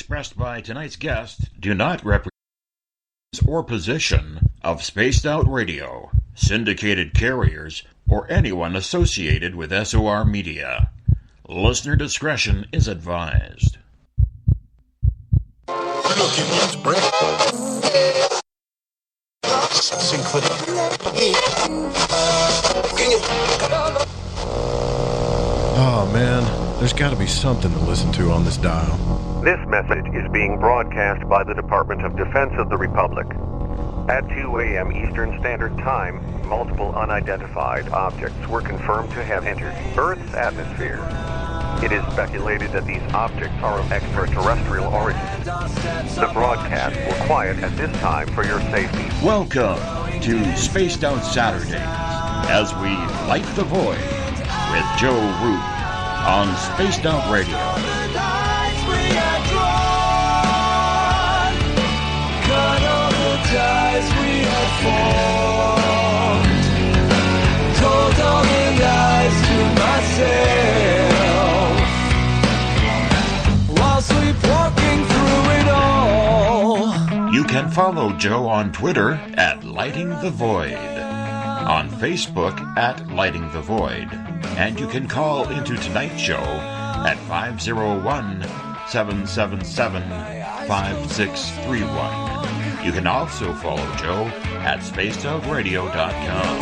expressed by tonight's guest do not represent or position of Spaced Out Radio, syndicated carriers, or anyone associated with SOR Media. Listener discretion is advised. Oh man, there's got to be something to listen to on this dial. This message is being broadcast by the Department of Defense of the Republic. At 2 a.m. Eastern Standard Time, multiple unidentified objects were confirmed to have entered Earth's atmosphere. It is speculated that these objects are of extraterrestrial origin. The broadcast will quiet at this time for your safety. Welcome to Spaced Out Saturdays, as we light the void with Joe Root on Spaced Out Radio. Told all the lies to myself while sleepwalking through it all. You can follow Joe on Twitter at Lighting the Void, on Facebook at Lighting the Void, and you can call into tonight's show at 501-777-5631. You can also follow Joe at spacedoutradio.com.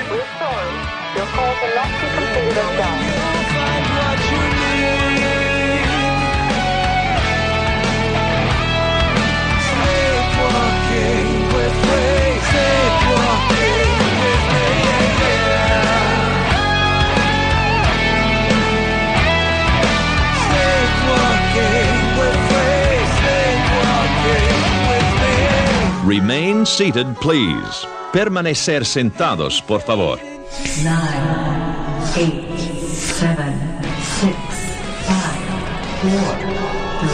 We're sorry. Your call cannot be completed as done. Sleepwalking with me. Sleepwalking with me. Remain seated, please. Permanecer sentados, por favor. 9, 8, 7, 6, 5, 4, 3,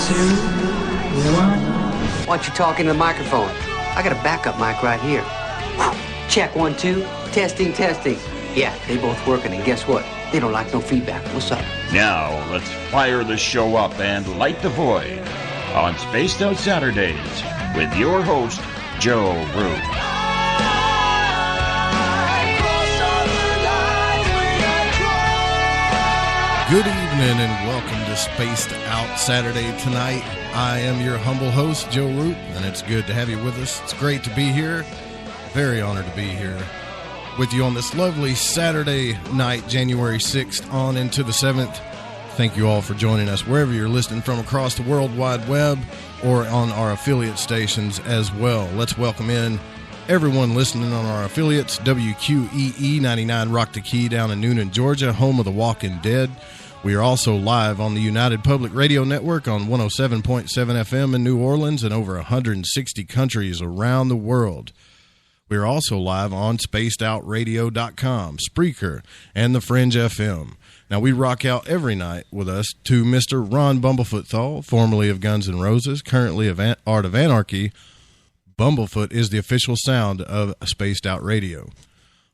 2, 1. Why don't you talk into the microphone? I got a backup mic right here. Check 1, 2. Testing, testing. Yeah, they both working, and guess what? They don't like no feedback. What's up? Now, let's fire the show up and light the void on Spaced Out Saturdays with your host, Joe Root. Good evening and welcome to Spaced Out Saturday tonight. I am your humble host, Joe Root, and it's good to have you with us. It's great to be here. Very honored to be here with you on this lovely Saturday night, January 6th on into the 7th. Thank you all for joining us wherever you're listening from across the World Wide Web or on our affiliate stations as well. Let's welcome in everyone listening on our affiliates. WQEE 99 Rock the Key down in Noonan, Georgia, home of the Walking Dead. We are also live on the United Public Radio Network on 107.7 FM in New Orleans and over 160 countries around the world. We are also live on spacedoutradio.com, Spreaker, and the Fringe FM. Now, we rock out every night with us to Mr. Ron Bumblefoot Thal, formerly of Guns N' Roses, currently of Art of Anarchy. Bumblefoot is the official sound of Spaced Out Radio.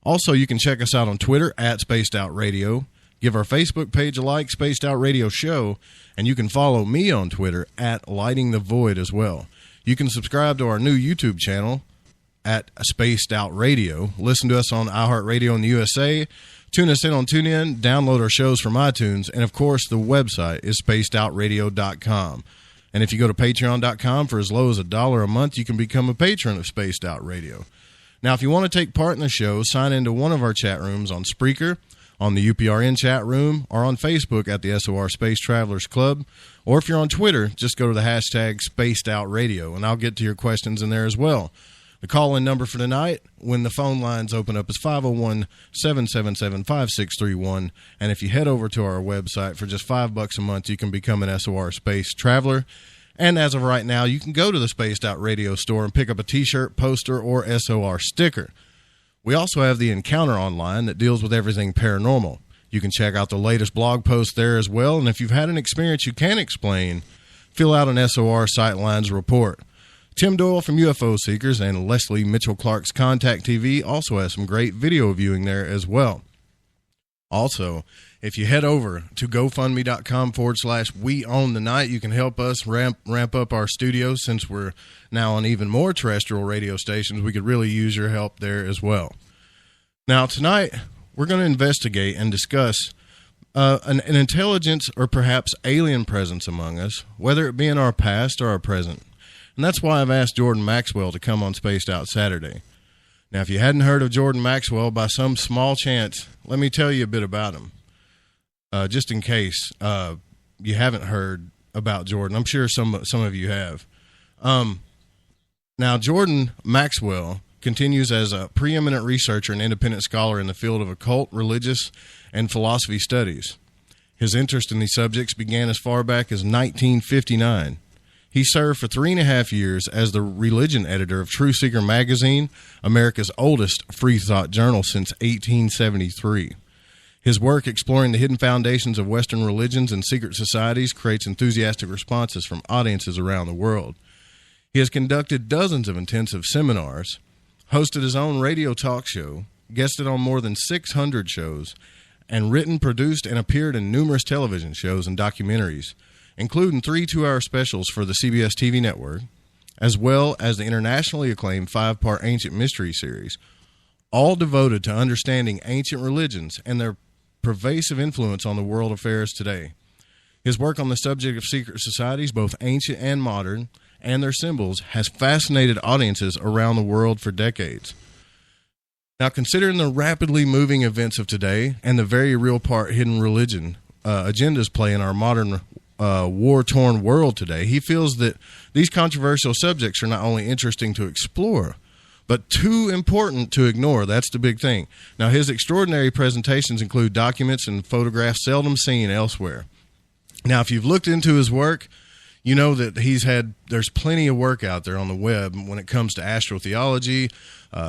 Also, you can check us out on Twitter at Spaced Out Radio. Give our Facebook page a like, Spaced Out Radio Show, and you can follow me on Twitter at Lighting the Void as well. You can subscribe to our new YouTube channel at Spaced Out Radio. Listen to us on iHeartRadio in the USA. Tune us in on TuneIn, download our shows from iTunes, and of course the website is spacedoutradio.com. And if you go to patreon.com for as low as $1 a month, you can become a patron of Spaced Out Radio. Now, if you want to take part in the show, sign into one of our chat rooms on Spreaker, on the UPRN chat room, or on Facebook at the SOR Space Travelers Club. Or if you're on Twitter, just go to the hashtag Spaced Out Radio, and I'll get to your questions in there as well. The call-in number for tonight, when the phone lines open up, is 501-777-5631. And if you head over to our website for just $5 a month, you can become an SOR Space Traveler. And as of right now, you can go to the Spaced Out Radio store and pick up a T-shirt, poster, or SOR sticker. We also have the Encounter online that deals with everything paranormal. You can check out the latest blog post there as well. And if you've had an experience you can't explain, fill out an SOR Sightlines report. Tim Doyle from UFO Seekers and Leslie Mitchell Clark's Contact TV also has some great video viewing there as well. Also, if you head over to gofundme.com/we own the night, you can help us ramp up our studios. Since we're now on even more terrestrial radio stations, we could really use your help there as well. Now, tonight, we're going to investigate and discuss an intelligence or perhaps alien presence among us, whether it be in our past or our present. And that's why I've asked Jordan Maxwell to come on Spaced Out Saturday. Now, if you hadn't heard of Jordan Maxwell by some small chance, let me tell you a bit about him. Just in case you haven't heard about Jordan. I'm sure some of you have. Now, Jordan Maxwell continues as a preeminent researcher and independent scholar in the field of occult, religious, and philosophy studies. His interest in these subjects began as far back as 1959. He served for 3.5 years as the religion editor of True Seeker magazine, America's oldest Freethought Journal since 1873. His work exploring the hidden foundations of Western religions and secret societies creates enthusiastic responses from audiences around the world. He has conducted dozens of intensive seminars, hosted his own radio talk show, guested on more than 600 shows, and written, produced, and appeared in numerous television shows and documentaries, including 3 two-hour specials for the CBS TV network, as well as the internationally acclaimed 5-part Ancient Mystery series, all devoted to understanding ancient religions and their pervasive influence on the world affairs today. His work on the subject of secret societies, both ancient and modern, and their symbols, has fascinated audiences around the world for decades. Now, considering the rapidly moving events of today and the very real part hidden religion agendas play in our modern war-torn world today, he feels that these controversial subjects are not only interesting to explore, but too important to ignore. That's the big thing. Now, his extraordinary presentations include documents and photographs seldom seen elsewhere. Now, if you've looked into his work, you know that there's plenty of work out there on the web when it comes to astrotheology,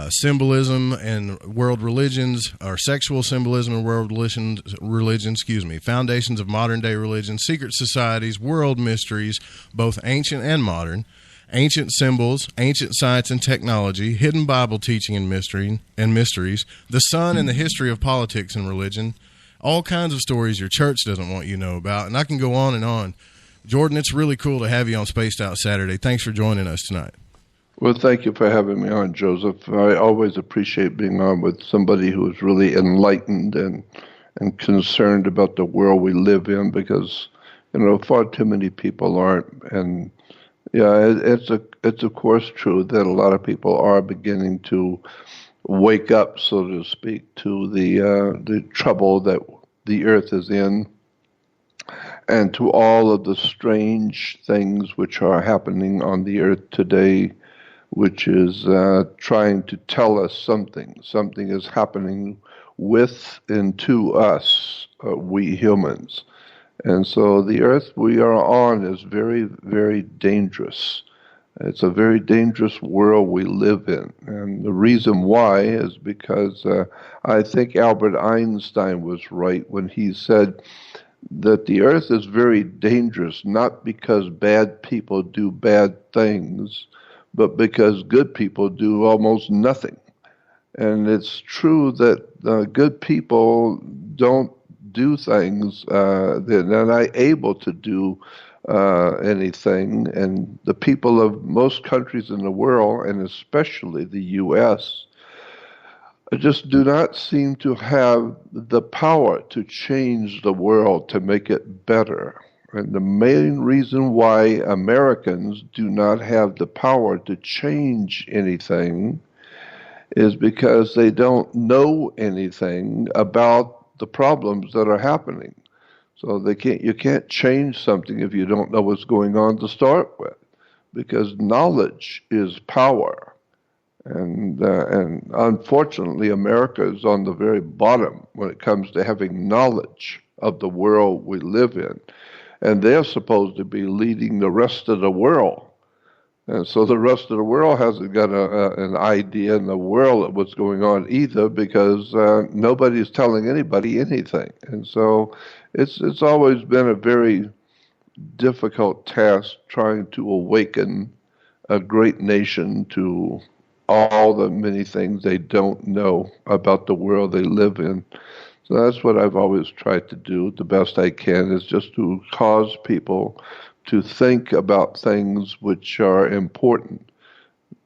symbolism and world religions, or sexual symbolism and world religion, foundations of modern day religion, secret societies, world mysteries, both ancient and modern, ancient symbols, ancient science and technology, hidden Bible teaching and mysteries, the sun and the history of politics and religion, all kinds of stories your church doesn't want you to know about, and I can go on and on. Jordan, it's really cool to have you on Spaced Out Saturday. Thanks for joining us tonight. Well, thank you for having me on, Joseph. I always appreciate being on with somebody who is really enlightened and concerned about the world we live in, because, far too many people aren't. And yeah, it's of course true that a lot of people are beginning to wake up, so to speak, to the trouble that the earth is in, and to all of the strange things which are happening on the earth today, which is trying to tell us something. Something is happening with and to us, we humans. And so the earth we are on is very, very dangerous. It's a very dangerous world we live in. And the reason why is because I think Albert Einstein was right when he said that the earth is very dangerous, not because bad people do bad things, but because good people do almost nothing. And it's true that good people don't do things, they're not able to do anything, and the people of most countries in the world, and especially the U.S., just do not seem to have the power to change the world, to make it better. And the main reason why Americans do not have the power to change anything is because they don't know anything about the problems that are happening. So you can't change something if you don't know what's going on to start with, because knowledge is power. And unfortunately, America is on the very bottom when it comes to having knowledge of the world we live in. And they're supposed to be leading the rest of the world. And so the rest of the world hasn't got an idea in the world of what's going on either, because nobody's telling anybody anything. And so it's always been a very difficult task trying to awaken a great nation to all the many things they don't know about the world they live in. So that's what I've always tried to do the best I can, is just to cause people to think about things which are important.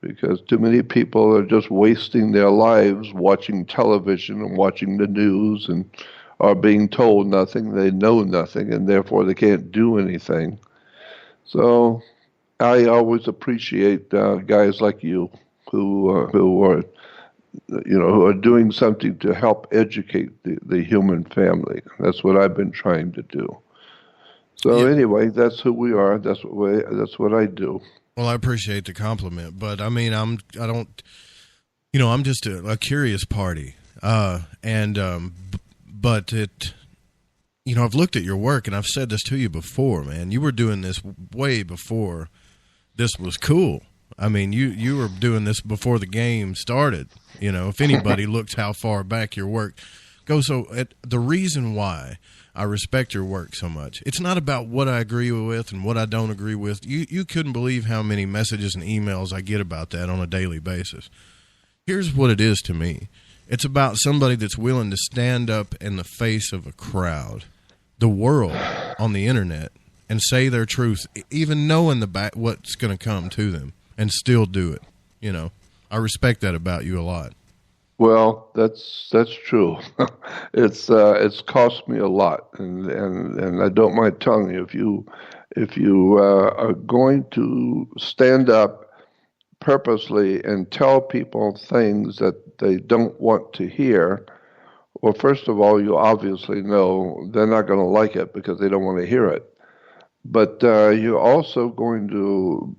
Because too many people are just wasting their lives watching television and watching the news and are being told nothing, they know nothing, and therefore they can't do anything. So I always appreciate guys like you who are who are doing something to help educate the human family. That's what I've been trying to do. So anyway, that's who we are. That's what I do. Well, I appreciate the compliment, but I mean, I'm just a curious party. But it, I've looked at your work and I've said this to you before, man. You were doing this way before this was cool. I mean, you were doing this before the game started. If anybody looks how far back your work goes. So the reason why I respect your work so much, it's not about what I agree with and what I don't agree with. You couldn't believe how many messages and emails I get about that on a daily basis. Here's what it is to me. It's about somebody that's willing to stand up in the face of a crowd, the world, on the internet, and say their truth, even knowing what's going to come to them, and still do it. I respect that about you a lot. Well, that's true. It's cost me a lot, and I don't mind telling you, if you are going to stand up purposely and tell people things that they don't want to hear, well, first of all, you obviously know they're not going to like it because they don't want to hear it. But you're also going to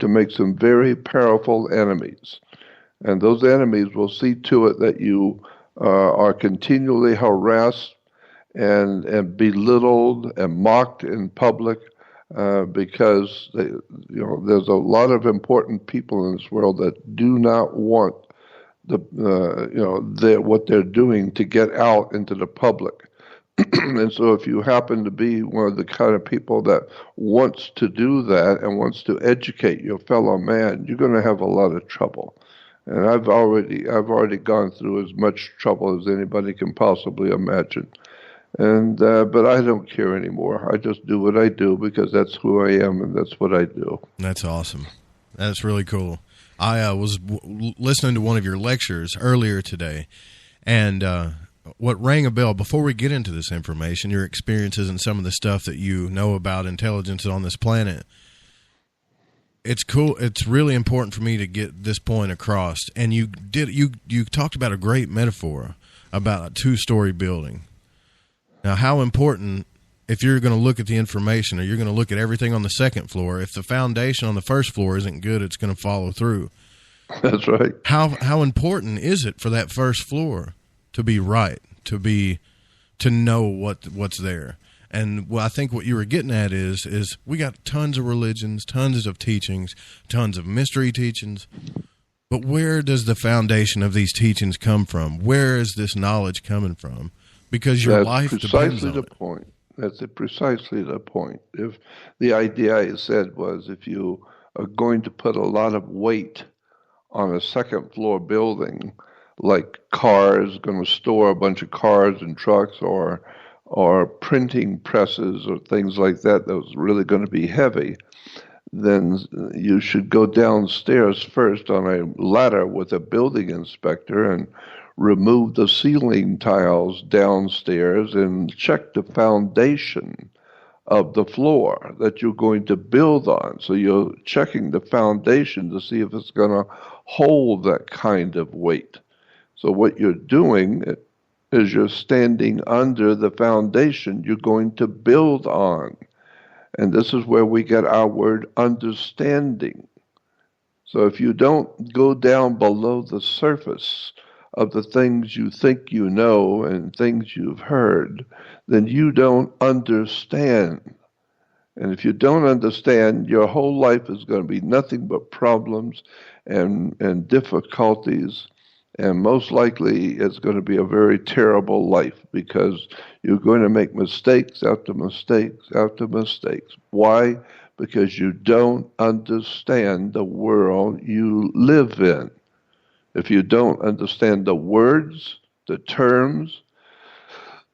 make some very powerful enemies. And those enemies will see to it that you are continually harassed and belittled and mocked in public because there's a lot of important people in this world that do not want what they're doing to get out into the public. And so if you happen to be one of the kind of people that wants to do that and wants to educate your fellow man, you're going to have a lot of trouble. And I've already gone through as much trouble as anybody can possibly imagine. And but I don't care anymore. I just do what I do because that's who I am and that's what I do. That's awesome. That's really cool. I was listening to one of your lectures earlier today, and what rang a bell, before we get into this information, your experiences and some of the stuff that you know about intelligence on this planet, it's cool. It's really important for me to get this point across. And you talked about a great metaphor about a 2-story building. Now, how important, if you're going to look at the information or you're going to look at everything on the second floor, if the foundation on the first floor isn't good, it's going to follow through. That's right. How important is it for that first floor to be right, to know what's there? And I think what you were getting at is we got tons of religions, tons of teachings, tons of mystery teachings, but where does the foundation of these teachings come from? Where is this knowledge coming from? Because your life depends on it. Point. That's precisely the point. If the idea I said was, if you are going to put a lot of weight on a second floor building, like cars, going to store a bunch of cars and trucks, or printing presses or things like that was really going to be heavy, then you should go downstairs first on a ladder with a building inspector and remove the ceiling tiles downstairs and check the foundation of the floor that you're going to build on. So you're checking the foundation to see if it's going to hold that kind of weight. So what you're doing is you're standing under the foundation you're going to build on. And this is where we get our word understanding. So if you don't go down below the surface of the things you think you know and things you've heard, then you don't understand. And if you don't understand, your whole life is going to be nothing but problems and difficulties. And most likely it's going to be a very terrible life because you're going to make mistakes after mistakes after mistakes. Why? Because you don't understand the world you live in. If you don't understand the words, the terms,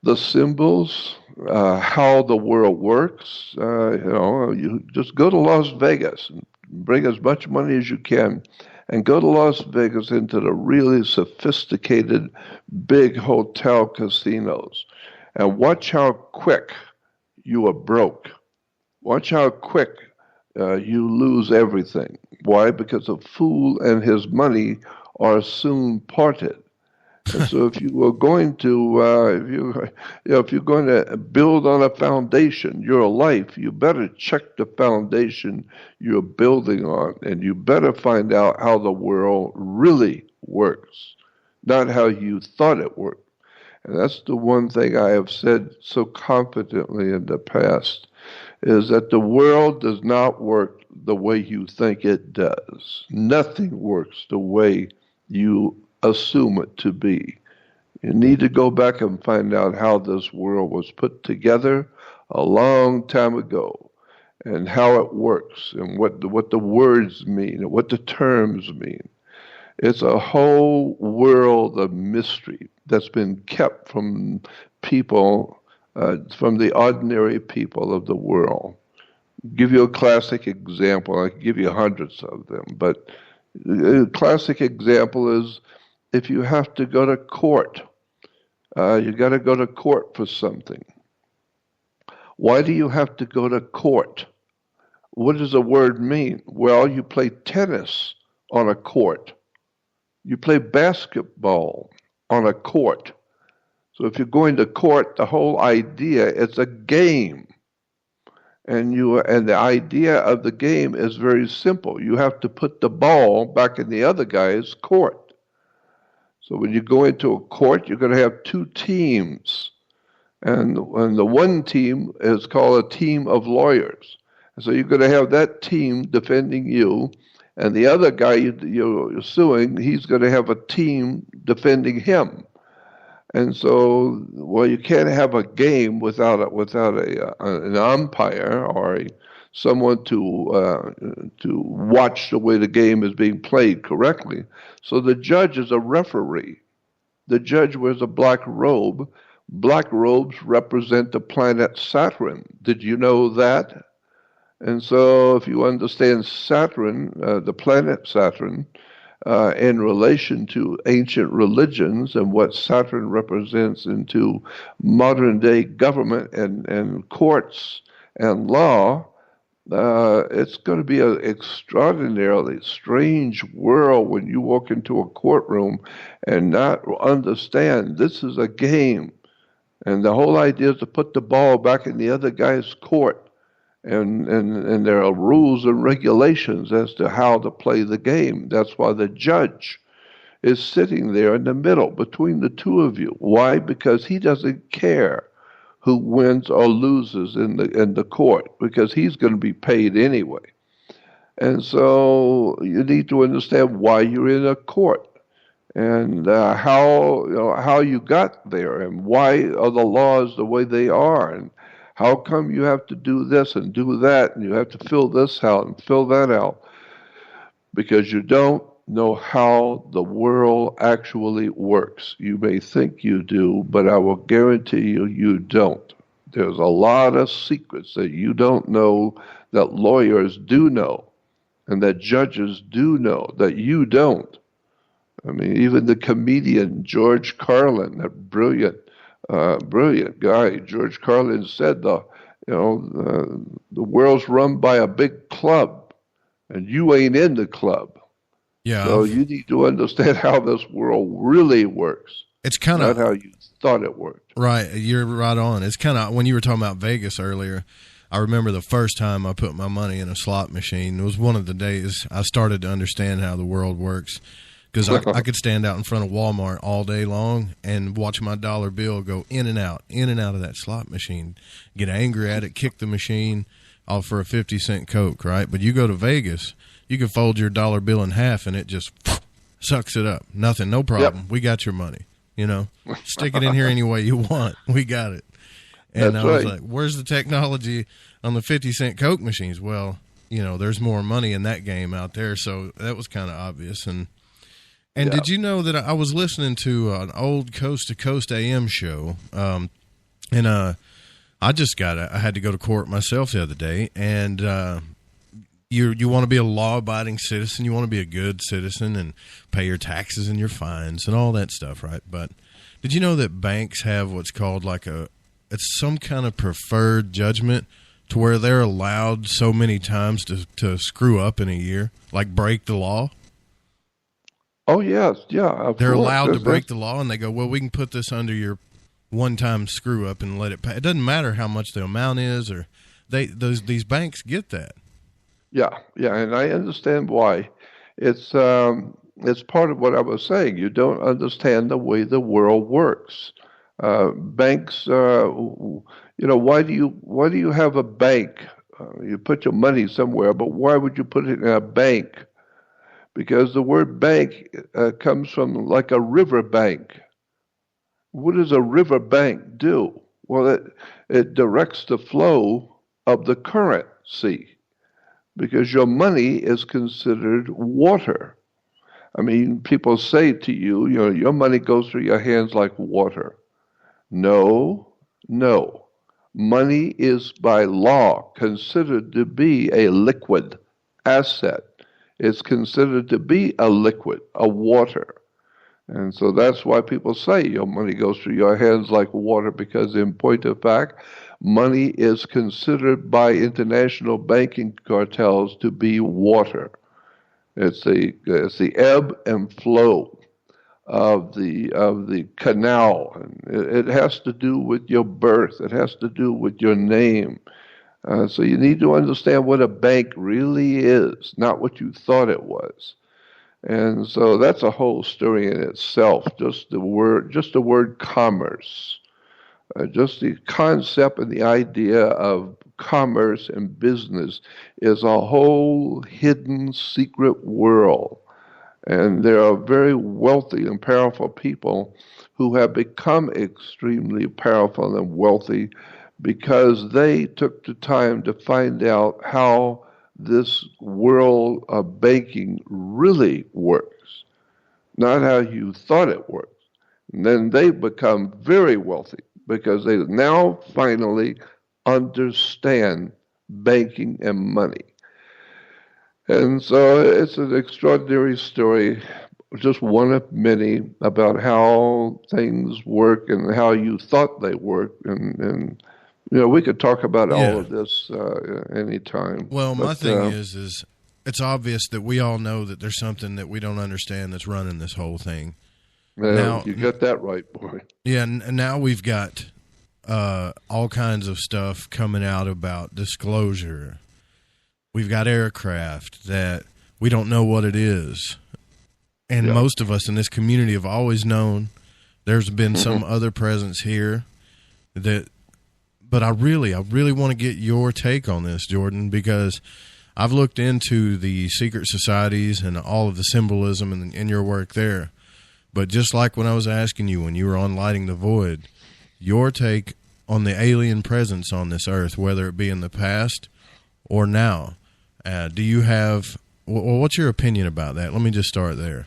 the symbols, how the world works. You just go to Las Vegas and bring as much money as you can and go to Las Vegas into the really sophisticated big hotel casinos and watch how quick you are broke. Watch how quick you lose everything. Why? Because a fool and his money are soon parted. And so, if you are going to, if you're going to build on a foundation, your life, you better check the foundation you're building on, and you better find out how the world really works, not how you thought it worked. And that's the one thing I have said so confidently in the past, is that the world does not work the way you think it does. Nothing works the way you assume it to be. You need to go back and find out how this world was put together a long time ago, and how it works, and what the words mean, and what the terms mean. It's a whole world of mystery that's been kept from people, from the ordinary people of the world. I'll give you a classic example. I can give you hundreds of them, but a classic example is if you have to go to court. You got to go to court for something. Why do you have to go to court? What does the word mean? Well, you play tennis on a court. You play basketball on a court. So if you're going to court, the whole idea is a game. And the idea of the game is very simple. You have to put the ball back in the other guy's court. So when you go into a court, you're going to have two teams. And the one team is called a team of lawyers. And so you're going to have that team defending you, and the other guy you're suing, he's going to have a team defending him. And so, well, you can't have a game without an umpire or someone to watch the way the game is being played correctly. So the judge is a referee. The judge wears a black robe. Black robes represent the planet Saturn. Did you know that? And so if you understand Saturn, the planet Saturn, in relation to ancient religions and what Saturn represents into modern day government and courts and law, it's going to be an extraordinarily strange world when you walk into a courtroom and not understand this is a game. And the whole idea is to put the ball back in the other guy's court. And there are rules and regulations as to how to play the game. That's why the judge is sitting there in the middle between the two of you. Why? Because he doesn't care who wins or loses in the court, because he's going to be paid anyway. And so you need to understand why you're in a court, and how you got there, and why are the laws the way they are, and how come you have to do this and do that, and you have to fill this out and fill that out? Because you don't know how the world actually works. You may think you do, but I will guarantee you don't. There's a lot of secrets that you don't know, that lawyers do know, and that judges do know, that you don't. I mean, even the comedian George Carlin, that brilliant guy, George Carlin, said the world's run by a big club, and you ain't in the club. Yeah. So you need to understand how this world really works. It's kind of not how you thought it worked. Right. You're right on. It's kind of, when you were talking about Vegas earlier, I remember the first time I put my money in a slot machine. It was one of the days I started to understand how the world works, because I could stand out in front of Walmart all day long and watch my dollar bill go in and out of that slot machine, get angry at it, kick the machine, all for a 50-cent Coke, right? But you go to Vegas, you can fold your dollar bill in half and it just sucks it up. Nothing, no problem. Yep. We got your money. Stick it in here any way you want. We got it. And I was like, where's the technology on the 50-cent Coke machines? Well, there's more money in that game out there. So that was kind of obvious. And did you know that I was listening to an old Coast to Coast AM show And I had to go to court myself the other day, and you want to be a law-abiding citizen, you want to be a good citizen and pay your taxes and your fines and all that stuff, right? But did you know that banks have what's called it's some kind of preferred judgment to where they're allowed so many times to screw up in a year, like break the law? Oh, yes. Yeah. They're allowed to break the law, and they go, well, we can put this under your one-time screw-up and let it pay. It doesn't matter how much the amount is, or these banks get that. Yeah, and I understand why. It's part of what I was saying. You don't understand the way the world works. Banks, why do you have a bank? You put your money somewhere, but why would you put it in a bank? Because the word bank comes from like a river bank. What does a river bank do? Well, it directs the flow of the currency, because your money is considered water. I mean, people say to you, your money goes through your hands like water. No. Money is by law considered to be a liquid asset. It's considered to be a liquid, a water. And so that's why people say your money goes through your hands like water, because in point of fact, money is considered by international banking cartels to be water. It's the ebb and flow of the canal. And it has to do with your birth. It has to do with your name. So you need to understand what a bank really is, not what you thought it was. And so that's a whole story in itself. Just the word commerce. Just the concept and the idea of commerce and business is a whole hidden secret world. And there are very wealthy and powerful people who have become extremely powerful and wealthy because they took the time to find out how this world of banking really works, not how you thought it works. And then they become very wealthy because they now finally understand banking and money. And so it's an extraordinary story, just one of many, about how things work and how you thought they worked. And we could talk about all of this anytime. Well, my thing is it's obvious that we all know that there's something that we don't understand that's running this whole thing. Now, you got that right, boy. Yeah, and now we've got all kinds of stuff coming out about disclosure. We've got aircraft that we don't know what it is. And most of us in this community have always known there's been some other presence here. But I really want to get your take on this, Jordan, because I've looked into the secret societies and all of the symbolism in your work there. But just like when I was asking you when you were on Lighting the Void, your take on the alien presence on this earth, whether it be in the past or now, do you have, what's your opinion about that? Let me just start there.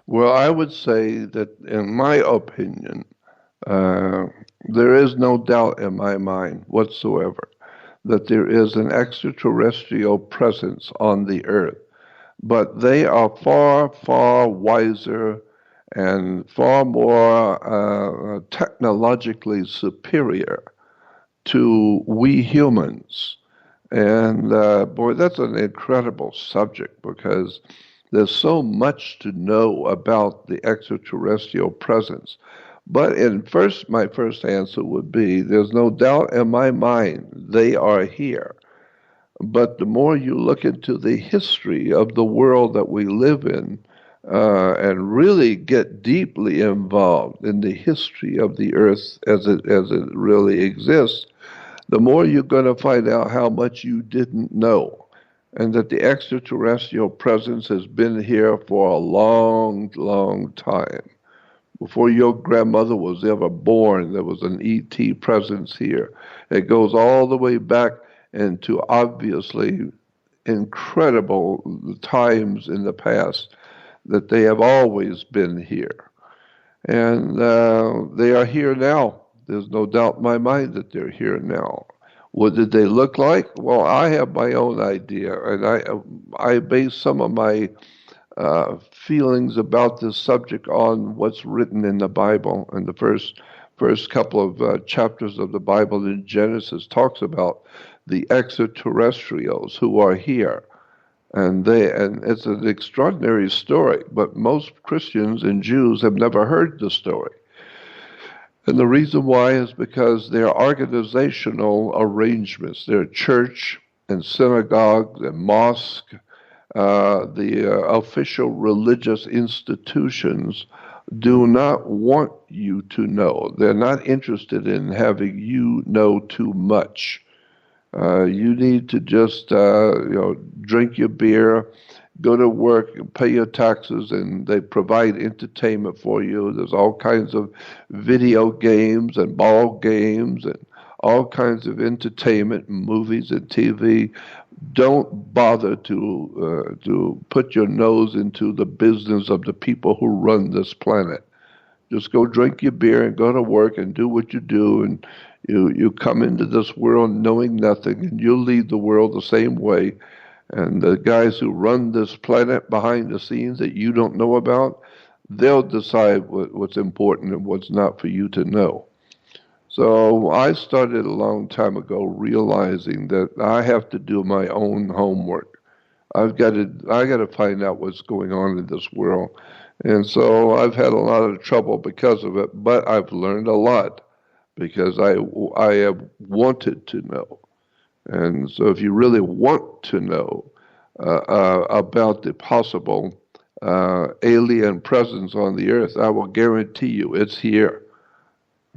Well, I would say that in my opinion, there is no doubt in my mind whatsoever that there is an extraterrestrial presence on the earth. But they are far, far wiser and far more technologically superior to we humans. And boy, that's an incredible subject because there's so much to know about the extraterrestrial presence. But my first answer would be, there's no doubt in my mind they are here. But the more you look into the history of the world that we live in, and really get deeply involved in the history of the earth as it really exists, the more you're going to find out how much you didn't know, and that the extraterrestrial presence has been here for a long, long time. Before your grandmother was ever born, there was an ET presence here. It goes all the way back into obviously incredible times in the past that they have always been here. And they are here now. There's no doubt in my mind that they're here now. What did they look like? Well, I have my own idea, and I base some of my feelings about this subject on what's written in the Bible. And the first couple of chapters of the Bible in Genesis talks about the extraterrestrials who are here. And it's an extraordinary story, but most Christians and Jews have never heard the story. And the reason why is because they're organizational arrangements. They're church and synagogues and mosque, the official religious institutions do not want you to know. They're not interested in having you know too much. You need to just, drink your beer, go to work, pay your taxes, and they provide entertainment for you. There's all kinds of video games and ball games and all kinds of entertainment, movies and TV. Don't bother to put your nose into the business of the people who run this planet. Just go drink your beer and go to work and do what you do, and you come into this world knowing nothing, and you'll leave the world the same way. And the guys who run this planet behind the scenes that you don't know about, they'll decide what's important and what's not for you to know. So I started a long time ago realizing that I have to do my own homework. I got to find out what's going on in this world. And so I've had a lot of trouble because of it, but I've learned a lot because I have wanted to know. And so if you really want to know about the possible alien presence on the earth, I will guarantee you it's here.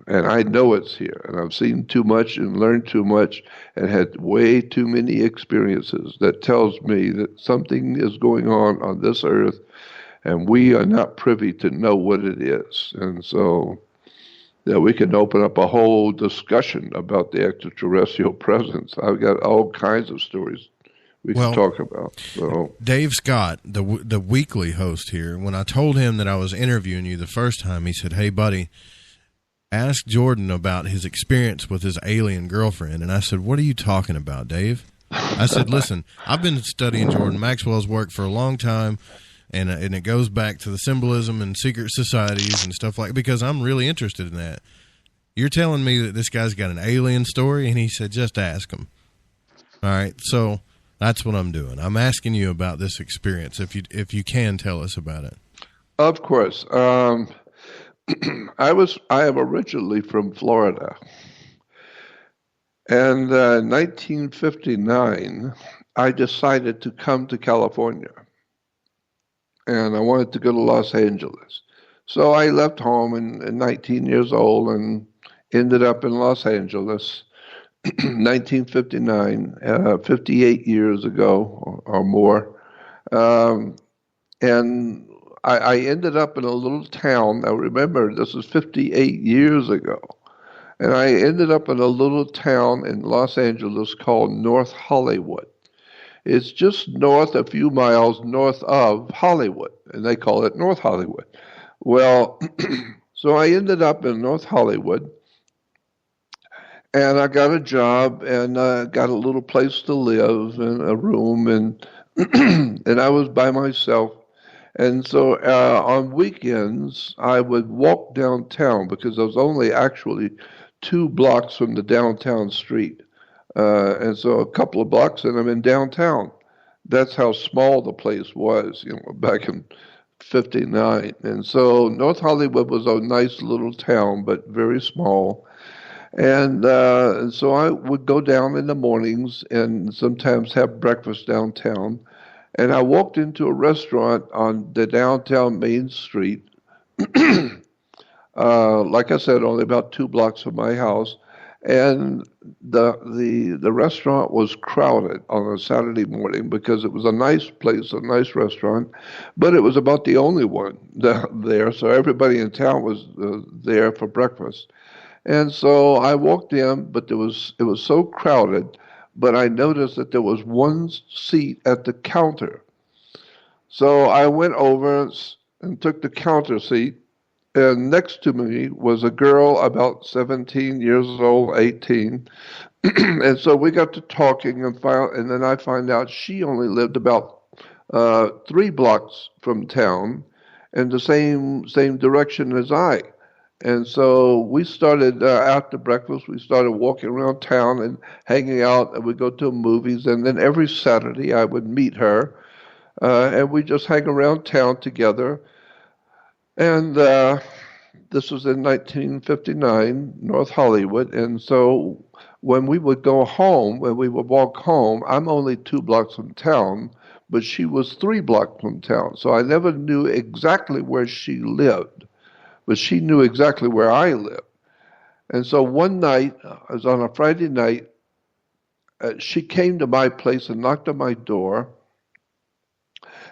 And I know it's here. And I've seen too much and learned too much and had way too many experiences that tells me that something is going on this earth, and we are not privy to know what it is. And so we can open up a whole discussion about the extraterrestrial presence. I've got all kinds of stories we can talk about. So Dave Scott, the weekly host here, when I told him that I was interviewing you the first time, he said, "Hey, buddy, ask Jordan about his experience with his alien girlfriend." And I said, "What are you talking about, Dave?" I said, "Listen, I've been studying Jordan Maxwell's work for a long time, and it goes back to the symbolism and secret societies and stuff like, because I'm really interested in that. You're telling me that this guy's got an alien story?" And he said, "Just ask him." All right, so that's what I'm doing. I'm asking you about this experience, if you can tell us about it. Of course. I am originally from Florida. And in 1959, I decided to come to California. And I wanted to go to Los Angeles. So I left home in 19 years old and ended up in Los Angeles, 1959, 58 years ago or more. And I ended up in a little town. Now remember, this is 58 years ago. And I ended up in a little town in Los Angeles called North Hollywood. It's just a few miles north of Hollywood, and they call it North Hollywood. Well, so I ended up in North Hollywood, and I got a job and got a little place to live and a room, and and I was by myself. And so on weekends, I would walk downtown because I was only actually 2 blocks from the downtown street. And so a couple of blocks and I'm in downtown. That's how small the place was, back in 59. And so North Hollywood was a nice little town, but very small. And so I would go down in the mornings and sometimes have breakfast downtown. And I walked into a restaurant on the downtown Main Street. Like I said, only about 2 blocks from my house. And the restaurant was crowded on a Saturday morning because it was a nice place, a nice restaurant, but it was about the only one there. So everybody in town was there for breakfast. And so I walked in, but it was so crowded, but I noticed that there was one seat at the counter. So I went over and took the counter seat, and next to me was a girl about 17 years old, 18. And so we got to talking, and then I find out she only lived about 3 blocks from town in the same direction as I. And so we started, after breakfast, we started walking around town and hanging out, and we'd go to movies. And then every Saturday I would meet her, and we just hang around town together. And this was in 1959, North Hollywood. And so when we would go home, when we would walk home, I'm only 2 blocks from town, but she was 3 blocks from town. So I never knew exactly where she lived, but she knew exactly where I lived. And so one night, it was on a Friday night, she came to my place and knocked on my door.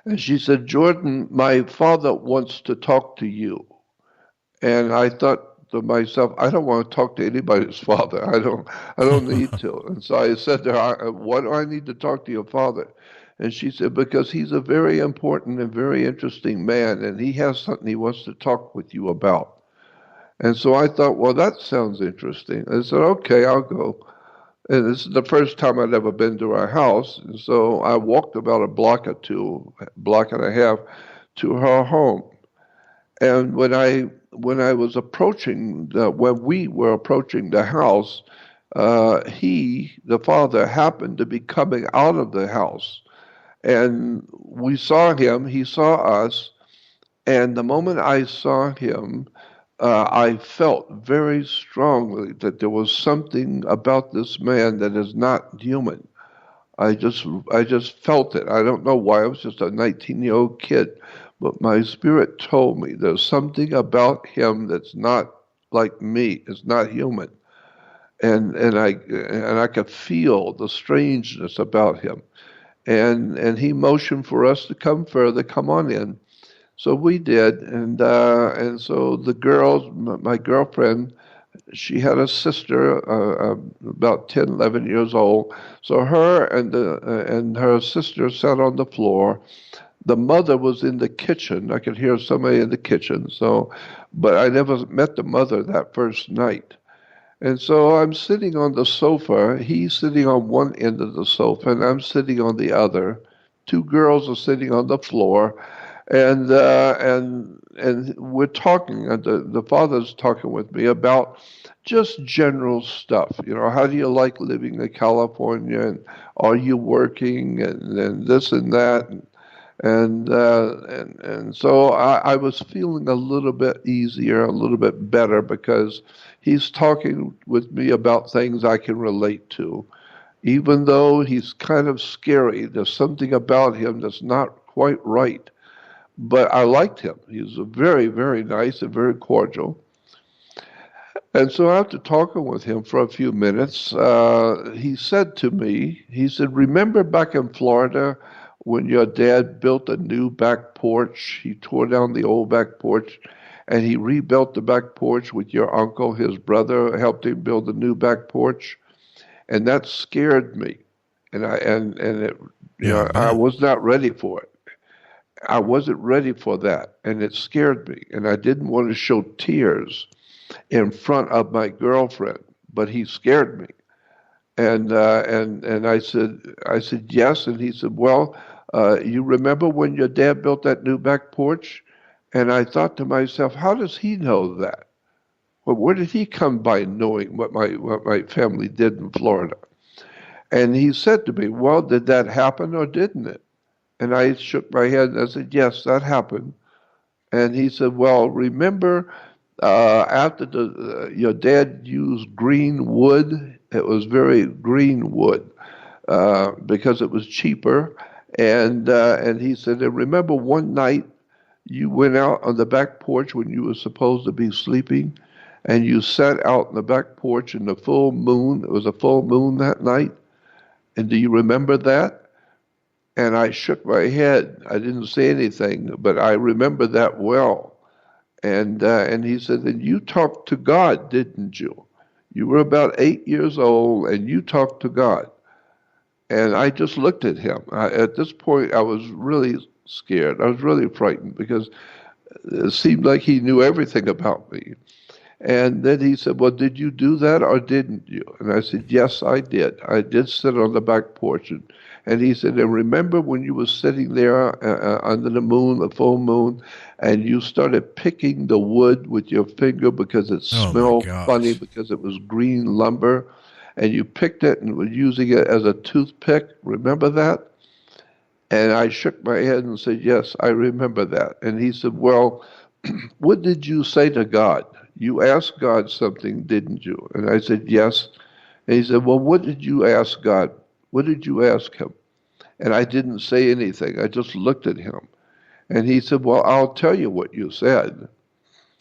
And she said, "Jordan, my father wants to talk to you." And I thought to myself, I don't want to talk to anybody's father. I don't need to. And so I said to her, "Why do I need to talk to your father?" And she said, "Because he's a very important and very interesting man, and he has something he wants to talk with you about." And so I thought, well, that sounds interesting. I said, "Okay, I'll go." And this is the first time I'd ever been to her house. And so I walked about a block and a half, to her home. And when we were approaching the house, the father happened to be coming out of the house. And we saw him, he saw us, and the moment I saw him, I felt very strongly that there was something about this man that is not human. I just felt it. I don't know why. I was just a 19-year-old kid, but my spirit told me there's something about him that's not like me. It's not human, and I could feel the strangeness about him, and he motioned for us to come further, come on in. So we did, and so the girls, my girlfriend, she had a sister about 10, 11 years old. So her and her sister sat on the floor. The mother was in the kitchen. I could hear somebody in the kitchen. But I never met the mother that first night. And so I'm sitting on the sofa. He's sitting on one end of the sofa, and I'm sitting on the other. 2 girls are sitting on the floor. And we're talking, and the father's talking with me about just general stuff. How do you like living in California, and are you working, and this and that, and so I was feeling a little bit easier, a little bit better, because he's talking with me about things I can relate to, even though he's kind of scary. There's something about him that's not quite right. But I liked him. He was very, very nice and very cordial. And so after talking with him for a few minutes, he said to me, "Remember back in Florida when your dad built a new back porch? He tore down the old back porch, and he rebuilt the back porch with your uncle. His brother helped him build a new back porch." And that scared me. And I was not ready for it. I wasn't ready for that, and it scared me, and I didn't want to show tears in front of my girlfriend, but he scared me, and I said yes, and he said, "Well, you remember when your dad built that new back porch?" And I thought to myself, how does he know that? Well, where did he come by knowing what my family did in Florida? And he said to me, "Well, did that happen or didn't it?" And I shook my head and I said, "Yes, that happened." And he said, "Well, remember after your dad used green wood? It was very green wood because it was cheaper." And he said, "And remember one night you went out on the back porch when you were supposed to be sleeping, and you sat out on the back porch in the full moon. It was a full moon that night. And do you remember that?" And I shook my head. I didn't say anything, but I remember that well. And he said, "Then you talked to God, didn't you? You were about 8 years old, and you talked to God." And I just looked at him. At this point, I was really scared. I was really frightened, because it seemed like he knew everything about me. And then he said, well, did you do that or didn't you? And I said, yes, I did. I did sit on the back porch. And he said, and remember when you were sitting there under the moon, the full moon, and you started picking the wood with your finger because it smelled funny because it was green lumber, and you picked it and were using it as a toothpick. Remember that? And I shook my head and said, yes, I remember that. And he said, well, what did you say to God? You asked God something, didn't you? And I said, yes. And he said, well, what did you ask God? What did you ask him? And I didn't say anything. I just looked at him. And he said, well, I'll tell you what you said.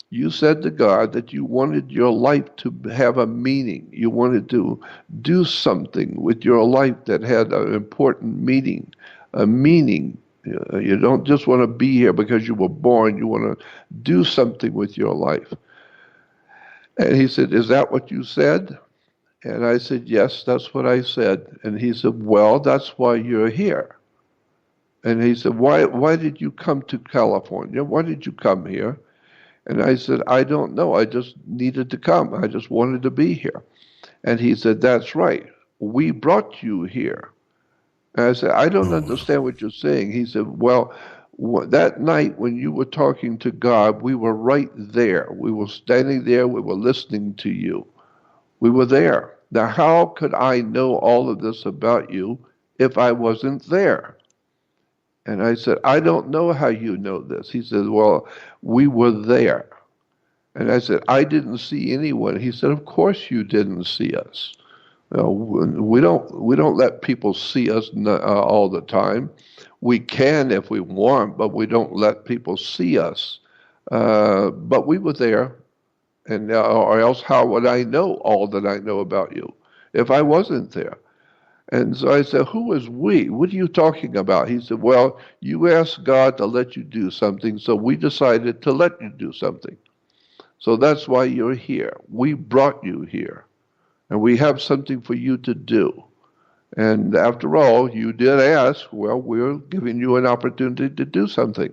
You said to God that you wanted your life to have a meaning. You wanted to do something with your life that had an important meaning, a meaning. You don't just want to be here because you were born. You want to do something with your life. And he said, is that what you said? And I said, yes, that's what I said. And he said, well, that's why you're here. And he said, why did you come to California? Why did you come here? And I said, I don't know. I just needed to come. I just wanted to be here. And he said, that's right. We brought you here. And I said, I don't understand what you're saying. He said, well, that night when you were talking to God, we were right there. We were standing there. We were listening to you. We were there. Now, how could I know all of this about you if I wasn't there? And I said, I don't know how you know this. He said, well, we were there. And I said, I didn't see anyone. He said, of course you didn't see us. We don't let people see us all the time. We can if we want, but we don't let people see us. But we were there, and or else how would I know all that I know about you if I wasn't there? And so I said, who is we? What are you talking about? He said, well, you asked God to let you do something, so we decided to let you do something. So that's why you're here. We brought you here, and we have something for you to do. And after all, you did ask, well, we're giving you an opportunity to do something.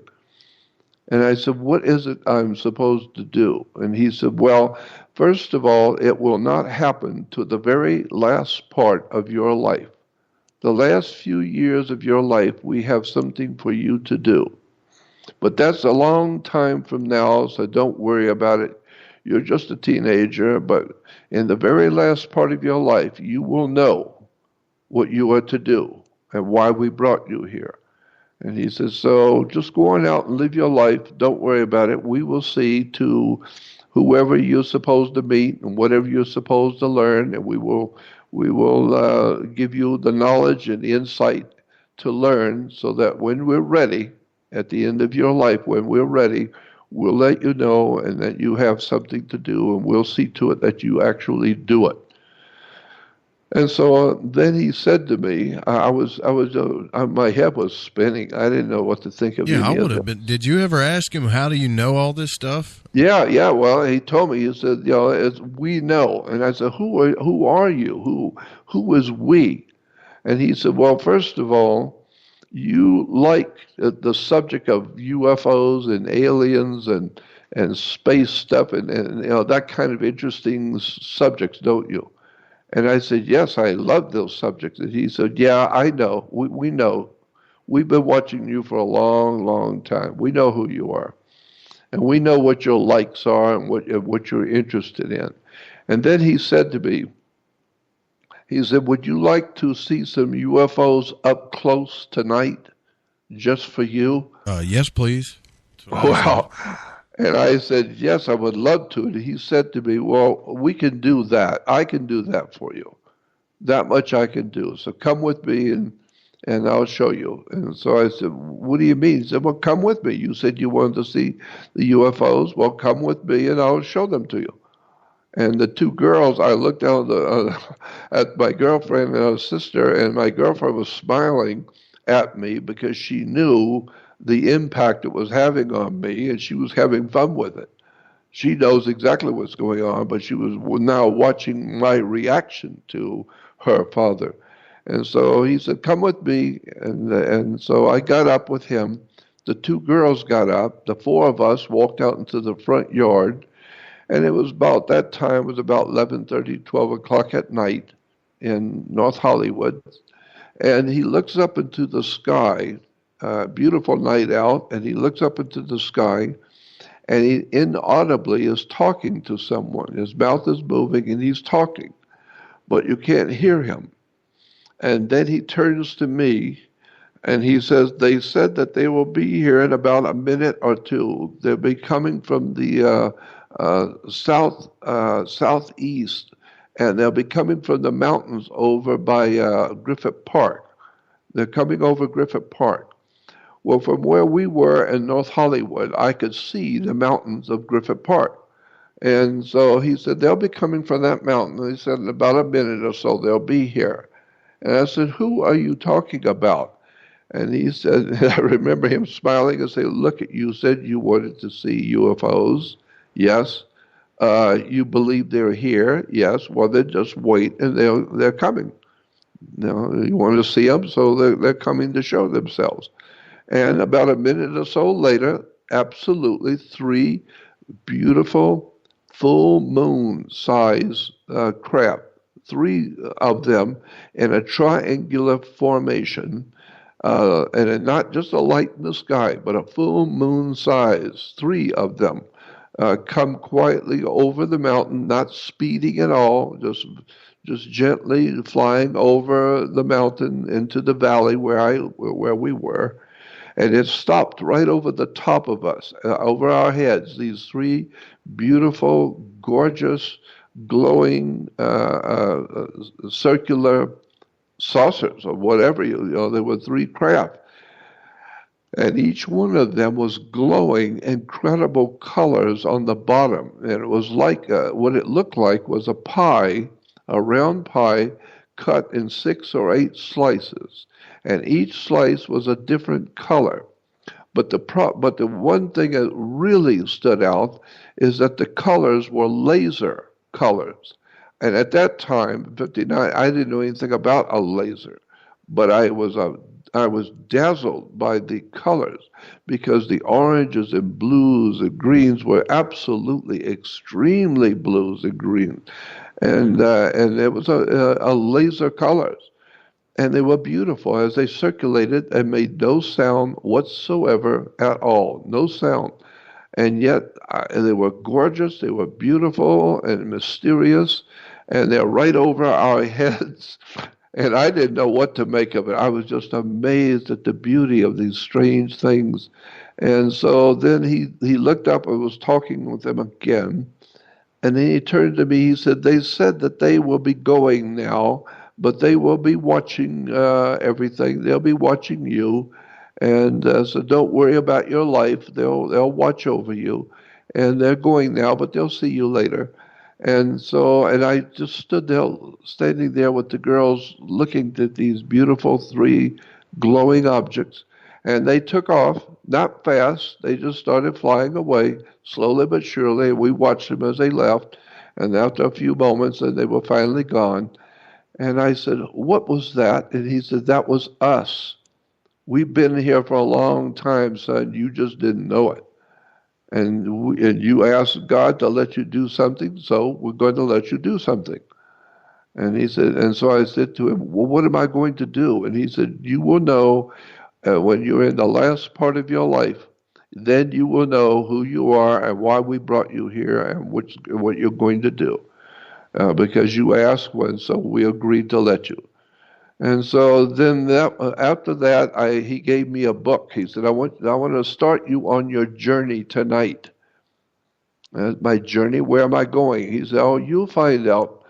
And I said, what is it I'm supposed to do? And he said, well, first of all, it will not happen to the very last part of your life. The last few years of your life, we have something for you to do. But that's a long time from now, so don't worry about it. You're just a teenager, but in the very last part of your life, you will know what you are to do and why we brought you here. And he says, so just go on out and live your life. Don't worry about it. We will see to whoever you're supposed to meet and whatever you're supposed to learn, and we will give you the knowledge and insight to learn so that when we're ready, at the end of your life, when we're ready, we'll let you know and that you have something to do, and we'll see to it that you actually do it. And so then he said to me, my head was spinning. I didn't know what to think of. Yeah, I would have been. Did you ever ask him, how do you know all this stuff? Yeah. Well, he told me. He said, we know. And I said, who are you? Who is we? And he said, well, first of all, you like the subject of UFOs and aliens and space stuff and that kind of interesting subjects, don't you? And I said, yes, I love those subjects. And he said, yeah, I know. We know. We've been watching you for a long, long time. We know who you are. And we know what your likes are and what you're interested in. And then he said to me, he said, would you like to see some UFOs up close tonight just for you? Yes, please. Wow. And I said, yes, I would love to. And he said to me, well, we can do that. I can do that for you. That much I can do. So come with me and I'll show you. And so I said, what do you mean? He said, well, come with me. You said you wanted to see the UFOs. Well, come with me and I'll show them to you. And the two girls, I looked down at my girlfriend and her sister, and my girlfriend was smiling at me because she knew the impact it was having on me, and she was having fun with it. She knows exactly what's going on, but she was now watching my reaction to her father. And so he said, come with me. And so I got up with him, The two girls got up. The four of us walked out into the front yard. And it was about that time, it was about 11:30, 12 o'clock at night in North Hollywood. And he looks up into the sky, beautiful night out, and he looks up into the sky, and he inaudibly is talking to someone. His mouth is moving, and he's talking, but you can't hear him. And then he turns to me, and he says, they said that they will be here in about a minute or two. They'll be coming from the southeast, and they'll be coming from the mountains over by Griffith Park. They're coming over Griffith Park. Well, from where we were in North Hollywood, I could see the mountains of Griffith Park. And so he said, they'll be coming from that mountain. He said, in about a minute or so, they'll be here. And I said, who are you talking about? And he said, I remember him smiling and saying, look, you said you wanted to see UFOs. Yes. You believe they're here. Yes. Well, then just wait, and they're coming. You want to see them, so they're coming to show themselves. And about a minute or so later, absolutely 3 beautiful full moon size craft, 3 of them in a triangular formation, and not just a light in the sky, but a full moon size, 3 of them come quietly over the mountain, not speeding at all, just gently flying over the mountain into the valley where we were. And it stopped right over the top of us, over our heads, these 3 beautiful, gorgeous, glowing circular saucers or whatever. There were 3 craft. And each one of them was glowing incredible colors on the bottom. And it was like, what it looked like was a pie, a round pie cut in 6 or 8 slices. And each slice was a different color. But the one thing that really stood out is that the colors were laser colors. And at that time, 59, I didn't know anything about a laser, but I was dazzled by the colors, because the oranges and blues and greens were absolutely extremely blues and greens, and it was a laser colors. And they were beautiful as they circulated and made no sound whatsoever at all, no sound. And yet they were gorgeous, they were beautiful and mysterious, and they're right over our heads. And I didn't know what to make of it. I was just amazed at the beauty of these strange things. And so then he looked up and was talking with them again. And then he turned to me, he said, they said that they will be going now, but they will be watching everything. They'll be watching you, and so don't worry about your life. They'll watch over you, and they're going now, but they'll see you later. And so, and I just stood there, standing there with the girls, looking at these beautiful 3 glowing objects, and they took off, not fast. They just started flying away, slowly but surely. We watched them as they left, and after a few moments, and they were finally gone. And I said, what was that? And he said, that was us. We've been here for a long time, son. You just didn't know it. And you asked God to let you do something, so we're going to let you do something. And he said, and so I said to him, well, what am I going to do? And he said, you will know when you're in the last part of your life, then you will know who you are and why we brought you here and what you're going to do. Because you asked one, so we agreed to let you. And so then after that, he gave me a book. He said, I want to start you on your journey tonight. My journey, where am I going? He said, oh, you'll find out.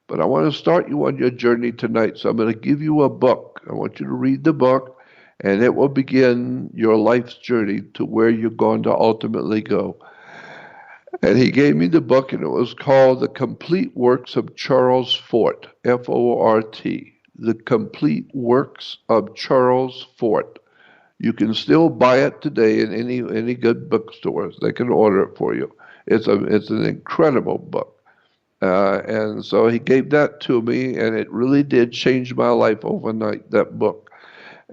But I want to start you on your journey tonight. So I'm going to give you a book. I want you to read the book, and it will begin your life's journey to where you're going to ultimately go. And he gave me the book, and it was called The Complete Works of Charles Fort, F-O-R-T. The Complete Works of Charles Fort. You can still buy it today in any good bookstores. They can order it for you. It's an incredible book. And so he gave that to me, and it really did change my life overnight, that book.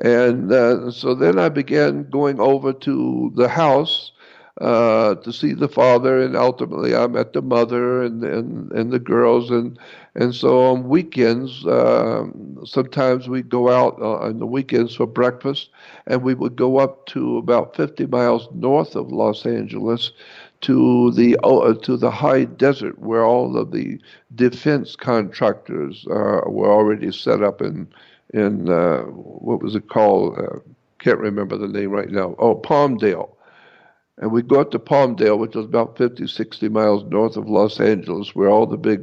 And so then I began going over to the house to see the father, and ultimately I met the mother and the girls, and so on weekends, sometimes we'd go out on the weekends for breakfast, and we would go up to about 50 miles north of Los Angeles to the high desert where all of the defense contractors were already set up in what was it called? Can't remember the name right now. Oh, Palmdale. And we'd go up to Palmdale, which is about 50, 60 miles north of Los Angeles, where all the big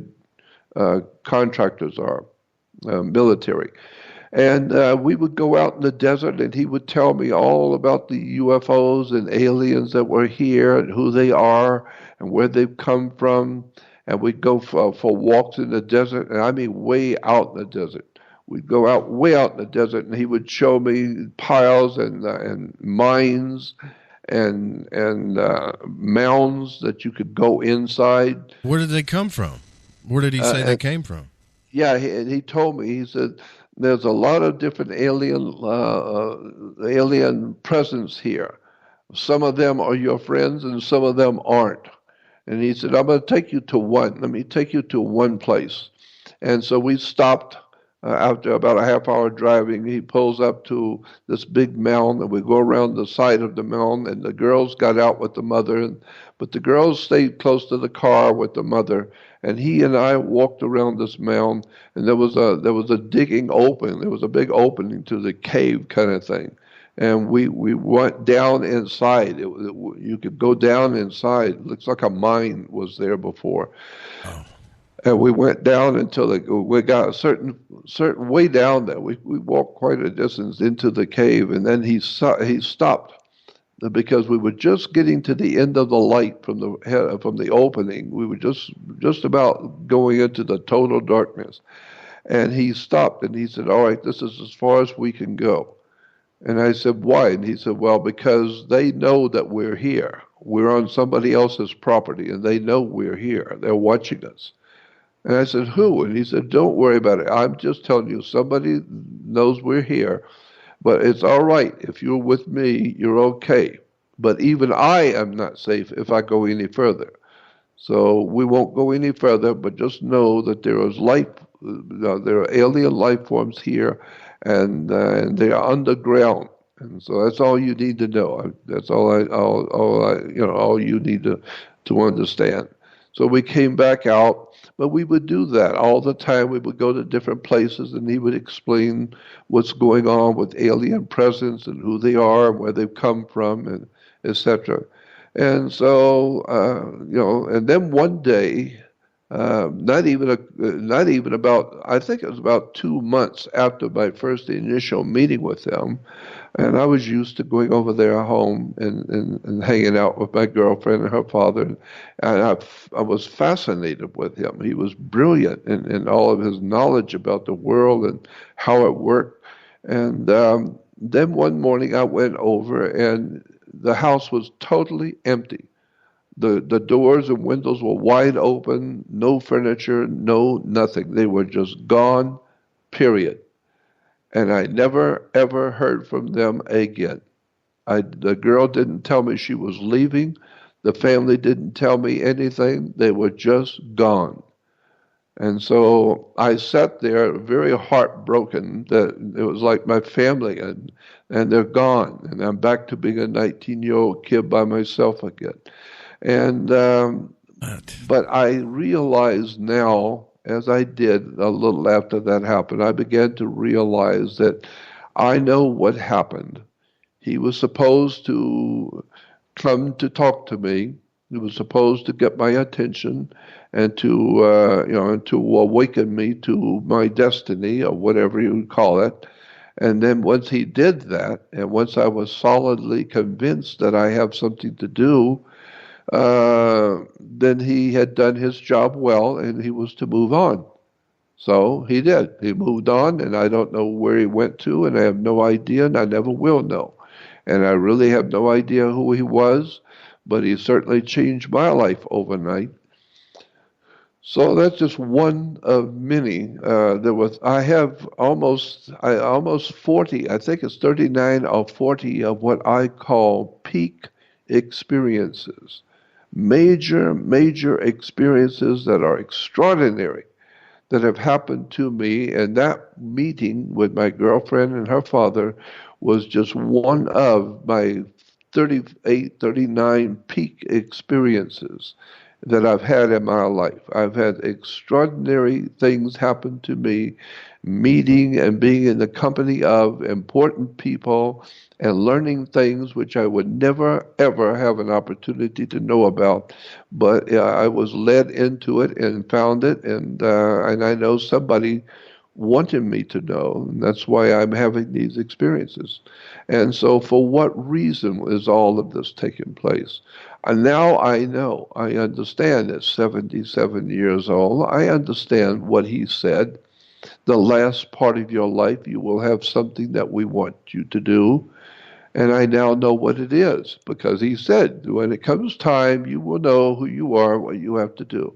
contractors are, military. And we would go out in the desert, and he would tell me all about the UFOs and aliens that were here and who they are and where they've come from. And we'd go for walks in the desert, and I mean way out in the desert. We'd go out way out in the desert, and he would show me piles and mines and mounds that you could go inside. Where did they come from? Where did he say they came from? Yeah, he told me. He said there's a lot of different alien presence here. Some of them are your friends, and some of them aren't. And he said, I'm going to take you to one. Let me take you to one place. And so we stopped. After about a half-hour driving, he pulls up to this big mound, and we go around the side of the mound, and the girls got out with the mother, but the girls stayed close to the car with the mother, and he and I walked around this mound, and there was a digging open. There was a big opening to the cave kind of thing, and we went down inside. You could go down inside. It looks like a mine was there before. Oh. And we went down until we got a certain way down there. We walked quite a distance into the cave, and then he stopped because we were just getting to the end of the light from the opening. We were just about going into the total darkness, and he stopped and he said, "All right, this is as far as we can go." And I said, "Why?" And he said, "Well, because they know that we're here. We're on somebody else's property, and they know we're here. They're watching us." And I said, "Who?" And he said, "Don't worry about it. I'm just telling you, somebody knows we're here, but it's all right. If you're with me, you're okay. But even I am not safe if I go any further. So we won't go any further, but just know that there is life, there are alien life forms here, and they are underground. And so that's all you need to know. That's all you need to understand." So we came back out. But we would do that all the time. We would go to different places, and he would explain what's going on with alien presence and who they are and where they've come from, and etc. And so, and then one day, not even about, I think it was about 2 months after my first initial meeting with them, and I was used to going over their home and hanging out with my girlfriend and her father, and I was fascinated with him. He was brilliant in all of his knowledge about the world and how it worked. And then one morning I went over, and the house was totally empty. The doors and windows were wide open, no furniture, no nothing. They were just gone, period. And I never, ever heard from them again. The girl didn't tell me she was leaving. The family didn't tell me anything. They were just gone. And so I sat there very heartbroken that it was like my family, and they're gone. And I'm back to being a 19-year-old kid by myself again. And but I realize now, as I did a little after that happened, I began to realize that I know what happened. He was supposed to come to talk to me. He was supposed to get my attention and to awaken me to my destiny, or whatever you would call it. And then once he did that, and once I was solidly convinced that I have something to do, then he had done his job well, and he was to move on. So he did. He moved on, and I don't know where he went to, and I have no idea, and I never will know. And I really have no idea who he was, but he certainly changed my life overnight. So that's just one of many. I almost 40, I think it's 39 or 40 of what I call peak experiences. Major experiences that are extraordinary that have happened to me. And that meeting with my girlfriend and her father was just one of my 38, 39 peak experiences that I've had in my life. I've had extraordinary things happen to me, meeting and being in the company of important people and learning things which I would never, ever have an opportunity to know about. But I was led into it and found it, and I know somebody wanted me to know, and that's why I'm having these experiences. And so for what reason is all of this taking place? And now I know, I understand at 77 years old, I understand what he said. The last part of your life, you will have something that we want you to do. And I now know what it is, because he said, when it comes time, you will know who you are, what you have to do.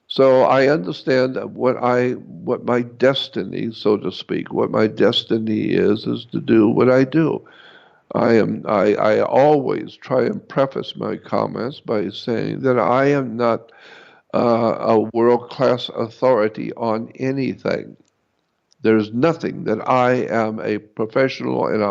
So I understand what my destiny, so to speak, what my destiny is to do what I do. I always try and preface my comments by saying that I am not a world-class authority on anything. There's nothing that I am a professional and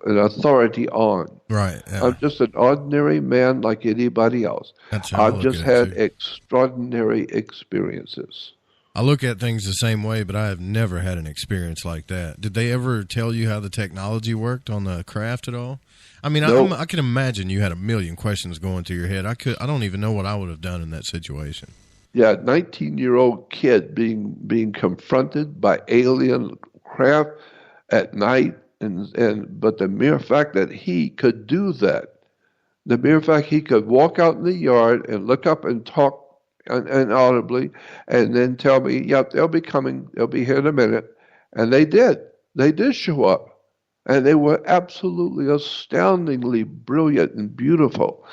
an authority on. Right. Yeah. I'm just an ordinary man like anybody else. I've just had extraordinary experiences. I look at things the same way, but I have never had an experience like that. Did they ever tell you how the technology worked on the craft at all? I mean, Nope. I can imagine you had a million questions going through your head. I don't even know what I would have done in that situation. Yeah, 19-year-old kid being confronted by alien craft at night, but the mere fact that he could do that, the mere fact he could walk out in the yard and look up and talk inaudibly, and then tell me, yep, they'll be coming, they'll be here in a minute, and they did show up, and they were absolutely astoundingly brilliant and beautiful.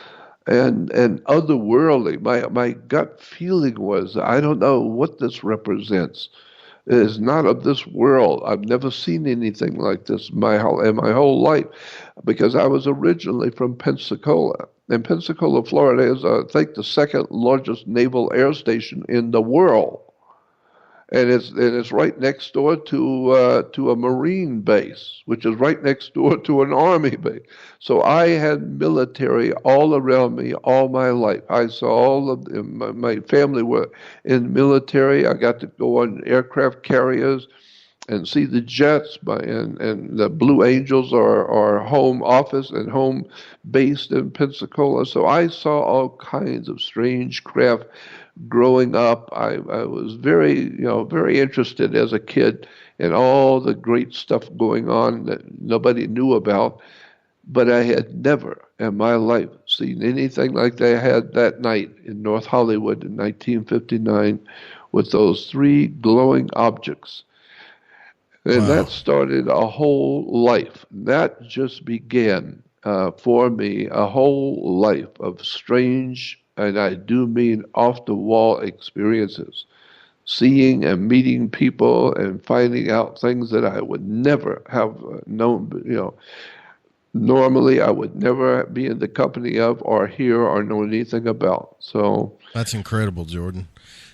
And otherworldly. My gut feeling was, I don't know what this represents. It is not of this world. I've never seen anything like this in my whole life, because I was originally from Pensacola. And Pensacola, Florida is, I think, the second largest naval air station in the world. And it's right next door to a Marine base, which is right next door to an Army base. So I had military all around me all my life. I saw all of them. My family were in the military. I got to go on aircraft carriers and see the jets. And the Blue Angels are home office and home based in Pensacola. So I saw all kinds of strange craft. Growing up, I was very interested as a kid in all the great stuff going on that nobody knew about, but I had never in my life seen anything like they had that night in North Hollywood in 1959 with those three glowing objects. And Wow. That started a whole life. That just began for me a whole life of strange, and I do mean off-the-wall experiences, seeing and meeting people and finding out things that I would never have known. Normally I would never be in the company of or hear or know anything about. So that's incredible, Jordan.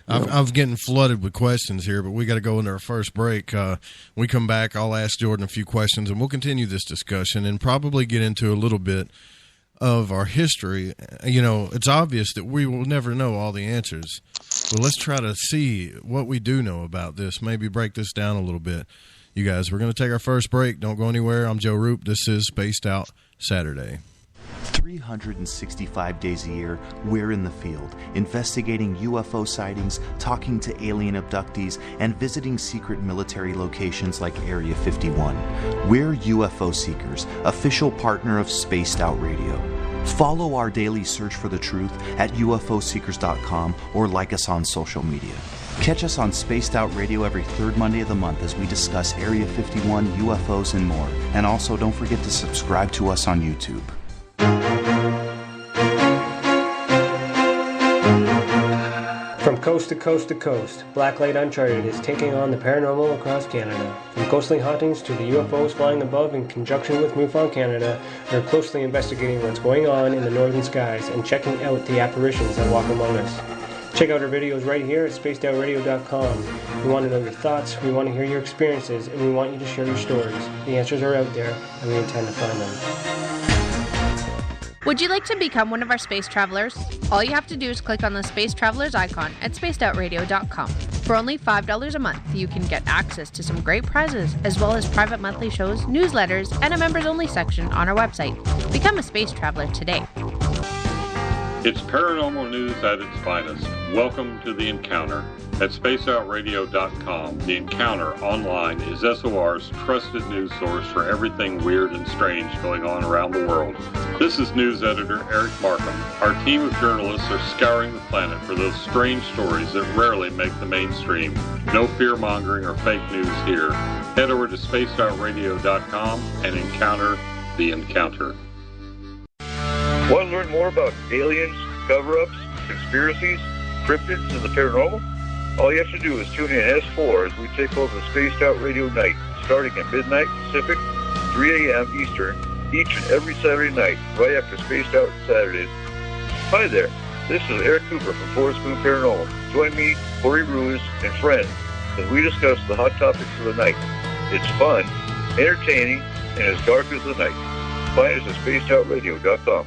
I'm getting flooded with questions here, but we got to go into our first break. When we come back, I'll ask Jordan a few questions, and we'll continue this discussion and probably get into a little bit of our history. It's obvious that we will never know all the answers, but let's try to see what we do know about this, maybe break this down a little bit. You guys, we're going to take our first break. Don't go anywhere. I'm Joe Roop. This is Spaced Out Saturday. 365 days a year, we're in the field, investigating UFO sightings, talking to alien abductees, and visiting secret military locations like Area 51. We're UFO Seekers, official partner of Spaced Out Radio. Follow our daily search for the truth at ufoseekers.com or like us on social media. Catch us on Spaced Out Radio every third Monday of the month as we discuss Area 51, UFOs, and more. And also, don't forget to subscribe to us on YouTube. From From coast to coast to coast, Blacklight Uncharted is taking on the paranormal across Canada. From ghostly hauntings to the UFOs flying above in conjunction with MUFON Canada, we're closely investigating what's going on in the northern skies and checking out the apparitions that walk among us. Check out our videos right here at spacedoutradio.com. We want to know your thoughts, we want to hear your experiences, and we want you to share your stories. The answers are out there, and we intend to find them. Would you like to become one of our space travelers? All you have to do is click on the Space Travelers icon at spacedoutradio.com. For only $5 a month, you can get access to some great prizes, as well as private monthly shows, newsletters, and a members-only section on our website. Become a space traveler today. It's paranormal news at its finest. Welcome to The Encounter. At spaceoutradio.com, The Encounter online is SOR's trusted news source for everything weird and strange going on around the world. This is news editor Eric Markham. Our team of journalists are scouring the planet for those strange stories that rarely make the mainstream. No fear-mongering or fake news here. Head over to spaceoutradio.com and encounter The Encounter. Want to learn more about aliens, cover-ups, conspiracies, cryptids, and the paranormal? All you have to do is tune in S4 as we take over the Spaced Out Radio Night, starting at midnight Pacific, 3 a.m. Eastern, each and every Saturday night, right after Spaced Out Saturdays. Hi there, this is Eric Cooper from Forest Moon Paranormal. Join me, Corey Ruiz, and friends as we discuss the hot topics of the night. It's fun, entertaining, and as dark as the night. Find us at spacedoutradio.com.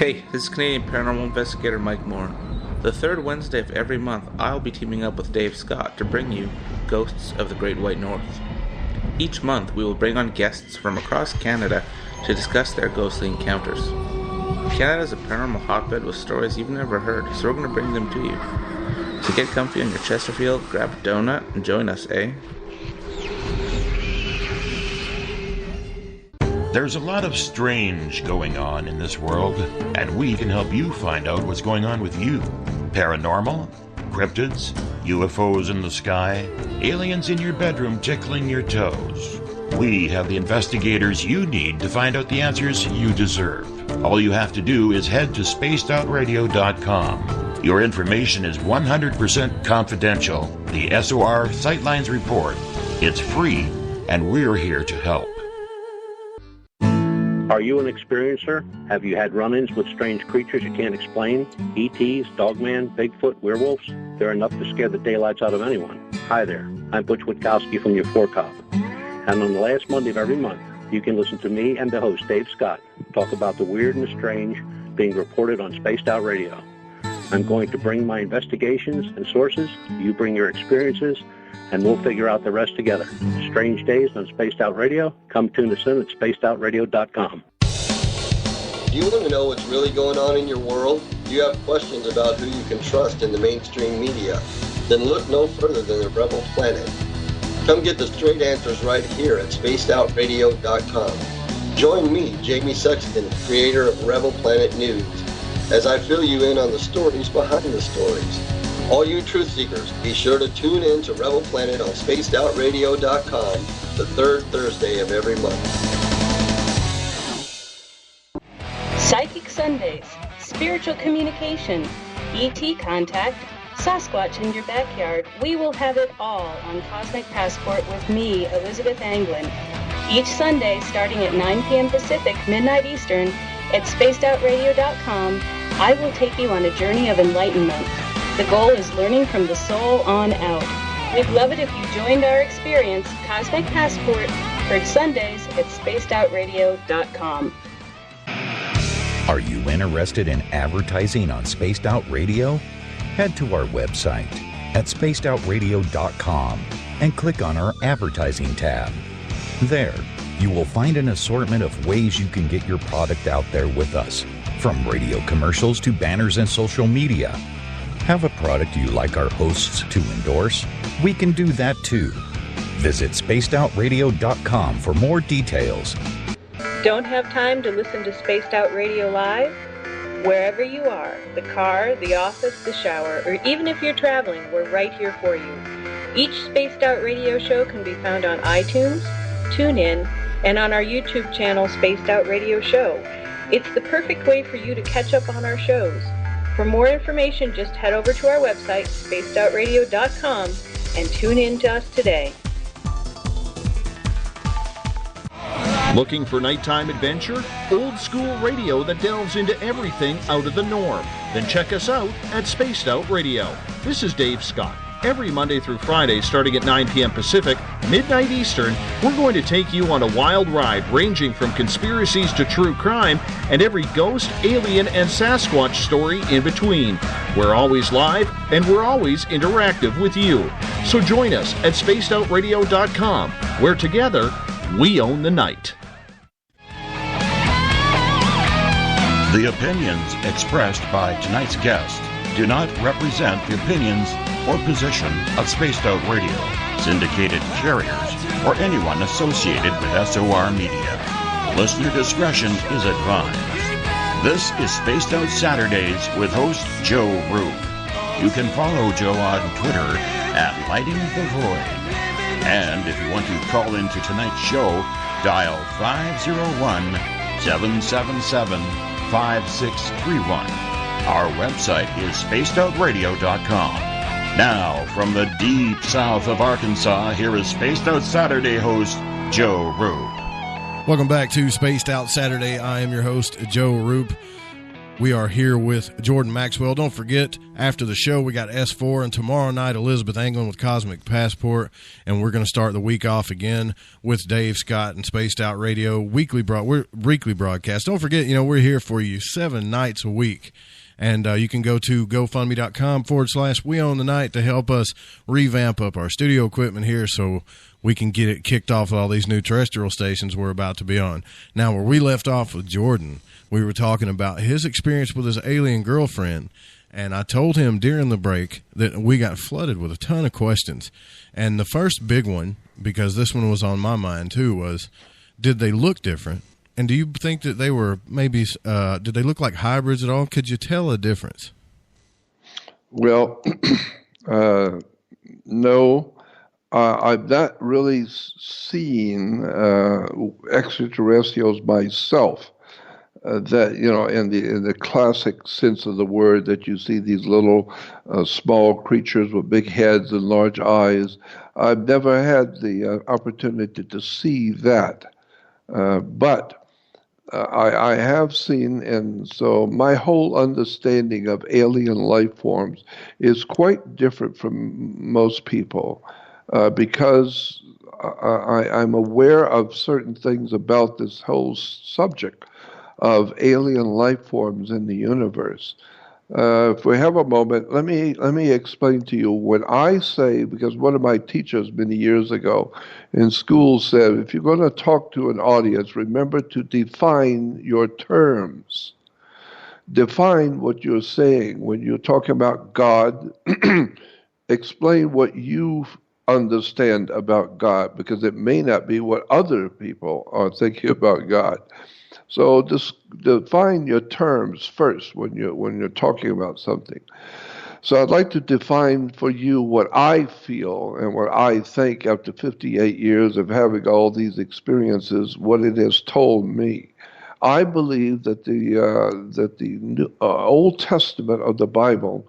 Hey, this is Canadian paranormal investigator Mike Moore. The third Wednesday of every month, I'll be teaming up with Dave Scott to bring you Ghosts of the Great White North. Each month, we will bring on guests from across Canada to discuss their ghostly encounters. Canada is a paranormal hotbed with stories you've never heard, so we're going to bring them to you. So get comfy on your Chesterfield, grab a donut, and join us, eh? There's a lot of strange going on in this world, and we can help you find out what's going on with you. Paranormal, cryptids, UFOs in the sky, aliens in your bedroom tickling your toes. We have the investigators you need to find out the answers you deserve. All you have to do is head to spacedoutradio.com. Your information is 100% confidential. The SOR Sightlines Report. It's free, and we're here to help. Are you an experiencer? Have you had run-ins with strange creatures you can't explain? ETs, Dogman, Bigfoot, werewolves? They're enough to scare the daylights out of anyone. Hi there, I'm Butch Witkowski from your Cop. And on the last Monday of every month, you can listen to me and the host, Dave Scott, talk about the weird and the strange being reported on Spaced Out Radio. I'm going to bring my investigations and sources, you bring your experiences, and we'll figure out the rest together. Strange Days on Spaced Out Radio. Come tune us in at spacedoutradio.com. Do you want to know what's really going on in your world? Do you have questions about who you can trust in the mainstream media? Then look no further than the Rebel Planet. Come get the straight answers right here at spacedoutradio.com. Join me, Jamie Sexton, creator of Rebel Planet News, as I fill you in on the stories behind the stories. All you truth seekers, be sure to tune in to Rebel Planet on spacedoutradio.com the third Thursday of every month. Psychic Sundays, spiritual communication, ET contact, Sasquatch in your backyard. We will have it all on Cosmic Passport with me, Elizabeth Anglin. Each Sunday, starting at 9 p.m. Pacific, midnight Eastern, at spacedoutradio.com, I will take you on a journey of enlightenment. The goal is learning from the soul on out. We'd love it if you joined our experience, Cosmic Passport, heard Sundays at spacedoutradio.com. Are you interested in advertising on Spaced Out Radio? Head to our website at spacedoutradio.com and click on our advertising tab. There, you will find an assortment of ways you can get your product out there with us, from radio commercials to banners and social media. Have a product you like our hosts to endorse? We can do that too. Visit spacedoutradio.com for more details. Don't have time to listen to Spaced Out Radio Live? Wherever you are, the car, the office, the shower, or even if you're traveling, we're right here for you. Each Spaced Out Radio show can be found on iTunes, TuneIn, and on our YouTube channel, Spaced Out Radio Show. It's the perfect way for you to catch up on our shows. For more information, just head over to our website, spacedoutradio.com, and tune in to us today. Looking for nighttime adventure? Old school radio that delves into everything out of the norm? Then check us out at Spaced Out Radio. This is Dave Scott. Every Monday through Friday, starting at 9 p.m. Pacific, midnight Eastern, we're going to take you on a wild ride ranging from conspiracies to true crime and every ghost, alien, and Sasquatch story in between. We're always live and we're always interactive with you. So join us at spacedoutradio.com, where together we own the night. The opinions expressed by tonight's guest do not represent the opinions or position of Spaced Out Radio, syndicated carriers, or anyone associated with SOR Media. Listener discretion is advised. This is Spaced Out Saturdays with host Joe Roop. You can follow Joe on Twitter at Lighting the Void. And if you want to call into tonight's show, dial 501-777-5631. Our website is spacedoutradio.com. Now, from the deep south of Arkansas, here is Spaced Out Saturday host Joe Roop. Welcome back to Spaced Out Saturday. I am your host, Joe Roop. We are here with Jordan Maxwell. Don't forget, after the show, we got S4, and tomorrow night, Elizabeth Anglin with Cosmic Passport, and we're going to start the week off again with Dave Scott and Spaced Out Radio weekly broadcast. Don't forget, we're here for you 7 nights a week. And you can go to GoFundMe.com/We Own the Night to help us revamp up our studio equipment here so we can get it kicked off at all these new terrestrial stations we're about to be on. Now, where we left off with Jordan, we were talking about his experience with his alien girlfriend. And I told him during the break that we got flooded with a ton of questions. And the first big one, because this one was on my mind too, was, did they look different? And do you think that they were maybe, did they look like hybrids at all? Could you tell a difference? Well, no. I've not really seen extraterrestrials myself. That, in the classic sense of the word, that you see these little small creatures with big heads and large eyes. I've never had the opportunity to see that. But I have seen, and so my whole understanding of alien life forms is quite different from most people because I'm aware of certain things about this whole subject of alien life forms in the universe. If we have a moment, let me explain to you what I say, because one of my teachers many years ago in school said, if you're going to talk to an audience, remember to define your terms. Define what you're saying. When you're talking about God, explain what you understand about God, because it may not be what other people are thinking about God. So just define your terms first when you're talking about something. So I'd like to define for you what I feel and what I think after 58 years of having all these experiences, what it has told me. I believe that the Old Testament of the Bible,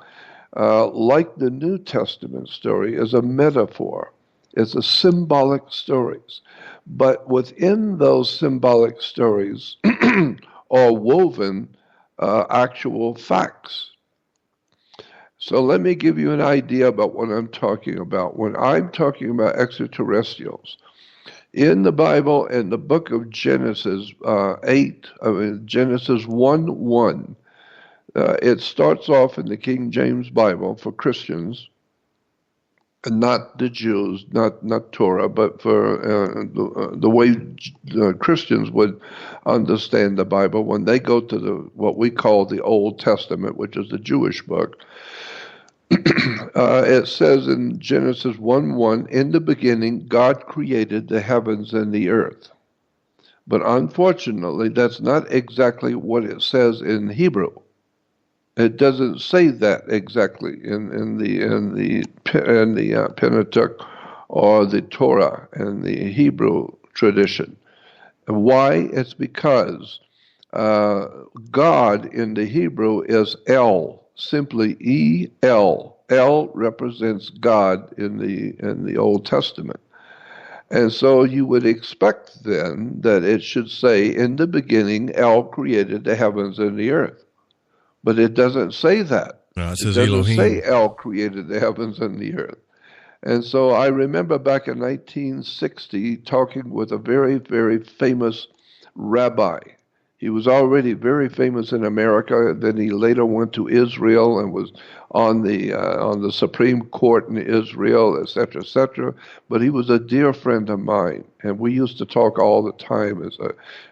like the New Testament story, is a metaphor. It's a symbolic stories. But within those symbolic stories are woven actual facts. So let me give you an idea about what I'm talking about. When I'm talking about extraterrestrials, in the Bible, in the book of Genesis Genesis 1:1, it starts off in the King James Bible for Christians, not the Jews, not Torah, but for the way Christians would understand the Bible when they go to what we call the Old Testament, which is the Jewish book. It says in Genesis 1:1, in the beginning, God created the heavens and the earth. But unfortunately, that's not exactly what it says in Hebrew. It doesn't say that exactly in the Pentateuch or the Torah and the Hebrew tradition. And why? It's because God in the Hebrew is El, simply E-L. El represents God in the Old Testament. And so you would expect then that it should say, in the beginning, El created the heavens and the earth. But it doesn't say that. It says doesn't Elohim. say El created the heavens and the earth. And so I remember back in 1960 talking with a very, very famous rabbi. He was already very famous in America. Then he later went to Israel and was on the Supreme Court in Israel, etc., etc. But he was a dear friend of mine, and we used to talk all the time.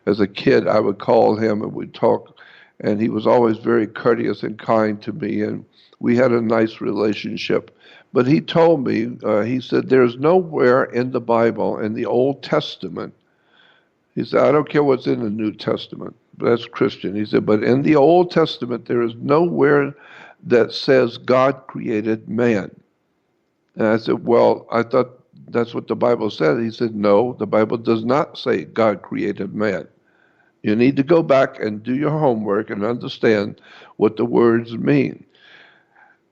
As a kid, I would call him and we'd talk, and he was always very courteous and kind to me, and we had a nice relationship. But he told me, he said, there's nowhere in the Bible, in the Old Testament. He said, I don't care what's in the New Testament. That's Christian. He said, but in the Old Testament, there is nowhere that says God created man. And I said, well, I thought that's what the Bible said. He said, no, the Bible does not say God created man. You need to go back and do your homework and understand what the words mean.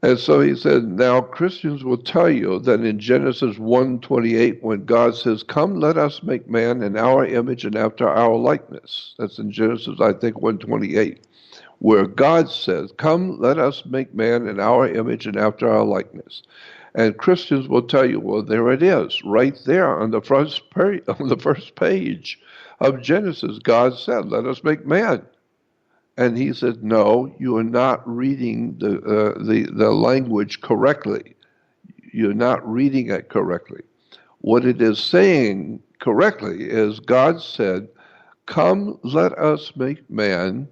And so he said, now Christians will tell you that in Genesis 1:28, when God says, come, let us make man in our image and after our likeness. That's in Genesis, I think, 1:28, where God says, come, let us make man in our image and after our likeness. And Christians will tell you, well, there it is, right there on the first page of Genesis. God said, let us make man. And he said, no, you are not reading the language correctly. You're not reading it correctly. What it is saying correctly is God said, come, let us make man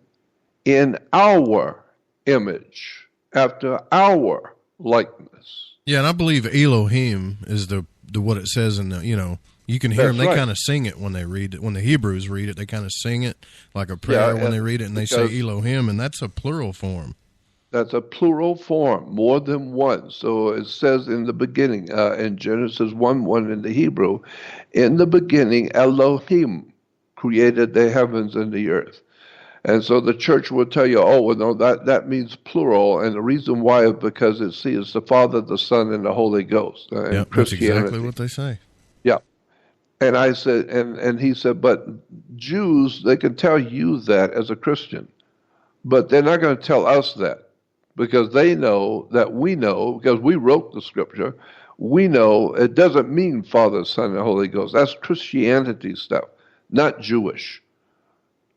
in our image, after our likeness. Yeah, and I believe Elohim is the what it says in the, you can hear them. They kind of sing it when they read it. When the Hebrews read it, they kind of sing it like a prayer when they read it, and they say Elohim, and that's a plural form. That's a plural form, more than one. So it says in the beginning, in Genesis 1:1 in the Hebrew, in the beginning, Elohim created the heavens and the earth. And so the church will tell you, oh, well, no, that means plural. And the reason why is because it's the Father, the Son, and the Holy Ghost. Yeah, that's exactly what they say. Yeah. And I said, and he said, but Jews, they can tell you that as a Christian, but they're not going to tell us that because they know that we know, because we wrote the scripture, we know it doesn't mean Father, Son, and Holy Ghost. That's Christianity stuff, not Jewish.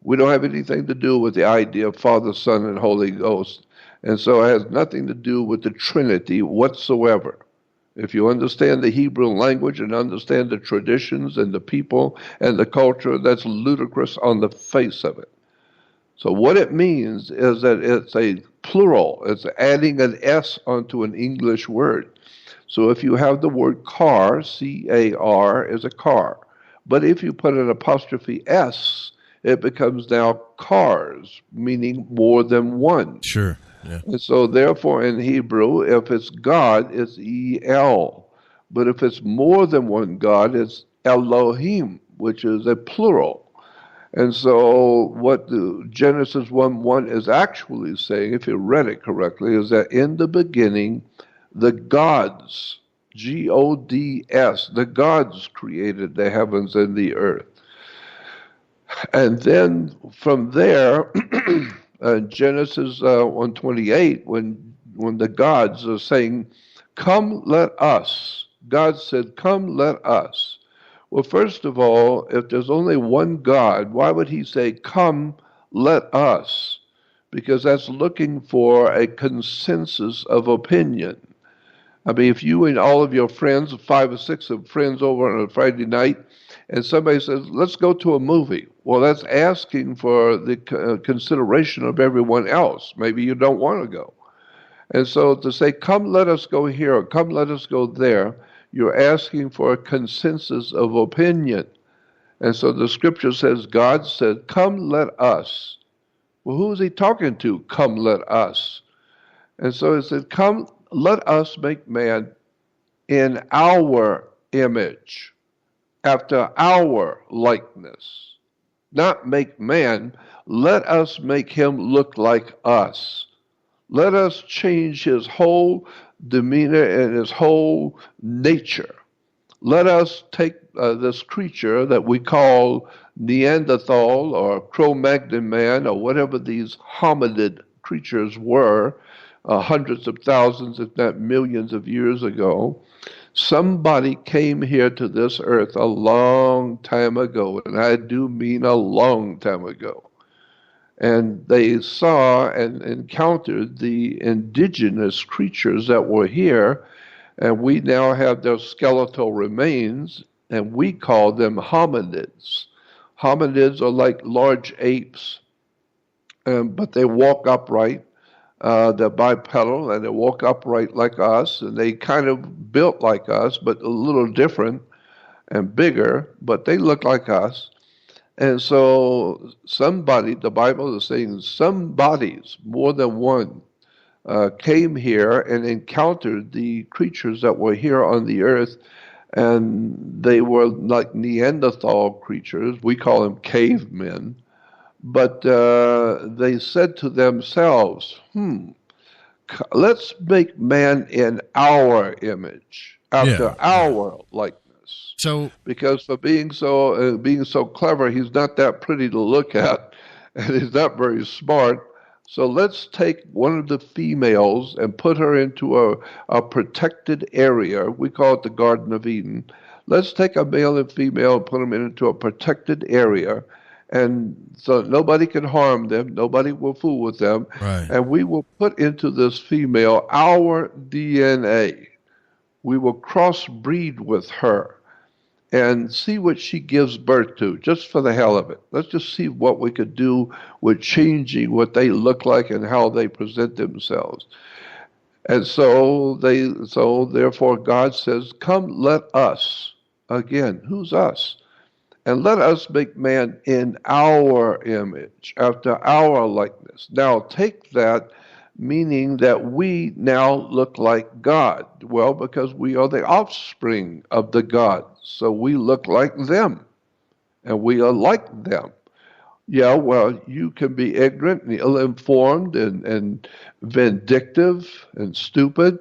We don't have anything to do with the idea of Father, Son, and Holy Ghost. And so it has nothing to do with the Trinity whatsoever. If you understand the Hebrew language and understand the traditions and the people and the culture, that's ludicrous on the face of it. So what it means is that it's a plural. It's adding an S onto an English word. So if you have the word car, C-A-R, is a car. But if you put an apostrophe S, it becomes now cars, meaning more than one. Sure. Yeah. And so therefore in Hebrew, if it's God, it's E-L. But if it's more than one God, it's Elohim, which is a plural. And so what the Genesis 1:1 is actually saying, if you read it correctly, is that in the beginning, the gods, G-O-D-S, the gods created the heavens and the earth. And then from there, Genesis 1:28, when the gods are saying, come, let us. God said, come, let us. Well, first of all, if there's only one God, why would he say, come, let us? Because that's looking for a consensus of opinion. I mean, if you and all of your friends, 5 or 6 of friends over on a Friday night, and somebody says, let's go to a movie. Well, that's asking for the consideration of everyone else. Maybe you don't want to go. And so to say, come, let us go here, or come, let us go there, you're asking for a consensus of opinion. And so the scripture says, God said, come, let us. Well, who is he talking to? Come, let us. And so it said, come, let us make man in our image, after our likeness. not make man. Let us make him look like us. Let us change his whole demeanor and his whole nature. Let us take this creature that we call Neanderthal or Cro-Magnon man or whatever these hominid creatures were hundreds of thousands, if not millions of years ago. Somebody came here to this earth a long time ago, and I do mean a long time ago. And they saw and encountered the indigenous creatures that were here, and we now have their skeletal remains, and we call them hominids. Hominids are like large apes, but they walk upright. They're bipedal, and they walk upright like us, and they kind of built like us, but a little different and bigger, but they look like us. And so somebody, the Bible is saying some bodies, more than one, came here and encountered the creatures that were here on the earth, and they were like Neanderthal creatures. We call them cavemen. But they said to themselves, let's make man in our image, after our likeness. So, because for being so clever, he's not that pretty to look at, and he's not very smart. So let's take one of the females and put her into a protected area. We call it the Garden of Eden. Let's take a male and female and put them into a protected area. And so nobody can harm them, nobody will fool with them, right. And we will put into this female our DNA. We will crossbreed with her and see what she gives birth to, just for the hell of it. Let's just see what we could do with changing what they look like and how they present themselves. And so therefore God says, come, let us. Again, who's us? And let us make man in our image, after our likeness. Now take that, meaning that we now look like God. Well, because we are the offspring of the gods, so we look like them, and we are like them. Yeah, well, you can be ignorant and ill-informed and vindictive and stupid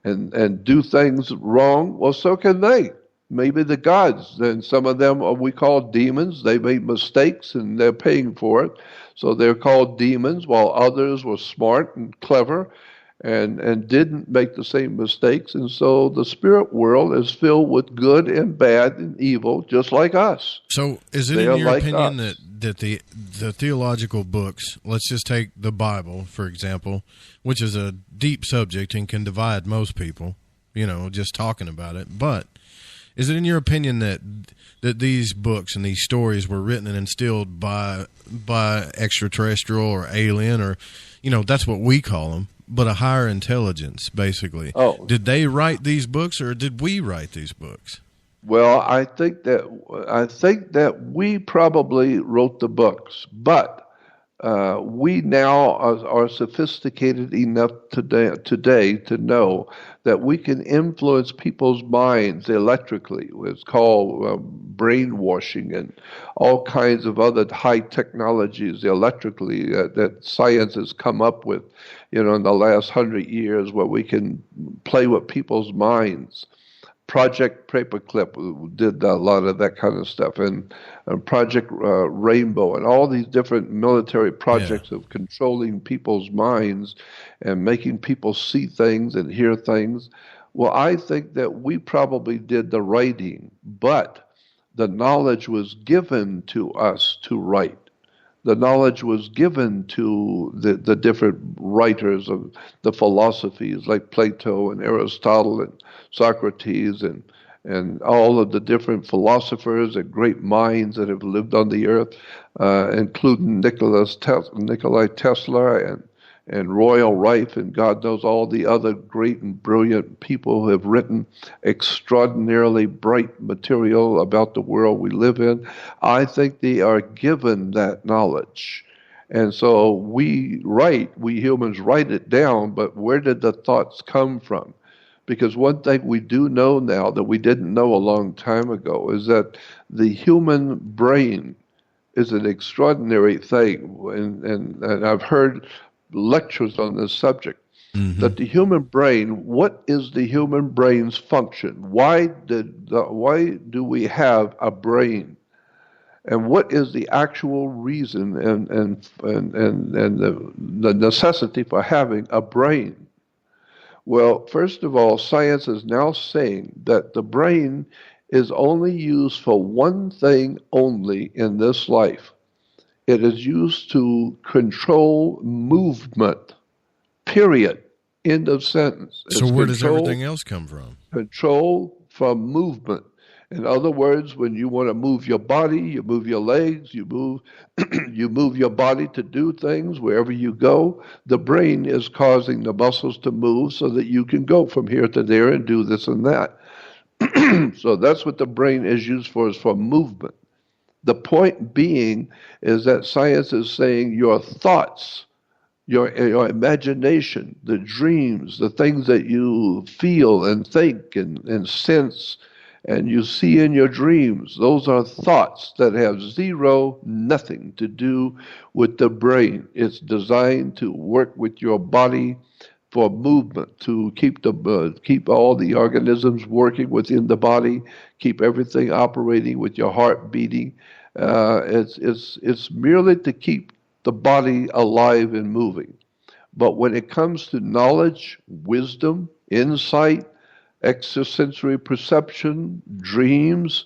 and do things wrong. Well, so can they. Maybe the gods, then some of them we call demons. They made mistakes and they're paying for it. So they're called demons, while others were smart and clever and didn't make the same mistakes. And so the spirit world is filled with good and bad and evil, just like us. So is it in your opinion that the theological books, let's just take the Bible, for example, which is a deep subject and can divide most people, just talking about it, but is it in your opinion that these books and these stories were written and instilled by extraterrestrial or alien or, that's what we call them, but a higher intelligence, basically? Oh. Did they write these books or did we write these books? Well, I think that we probably wrote the books, but we now are sophisticated enough today to know that we can influence people's minds electrically. It's called brainwashing and all kinds of other high technologies electrically that science has come up with, in the last 100 years, where we can play with people's minds. Project Paperclip did a lot of that kind of stuff, and Project Rainbow, and all these different military projects of controlling people's minds and making people see things and hear things. Well, I think that we probably did the writing, but the knowledge was given to us to write. The knowledge was given to the different writers of the philosophies like Plato and Aristotle and Socrates and all of the different philosophers and great minds that have lived on the earth, including Nikola Tesla and Royal Rife, and God knows all the other great and brilliant people who have written extraordinarily bright material about the world we live in. I think they are given that knowledge. And so we humans write it down, but where did the thoughts come from? Because one thing we do know now that we didn't know a long time ago is that the human brain is an extraordinary thing, and I've heard lectures on this subject. That the human brain, what is the human brain's function? Why do we have a brain? And what is the actual reason and the necessity for having a brain? Well, first of all, science is now saying that the brain is only used for one thing only in this life. It is used to control movement, period. End of sentence. So where does everything else come from? Control from movement. In other words, when you want to move your body, you move your legs, you move you move your body to do things wherever you go. The brain is causing the muscles to move so that you can go from here to there and do this and that. So that's what the brain is used for, is for movement. The point being is that science is saying your thoughts, your imagination, the dreams, the things that you feel and think and sense and you see in your dreams, those are thoughts that have nothing to do with the brain. It's designed to work with your body for movement, to keep all the organisms working within the body, keep everything operating with your heart beating. It's merely to keep the body alive and moving. But when it comes to knowledge, wisdom, insight, extrasensory perception, dreams,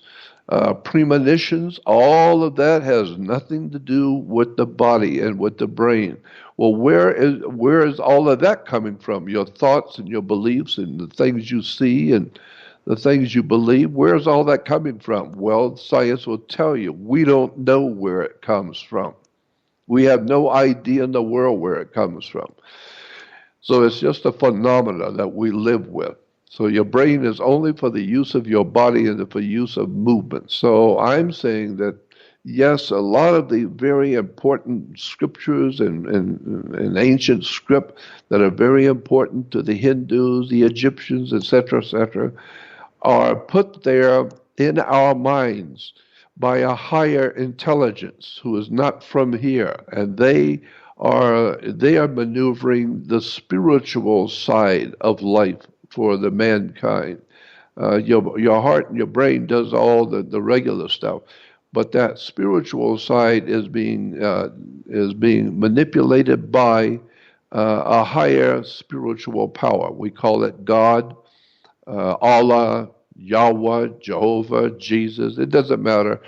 premonitions, all of that has nothing to do with the body and with the brain. Well, where is all of that coming from? Your thoughts and your beliefs and the things you see and the things you believe, where's all that coming from? Well, science will tell you. We don't know where it comes from. We have no idea in the world where it comes from. So it's just a phenomena that we live with. So your brain is only for the use of your body and for use of movement. So I'm saying that, yes, a lot of the very important scriptures and ancient script that are very important to the Hindus, the Egyptians, etc., are put there in our minds by a higher intelligence who is not from here, and they are maneuvering the spiritual side of life for the mankind. Your heart and your brain does all the regular stuff, but that spiritual side is being manipulated by a higher spiritual power. We call it God, Allah, Yahweh, Jehovah, Jesus. It doesn't matter.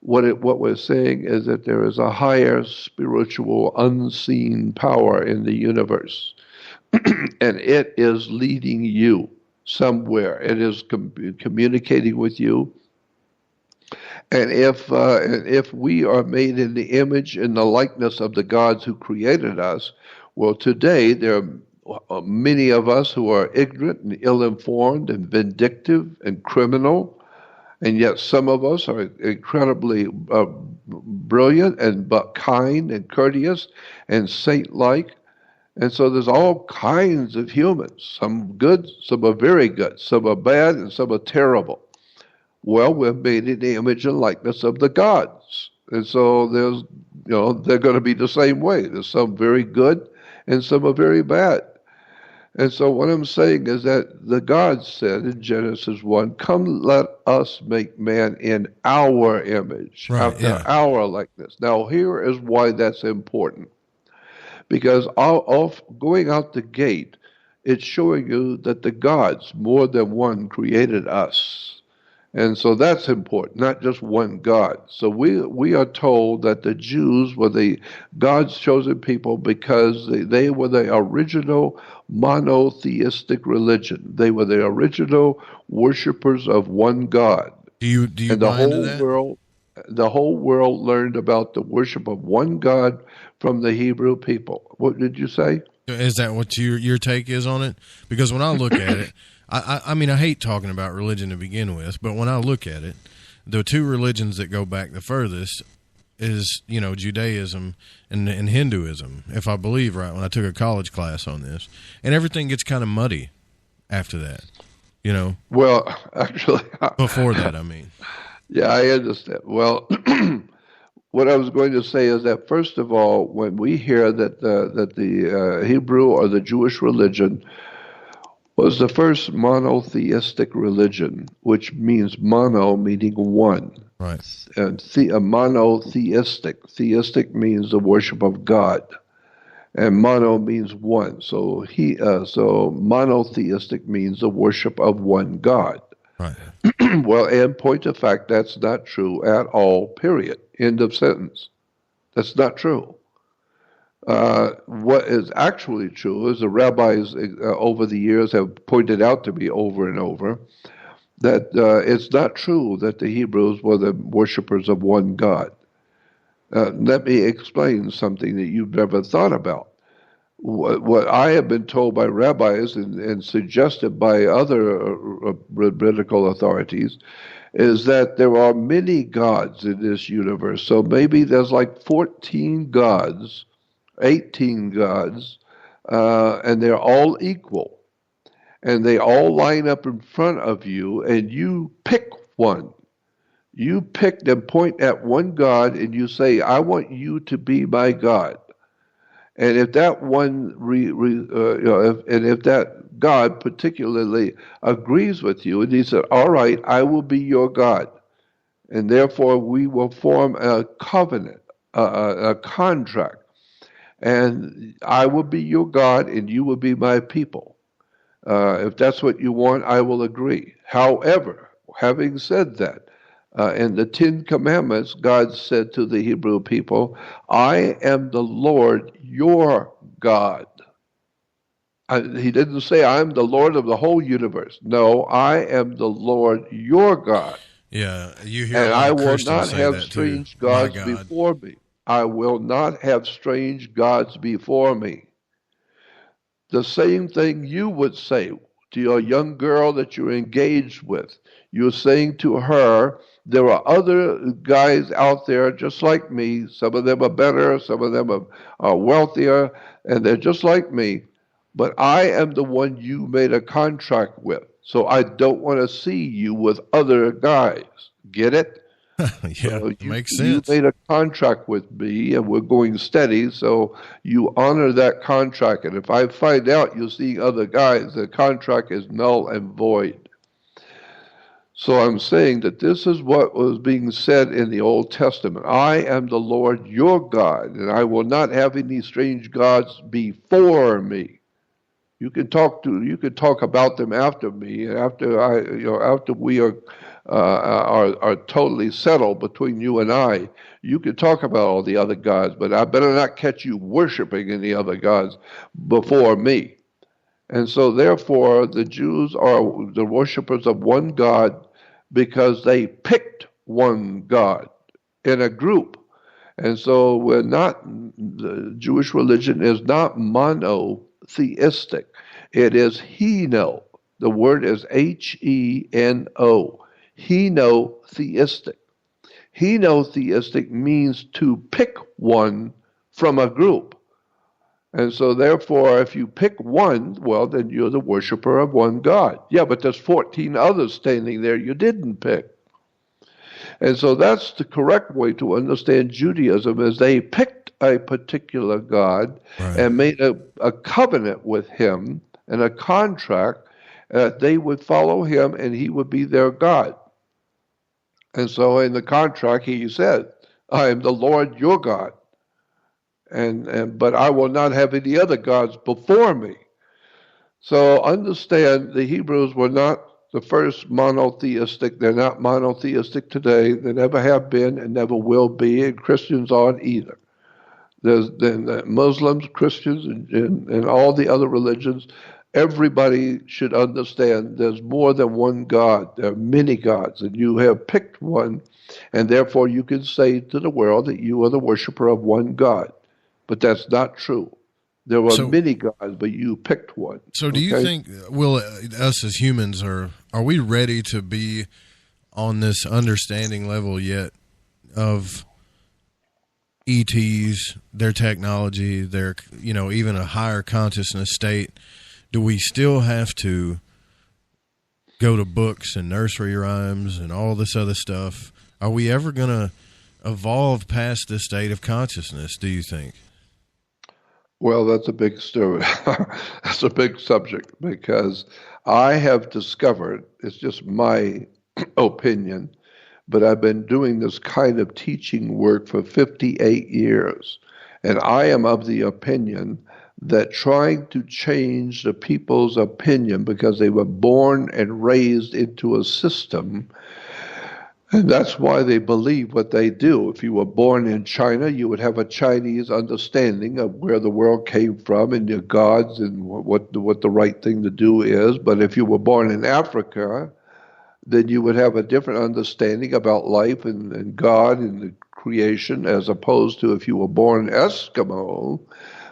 What we're saying is that there is a higher spiritual unseen power in the universe, and it is leading you somewhere. It is communicating with you. And if we are made in the image and the likeness of the gods who created us, well, today there are many of us who are ignorant and ill-informed and vindictive and criminal, and yet some of us are incredibly brilliant and but kind and courteous and saint-like. And so there's all kinds of humans, some good, some are very good, some are bad, and some are terrible. Well, we're made in the image and likeness of the gods. And so they're going to be the same way. There's some very good and some are very bad. And so what I'm saying is that the gods said in Genesis 1, come let us make man in our image, after our likeness. Now here is why that's important. Because going out the gate, it's showing you that the gods, more than one, created us. And so that's important, not just one God. So we are told that the Jews were the God's chosen people because they were the original monotheistic religion. They were the original worshipers of one God. Do you and buy into that? The whole world learned about the worship of one God from the Hebrew people. What did you say? Is that what your take is on it? Because when I look at it, I mean, I hate talking about religion to begin with, but when I look at it, the two religions that go back the furthest is, Judaism and Hinduism, if I believe right, when I took a college class on this. And everything gets kind of muddy after that, Well, actually... Before that, I mean. Yeah, I understand. Well, what I was going to say is that, first of all, when we hear that the Hebrew or the Jewish religion was the first monotheistic religion, which means mono meaning one. Right. And monotheistic. Theistic means the worship of God. And mono means one. So monotheistic means the worship of one God. Right. Well, in point of fact, that's not true at all, period. End of sentence. That's not true. What is actually true is the rabbis over the years have pointed out to me over and over that it's not true that the Hebrews were the worshipers of one God. Let me explain something that you've never thought about. What I have been told by rabbis and suggested by other rabbinical authorities is that there are many gods in this universe. So maybe there's like 14 gods, 18 gods, and they're all equal. And they all line up in front of you, and you pick one. You pick and point at one God, and you say, I want you to be my God. And if that one, if that God particularly agrees with you, and he said, all right, I will be your God. And therefore we will form a covenant, a contract. And I will be your God, and you will be my people. If that's what you want, I will agree. However, having said that, in the 10 Commandments, God said to the Hebrew people, I am the Lord your God. He didn't say, I'm the Lord of the whole universe. No, I am the Lord your God. Yeah, you hear and a lot I of will Christians not say have that strange too. My gods God. before me. I will not have strange gods before me. The same thing you would say to your young girl that you're engaged with. You're saying to her, there are other guys out there just like me. Some of them are better, some of them are wealthier, and they're just like me. But I am the one you made a contract with. So I don't want to see you with other guys. Get it? Yeah, makes sense. You made a contract with me, and we're going steady, so you honor that contract. And if I find out you're seeing other guys, the contract is null and void. So I'm saying that this is what was being said in the Old Testament. I am the Lord your God, and I will not have any strange gods before me. You can talk about them after me, and after we are totally settled between you and I. You can talk about all the other gods, but I better not catch you worshiping any other gods before me. And so therefore the Jews are the worshipers of one God because they picked one God in a group. And so the Jewish religion is not monotheistic. It is heno. The word is Heno. Henotheistic. Henotheistic means to pick one from a group. And so therefore, if you pick one, well, then you're the worshiper of one God. Yeah, but there's 14 others standing there you didn't pick. And so that's the correct way to understand Judaism, is they picked a particular God and made a covenant with him and a contract that they would follow him and he would be their God. And so in the contract he said, I am the Lord your God. But I will not have any other gods before me. So understand the Hebrews were not the first monotheistic. They're not monotheistic today. They never have been and never will be, and Christians aren't either. There's Muslims, Christians, and all the other religions. Everybody should understand there's more than one God. There are many gods, and you have picked one, and therefore you can say to the world that you are the worshiper of one God. But that's not true. There were many gods, but you picked one. So do you think, us as humans, are we ready to be on this understanding level yet of ETs, their technology, their, even a higher consciousness state? Do we still have to go to books and nursery rhymes and all this other stuff? Are we ever going to evolved past this state of consciousness, do you think? Well, that's a big story. That's a big subject, because I have discovered, it's just my opinion, but I've been doing this kind of teaching work for 58 years. And I am of the opinion that trying to change the people's opinion because they were born and raised into a system, and that's why they believe what they do. If you were born in China, you would have a Chinese understanding of where the world came from and your gods and what the right thing to do is. But if you were born in Africa, then you would have a different understanding about life and God and the creation, as opposed to if you were born Eskimo,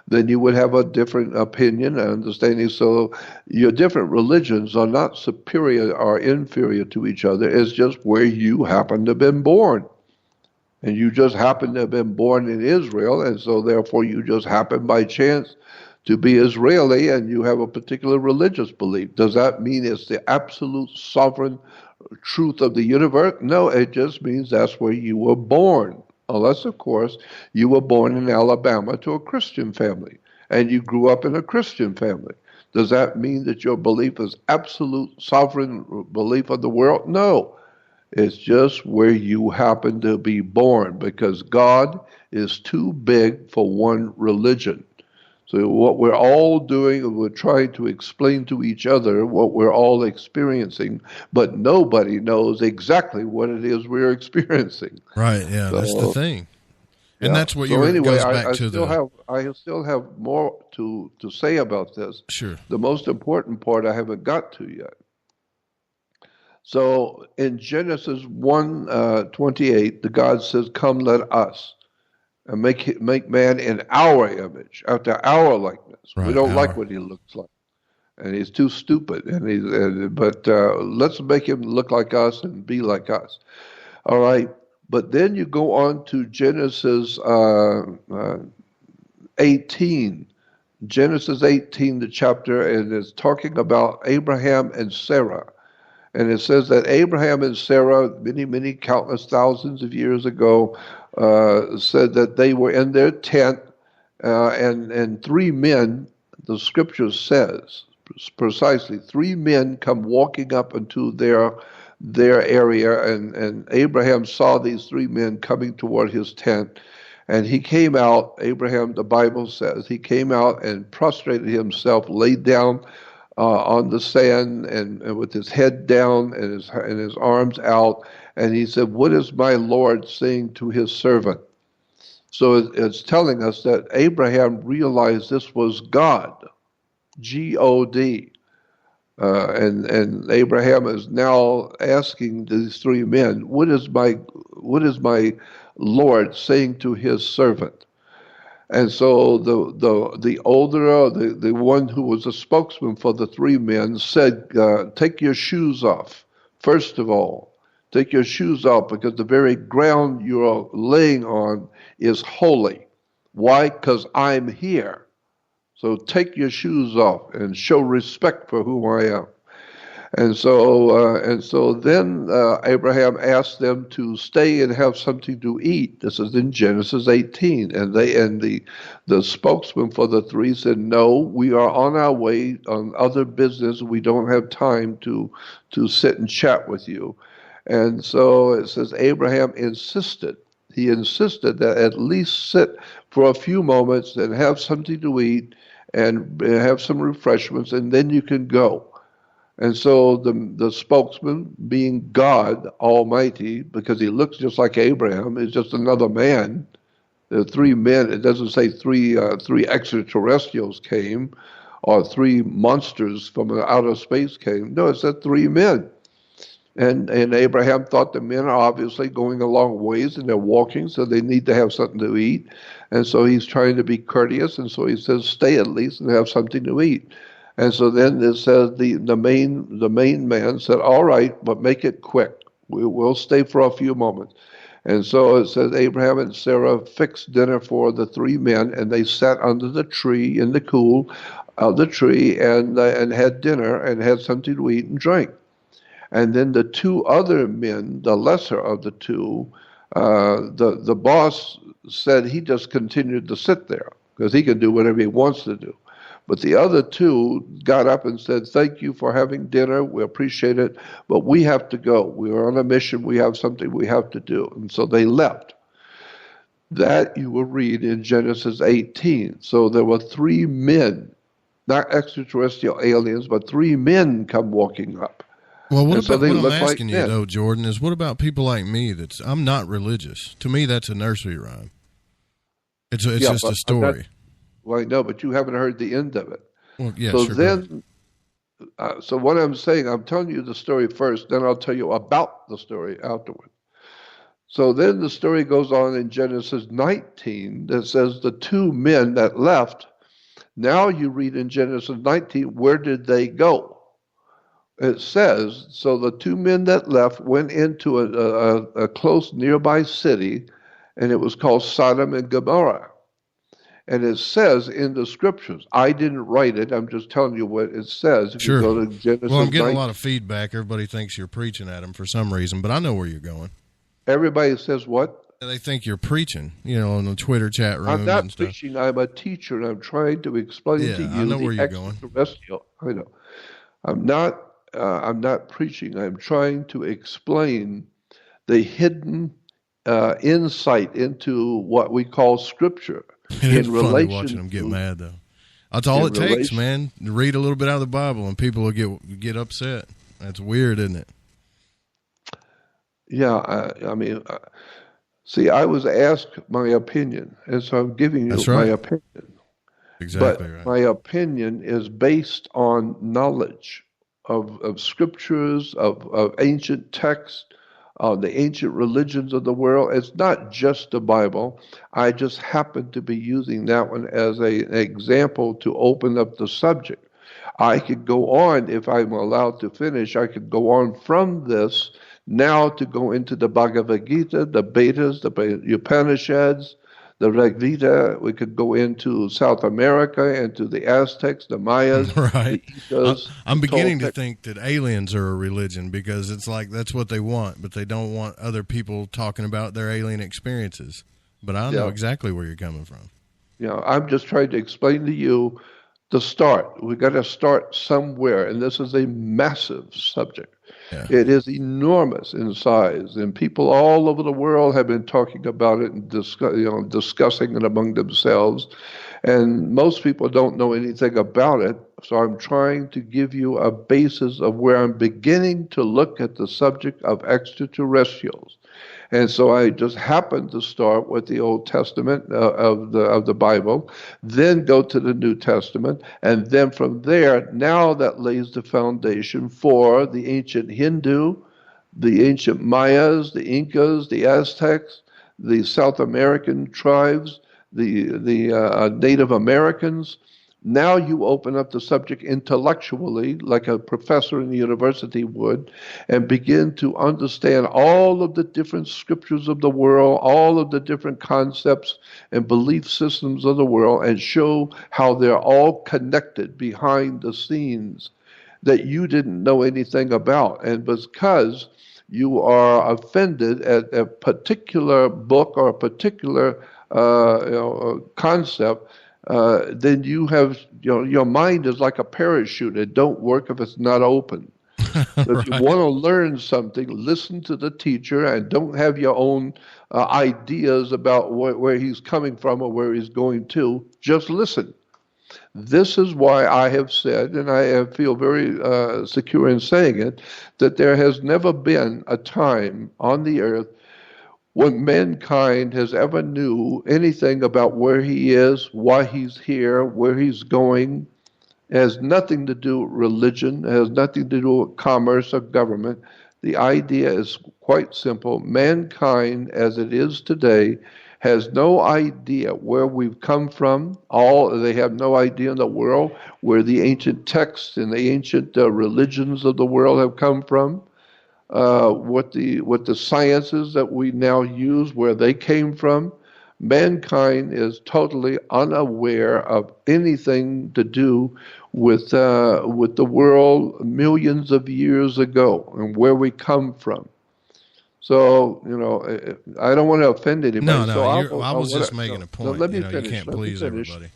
then you would have a different opinion and understanding. So your different religions are not superior or inferior to each other. It's just where you happen to have been born. And you just happen to have been born in Israel, and so therefore you just happen by chance to be Israeli, and you have a particular religious belief. Does that mean it's the absolute sovereign truth of the universe? No, it just means that's where you were born. Unless, of course, you were born in Alabama to a Christian family, and you grew up in a Christian family. Does that mean that your belief is absolute sovereign belief of the world? No. It's just where you happen to be born, because God is too big for one religion. So what we're all doing, we're trying to explain to each other what we're all experiencing, but nobody knows exactly what it is we're experiencing. Right, yeah, so, that's the thing. And that's what so anyway, goes back to I still have more to say about this. Sure. The most important part I haven't got to yet. So in Genesis 1:28, the God says, "Come, let us." And make man in our image, after our likeness. Right, we don't like what he looks like, and he's too stupid. But let's make him look like us and be like us. All right. But then you go on to Genesis 18. Genesis 18, the chapter, and it's talking about Abraham and Sarah. And it says that Abraham and Sarah, many countless thousands of years ago, said that they were in their tent, and three men, the scripture says precisely, three men come walking up into their area, and Abraham saw these three men coming toward his tent, and he came out. Abraham, the Bible says, he came out and prostrated himself, laid down on the sand, and with his head down and his arms out, and he said, "What is my Lord saying to his servant?" So it's telling us that Abraham realized this was God, G-O-D, and Abraham is now asking these three men, "What is my Lord saying to his servant?" And so the older, the one who was a spokesman for the three men said, "Take your shoes off. First of all, take your shoes off, because the very ground you're laying on is holy." Why? Because I'm here. So take your shoes off and show respect for who I am. And so then Abraham asked them to stay and have something to eat. This is in Genesis 18, and the spokesman for the three said, "No, we are on our way on other business. We don't have time to sit and chat with you." And so it says Abraham insisted. He insisted that at least sit for a few moments and have something to eat and have some refreshments, and then you can go. And so the spokesman, being God Almighty, because he looks just like Abraham, is just another man. The three men, it doesn't say three extraterrestrials came or three monsters from outer space came. No, it said three men. And Abraham thought the men are obviously going a long ways and they're walking, so they need to have something to eat. And so he's trying to be courteous, and so he says, "Stay at least and have something to eat." And so then it says the main man said, "All right, but make it quick. We'll stay for a few moments." And so it says Abraham and Sarah fixed dinner for the three men, and they sat under the tree in the cool of the tree and had dinner and had something to eat and drink. And then the two other men, the lesser of the two, The boss said he just continued to sit there because he can do whatever he wants to do. But the other two got up and said, "Thank you for having dinner. We appreciate it, but we have to go. We are on a mission. We have something we have to do." And so they left. That you will read in Genesis 18. So there were 3 men, not extraterrestrial aliens, but 3 men come walking up. Well, what so about what I'm look asking like you, men. though, Jordan, is what about people like me I'm not religious. To me, that's a nursery rhyme. It's just a story. Well, I know, but you haven't heard the end of it. Well, yeah, so sure, then, so what I'm saying, I'm telling you the story first, then I'll tell you about the story afterward. So then the story goes on in Genesis 19 that says the 2 men that left. Now you read in Genesis 19, where did they go? It says, so the 2 men that left went into a close nearby city, and it was called Sodom and Gomorrah. And it says in the scriptures, I didn't write it, I'm just telling you what it says. If Sure. you go to Genesis well, I'm getting 19, a lot of feedback. Everybody thinks you're preaching at them for some reason, but I know where you're going. everybody says what? They think you're preaching, in the Twitter chat room. I'm not and stuff. preaching, I'm a teacher, and I'm trying to explain to you I know where you're going. extraterrestrial. I know. I'm not preaching, I'm trying to explain the hidden insight into what we call scripture. It's funny watching them get mad, though. That's all it takes, relation- man. Read a little bit out of the Bible, and people will get upset. That's weird, isn't it? Yeah, see, I was asked my opinion, and so I'm giving you my opinion. Exactly but right. My opinion is based on knowledge of scriptures, of ancient texts, the ancient religions of the world. It's not just the Bible. I just happen to be using that one as an example to open up the subject. I could go on, if I'm allowed to finish, I could go on from this now to go into the Bhagavad Gita, the Vedas, the Upanishads, the Rig Veda. We could go into South America, into the Aztecs, the Mayas, right. the Incas. I'm beginning to think that aliens are a religion because it's like that's what they want, but they don't want other people talking about their alien experiences. But I know exactly where you're coming from. I'm just trying to explain to you the start. We got to start somewhere, and this is a massive subject. Yeah. It is enormous in size, and people all over the world have been talking about it and discussing it among themselves. And most people don't know anything about it, so I'm trying to give you a basis of where I'm beginning to look at the subject of extraterrestrials. And so I just happened to start with the Old Testament of the Bible, then go to the New Testament, and then from there, now that lays the foundation for the ancient Hindu, the ancient Mayas, the Incas, the Aztecs, the South American tribes, the Native Americans. Now you open up the subject intellectually, like a professor in the university would, and begin to understand all of the different scriptures of the world, all of the different concepts and belief systems of the world, and show how they're all connected behind the scenes that you didn't know anything about. And because you are offended at a particular book or a particular concept, then you have, your mind is like a parachute. It don't work if it's not open. So if you want to learn something, listen to the teacher and don't have your own ideas about where he's coming from or where he's going to. Just listen. This is why I have said, and I feel very secure in saying it, that there has never been a time on the earth when mankind has ever knew anything about where he is, why he's here, where he's going. It has nothing to do with religion. It has nothing to do with commerce or government. The idea is quite simple. Mankind, as it is today, has no idea where we've come from. They have no idea in the world where the ancient texts and the ancient religions of the world have come from. What the sciences that we now use, where they came from. Mankind is totally unaware of anything to do with the world millions of years ago and where we come from. So, I don't want to offend anybody. No, so I was just making a point. Let me finish. You can't please everybody.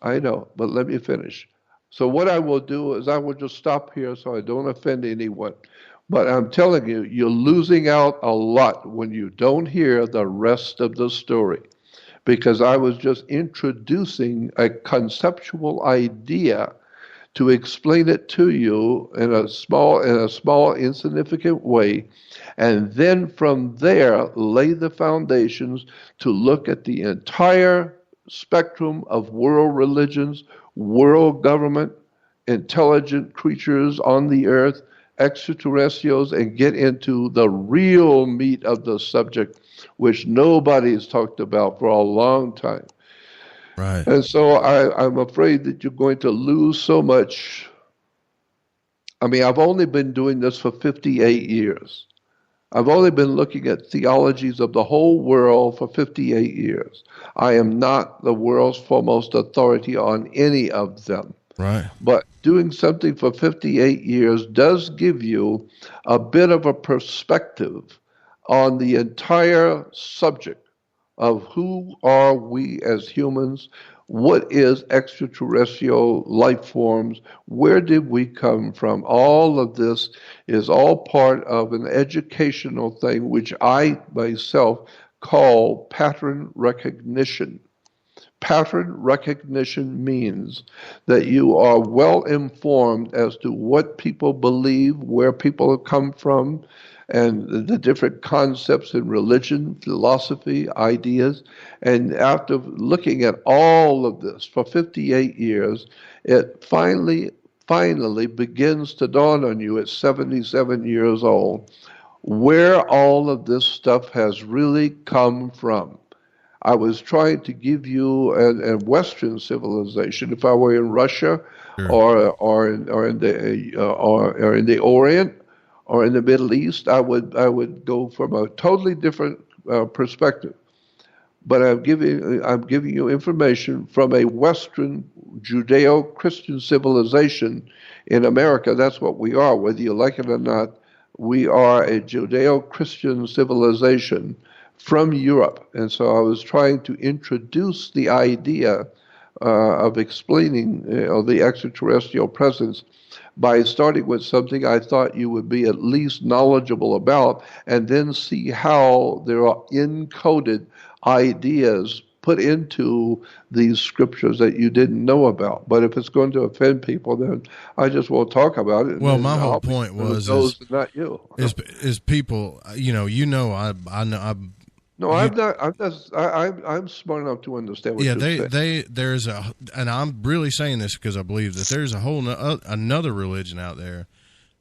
I know, but let me finish. So what I will do is I will just stop here so I don't offend anyone. But I'm telling you, you're losing out a lot when you don't hear the rest of the story. Because I was just introducing a conceptual idea to explain it to you in a small, insignificant way, and then from there lay the foundations to look at the entire spectrum of world religions, world government, intelligent creatures on the earth, extraterrestrials, and get into the real meat of the subject, which nobody's talked about for a long time. Right. And so I'm afraid that you're going to lose so much. I mean, I've only been doing this for 58 years. I've only been looking at theologies of the whole world for 58 years. I am not the world's foremost authority on any of them. Right. But doing something for 58 years does give you a bit of a perspective on the entire subject of who are we as humans, what is extraterrestrial life forms, where did we come from. All of this is all part of an educational thing, which I myself call pattern recognition. Pattern recognition means that you are well informed as to what people believe, where people have come from, and the different concepts in religion, philosophy, ideas. And after looking at all of this for 58 years, it finally begins to dawn on you at 77 years old where all of this stuff has really come from. I was trying to give you a Western civilization. If I were in Russia or in the Orient, or in the Middle East, I would go from a totally different perspective. But I'm giving you information from a Western Judeo-Christian civilization in America. That's what we are, whether you like it or not. We are a Judeo-Christian civilization from Europe. And so I was trying to introduce the idea of explaining the extraterrestrial presence by starting with something I thought you would be at least knowledgeable about, and then see how there are encoded ideas put into these scriptures that you didn't know about. But if it's going to offend people, then I just won't talk about it. Well, my whole point was not you. Is people, I know. No, I'm smart enough to understand what you're saying. There's and I'm really saying this because I believe that there's a whole another religion out there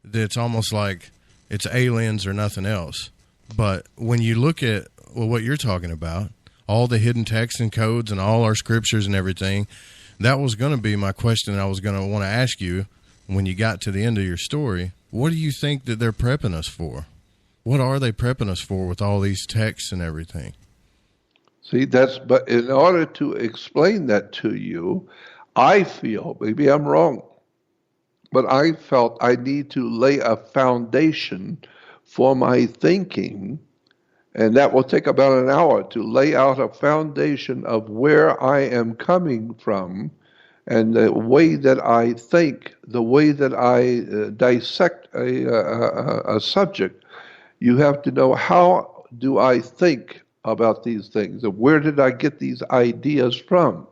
that's almost like it's aliens or nothing else. But when you look at what you're talking about, all the hidden texts and codes and all our scriptures and everything, that was going to be my question. I was going to want to ask you when you got to the end of your story. What do you think that they're prepping us for? What are they prepping us for with all these texts and everything? See, but in order to explain that to you, I feel, maybe I'm wrong, but I felt I need to lay a foundation for my thinking, and that will take about an hour to lay out a foundation of where I am coming from and the way that I think, the way that I dissect a subject. You have to know, how do I think about these things? And where did I get these ideas from?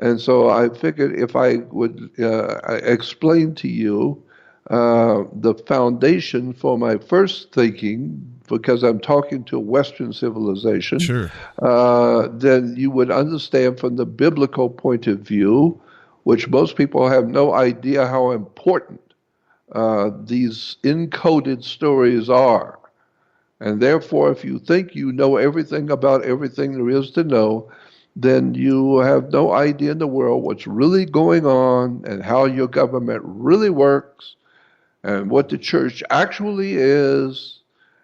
And so I figured if I would explain to you the foundation for my first thinking, because I'm talking to Western civilization, sure. Then you would understand from the biblical point of view, which most people have no idea how important these encoded stories are. And therefore, if you think you know everything about everything there is to know, then you have no idea in the world what's really going on and how your government really works and what the church actually is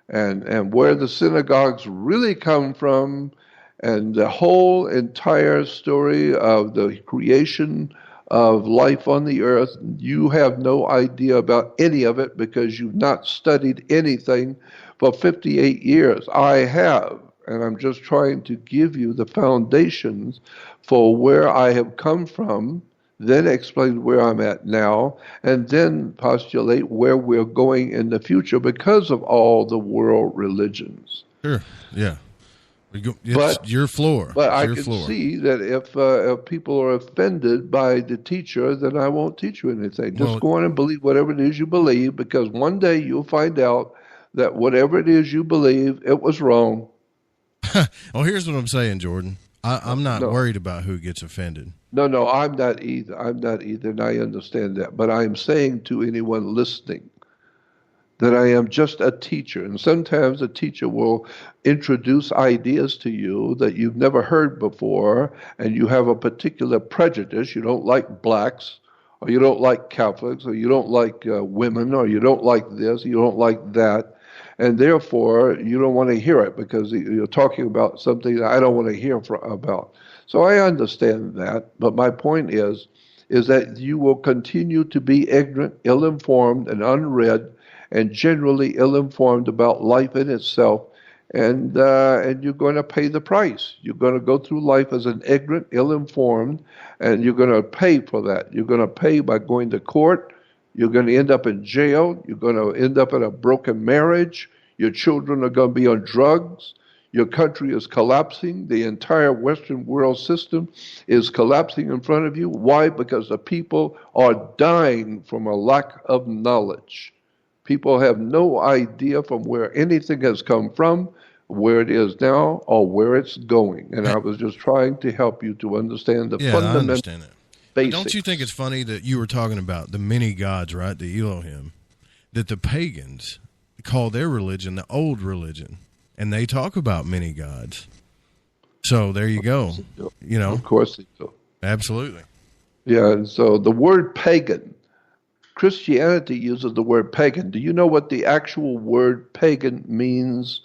and where the synagogues really come from and the whole entire story of the creation of life on the earth. You have no idea about any of it because you've not studied anything for 58 years. I have, and I'm just trying to give you the foundations for where I have come from, then explain where I'm at now, and then postulate where we're going in the future because of all the world religions. Sure, yeah. It's your floor. But it's I your can floor. see that if people are offended by the teacher, then I won't teach you anything. Just go on and believe whatever it is you believe, because one day you'll find out that whatever it is you believe, it was wrong. Well, here's what I'm saying, Jordan. I'm not worried about who gets offended. No, I'm not either. I'm not either, and I understand that. But I'm saying to anyone listening that I am just a teacher. And sometimes a teacher will introduce ideas to you that you've never heard before, and you have a particular prejudice. You don't like blacks, or you don't like Catholics, or you don't like women, or you don't like this, you don't like that. And therefore, you don't want to hear it because you're talking about something that I don't want to hear about. So I understand that, but my point is that you will continue to be ignorant, ill-informed, and unread, and generally ill-informed about life in itself, and you're going to pay the price. You're going to go through life as an ignorant, ill-informed, and you're going to pay for that. You're going to pay by going to court. You're going to end up in jail. You're going to end up in a broken marriage. Your children are going to be on drugs. Your country is collapsing. The entire Western world system is collapsing in front of you. Why? Because the people are dying from a lack of knowledge. People have no idea from where anything has come from, where it is now, or where it's going. And I was just trying to help you to understand the fundamental I understand it. basics. But don't you think it's funny that you were talking about the many gods, right? The Elohim, that the pagans call their religion the old religion, and they talk about many gods. So there you go. You know, of course they do. Absolutely. Yeah, and so the word pagan, Christianity uses the word pagan. Do you know what the actual word pagan means?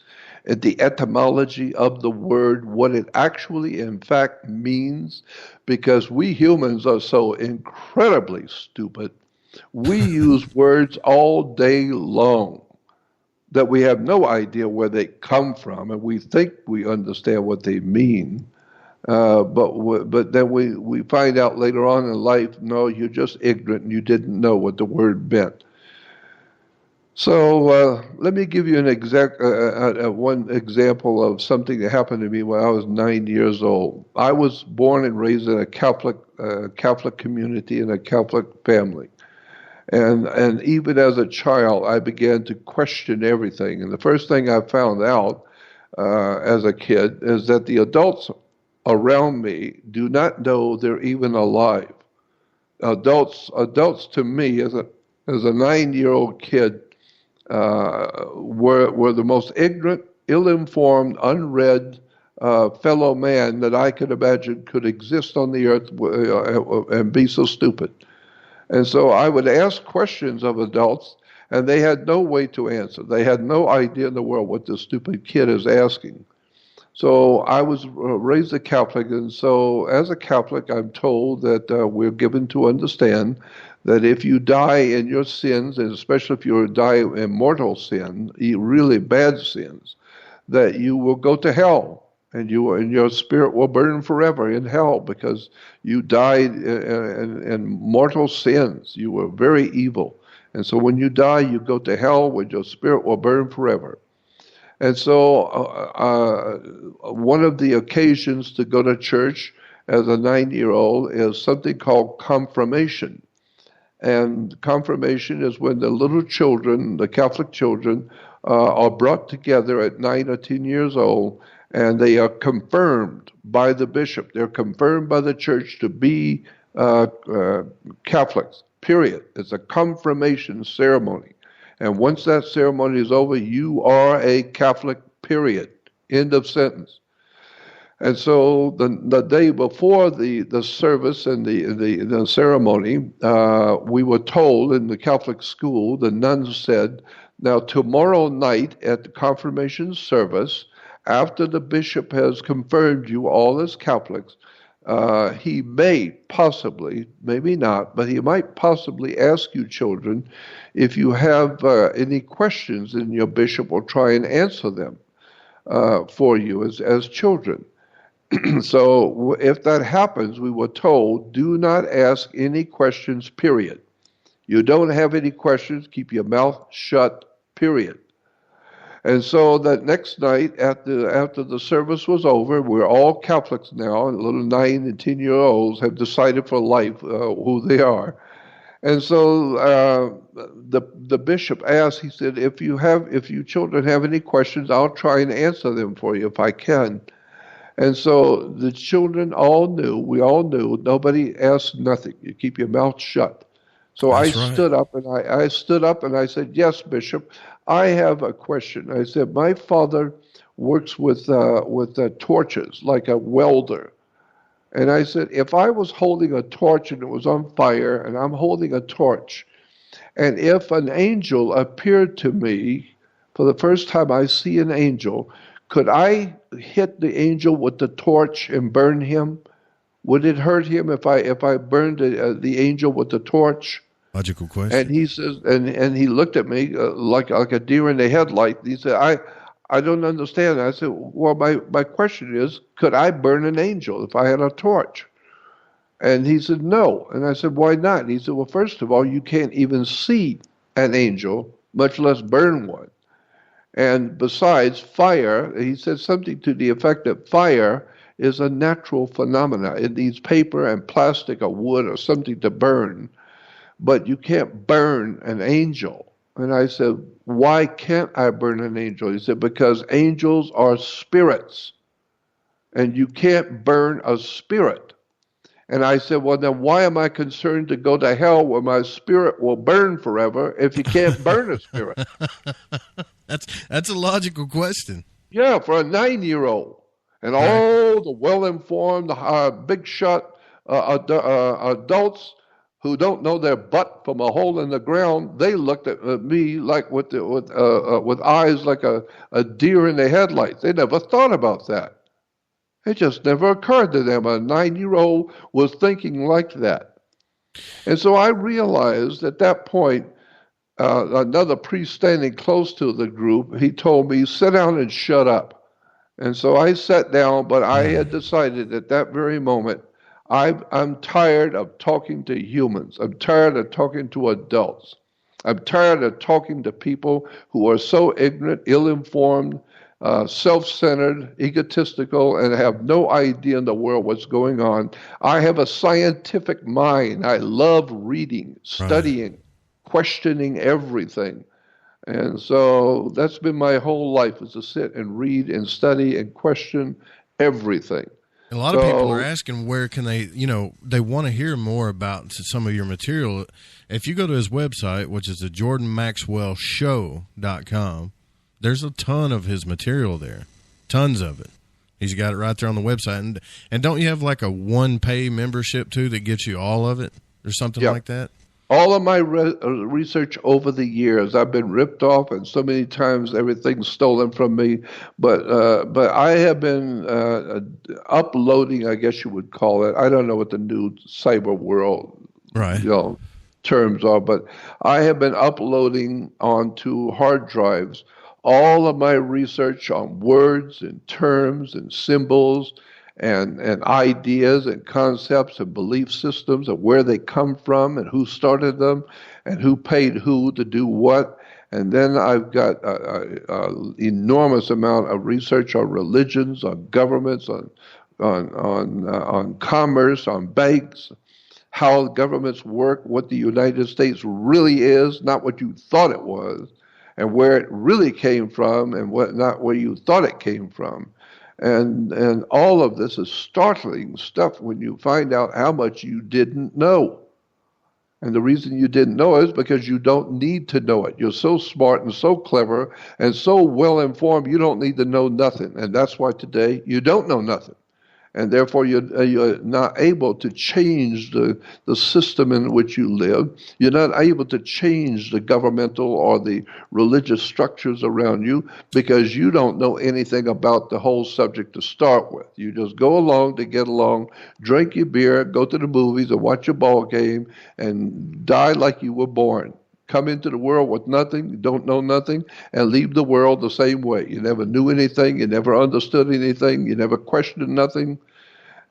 The etymology of the word, what it actually in fact means? Because we humans are so incredibly stupid. We use words all day long that we have no idea where they come from, and we think we understand what they mean. But then we find out later on in life, no, you're just ignorant and you didn't know what the word meant. So let me give you one example of something that happened to me when I was 9 years old. I was born and raised in a Catholic community in a Catholic family. And even as a child, I began to question everything. And the first thing I found out as a kid is that the adults around me do not know they're even alive. Adults to me, as a 9-year-old kid, were the most ignorant, ill-informed, unread fellow man that I could imagine could exist on the earth and be so stupid. And so I would ask questions of adults, and they had no way to answer. They had no idea in the world what this stupid kid is asking. So I was raised a Catholic, and so as a Catholic, I'm told that we're given to understand that if you die in your sins, and especially if you die in mortal sin, really bad sins, that you will go to hell. And your spirit will burn forever in hell because you died in mortal sins. You were very evil. And so when you die, you go to hell where your spirit will burn forever. And so one of the occasions to go to church as a 9-year-old is something called confirmation. And confirmation is when the little children, the Catholic children, are brought together at 9 or 10 years old, and they are confirmed by the bishop. They're confirmed by the church to be Catholics, period. It's a confirmation ceremony. And once that ceremony is over, you are a Catholic, period. End of sentence. And so the day before the service and the ceremony, we were told in the Catholic school, the nuns said, now tomorrow night at the confirmation service, after the bishop has confirmed you all as Catholics, he may possibly, maybe not, but he might possibly ask you children if you have any questions, and your bishop will try and answer them for you as children. So if that happens, we were told, do not ask any questions, period. You don't have any questions, keep your mouth shut, period. And so that next night, after the service was over, we're all Catholics now, and little 9 and 10-year-olds have decided for life who they are. And so the bishop asked, he said, if you children have any questions, I'll try and answer them for you if I can. And so the children we all knew, nobody asked nothing. You keep your mouth shut. So I stood up and I said, yes, Bishop, I have a question. I said, my father works with torches, like a welder. And I said, if I was holding a torch and it was on fire, and I'm holding a torch, and if an angel appeared to me, for the first time I see an angel, could I hit the angel with the torch and burn him? Would it hurt him if I burned the angel with the torch? Logical question. And he says, and he looked at me like a deer in the headlight. He said, I don't understand. I said, well, my question is, could I burn an angel if I had a torch? And he said, no. And I said, why not? And he said, well, first of all, you can't even see an angel, much less burn one. And besides, fire, he said something to the effect that fire is a natural phenomena. It needs paper and plastic or wood or something to burn. But you can't burn an angel. And I said, why can't I burn an angel? He said, because angels are spirits, and you can't burn a spirit. And I said, well, then why am I concerned to go to hell where my spirit will burn forever if you can't burn a spirit? That's a logical question. Yeah, for a 9-year-old. And all the well-informed, big shot adults who don't know their butt from a hole in the ground, they looked at me like with eyes like a deer in the headlights. They never thought about that. It just never occurred to them. A 9-year-old was thinking like that. And so I realized at that point, another priest standing close to the group, he told me, sit down and shut up. And so I sat down, but I had decided at that very moment, I'm tired of talking to humans. I'm tired of talking to adults. I'm tired of talking to people who are so ignorant, ill-informed, self-centered, egotistical, and have no idea in the world what's going on. I have a scientific mind. I love reading, studying, questioning everything. And so that's been my whole life, is to sit and read and study and question everything. A lot of people are asking where can they, they want to hear more about some of your material. If you go to his website, which is the JordanMaxwellShow.com, there's a ton of his material there, tons of it. He's got it right there on the website. And don't you have like a one-pay membership, too, that gets you all of it or something like that? All of my research over the years, I've been ripped off, and so many times everything's stolen from me. But I have been uploading, I guess you would call it. I don't know what the new cyber world terms are, but I have been uploading onto hard drives all of my research on words and terms and symbols and ideas and concepts and belief systems and where they come from and who started them and who paid who to do what. And then I've got an enormous amount of research on religions, on governments, on commerce, on banks, how governments work, what the United States really is, not what you thought it was, and where it really came from and not where you thought it came from. And all of this is startling stuff when you find out how much you didn't know. And the reason you didn't know is because you don't need to know it. You're so smart and so clever and so well informed, you don't need to know nothing. And that's why today you don't know nothing. and therefore you're not able to change the system in which you live. You're not able to change the governmental or the religious structures around you because you don't know anything about the whole subject to start with. You just go along to get along, drink your beer, go to the movies, or watch a ball game, and die like you were born. Come into the world with nothing, you don't know nothing, and leave the world the same way. You never knew anything, you never understood anything, you never questioned nothing,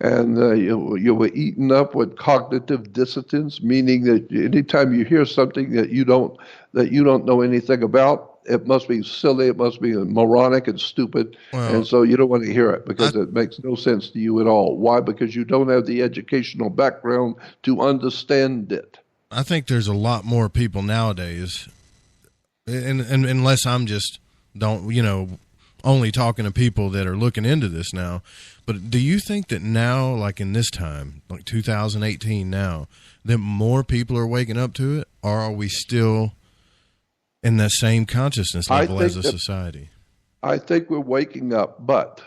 and you were eaten up with cognitive dissonance, meaning that anytime you hear something that you don't know anything about, it must be silly, it must be moronic and stupid, and so you don't want to hear it because it makes no sense to you at all. Why? Because you don't have the educational background to understand it. I think there's a lot more people nowadays, and unless I'm just only talking to people that are looking into this now. But do you think that now, like in this time, like 2018 now, that more people are waking up to it, or are we still in that same consciousness level as a society? I think we're waking up, but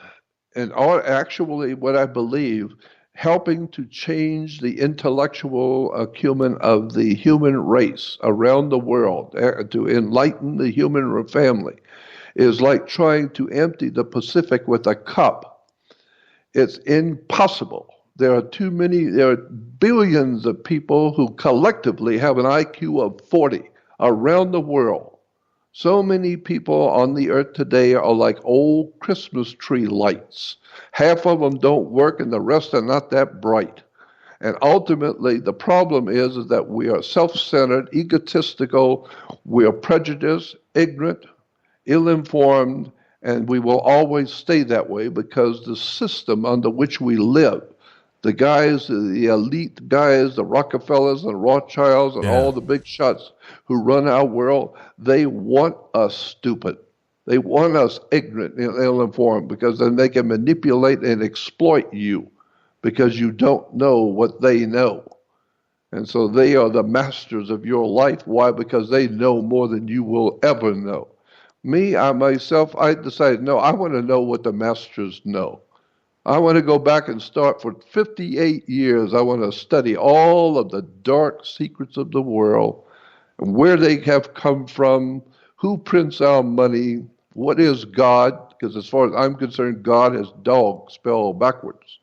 actually what I believe, helping to change the intellectual acumen of the human race around the world, to enlighten the human family, is like trying to empty the Pacific with a cup. It's impossible. There are billions of people who collectively have an IQ of 40 around the world. So many people on the earth today are like old Christmas tree lights. Half of them don't work and the rest are not that bright. And ultimately, the problem is that we are self-centered, egotistical, we are prejudiced, ignorant, ill-informed, and we will always stay that way because the system under which we live, the guys, the elite guys, the Rockefellers and Rothschilds and all the big shots who run our world, they want us stupid. They want us ignorant and ill-informed because then they can manipulate and exploit you because you don't know what they know. And so they are the masters of your life. Why? Because they know more than you will ever know. Me, I decided, no, I want to know what the masters know. I want to go back and start for 58 years. I want to study all of the dark secrets of the world, where they have come from, who prints our money, what is God, because as far as I'm concerned, God is dog spelled backwards.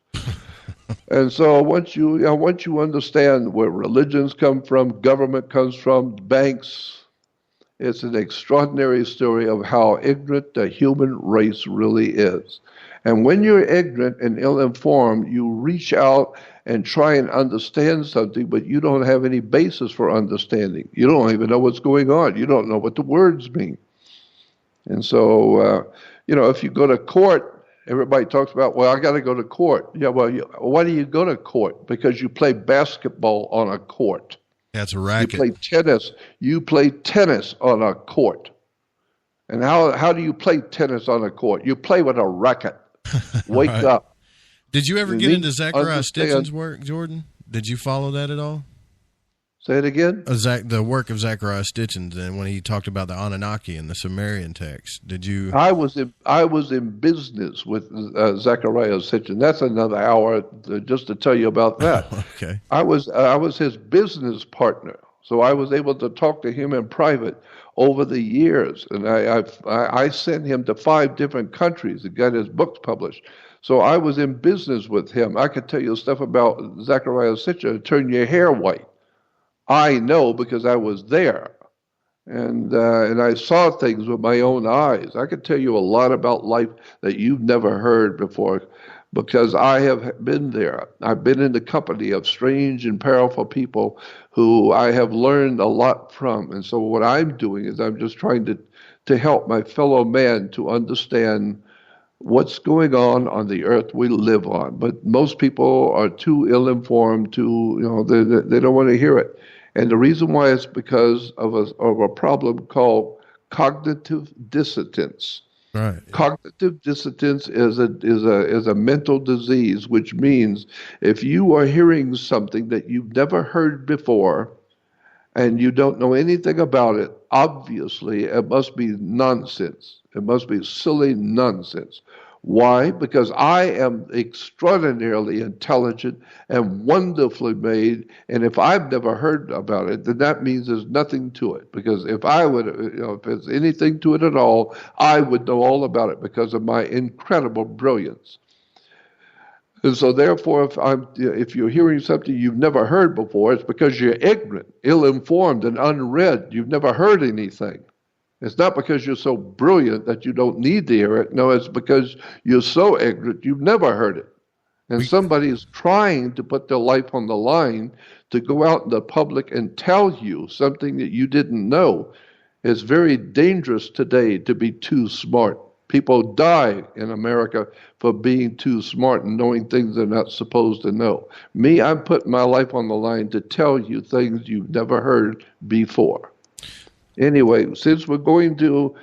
And so once you understand where religions come from, government comes from, banks, it's an extraordinary story of how ignorant the human race really is. And when you're ignorant and ill-informed, you reach out and try and understand something, but you don't have any basis for understanding. You don't even know what's going on. You don't know what the words mean. And so, if you go to court, everybody talks about, well, I got to go to court. Yeah, well, why do you go to court? Because you play basketball on a court. That's a racket. You play tennis on a court. And how do you play tennis on a court? You play with a racket. Wake up. Did you ever get into Zachariah Stitchin's work, Jordan? Did you follow that at all? Say it again? The work of Zachariah Stitchin, and when he talked about the Anunnaki and the Sumerian text. Did you? I was in business with Zachariah Stitchin. That's another hour just to tell you about that. Okay. I was his business partner, so I was able to talk to him in private over the years, and I sent him to 5 different countries to get his books published. So I was in business with him. I could tell you stuff about Zachariah Stitchin, turn your hair white. I know because I was there, and I saw things with my own eyes. I could tell you a lot about life that you've never heard before because I have been there. I've been in the company of strange and powerful people who I have learned a lot from. And so what I'm doing is I'm just trying to help my fellow man to understand what's going on the earth we live on. But most people are too ill-informed they don't want to hear it. And the reason why is because of a problem called cognitive dissonance. Right. Cognitive dissonance is a mental disease, which means if you are hearing something that you've never heard before and you don't know anything about it, obviously it must be nonsense. It must be silly nonsense. Why? Because I am extraordinarily intelligent and wonderfully made, and if I've never heard about it, then that means there's nothing to it. Because if I would, if there's anything to it at all, I would know all about it because of my incredible brilliance. And so therefore, if you're hearing something you've never heard before, it's because you're ignorant, ill-informed, and unread. You've never heard anything. It's not because you're so brilliant that you don't need to hear it. No, it's because you're so ignorant you've never heard it. And somebody is trying to put their life on the line to go out in the public and tell you something that you didn't know. It's very dangerous today to be too smart. People die in America for being too smart and knowing things they're not supposed to know. Me, I'm putting my life on the line to tell you things you've never heard before. Anyway, since we're coming to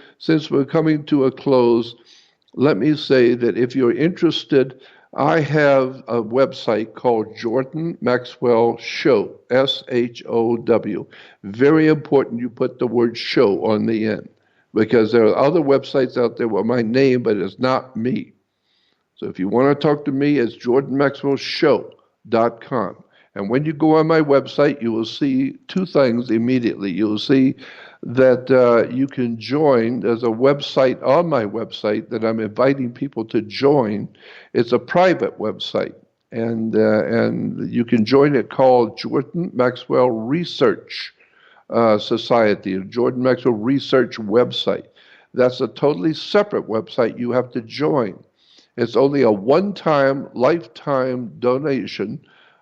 a close, let me say that if you're interested, I have a website called Jordan Maxwell Show, SHOW. Very important you put the word show on the end, because there are other websites out there with my name, but it's not me. So if you want to talk to me, it's jordanmaxwellshow.com. And when you go on my website, you will see two things immediately. You will see that you can join. There's a website on my website that I'm inviting people to join. It's a private website, and you can join it called Jordan Maxwell Research Society, Jordan Maxwell Research website. That's a totally separate website you have to join. It's only a one-time, lifetime donation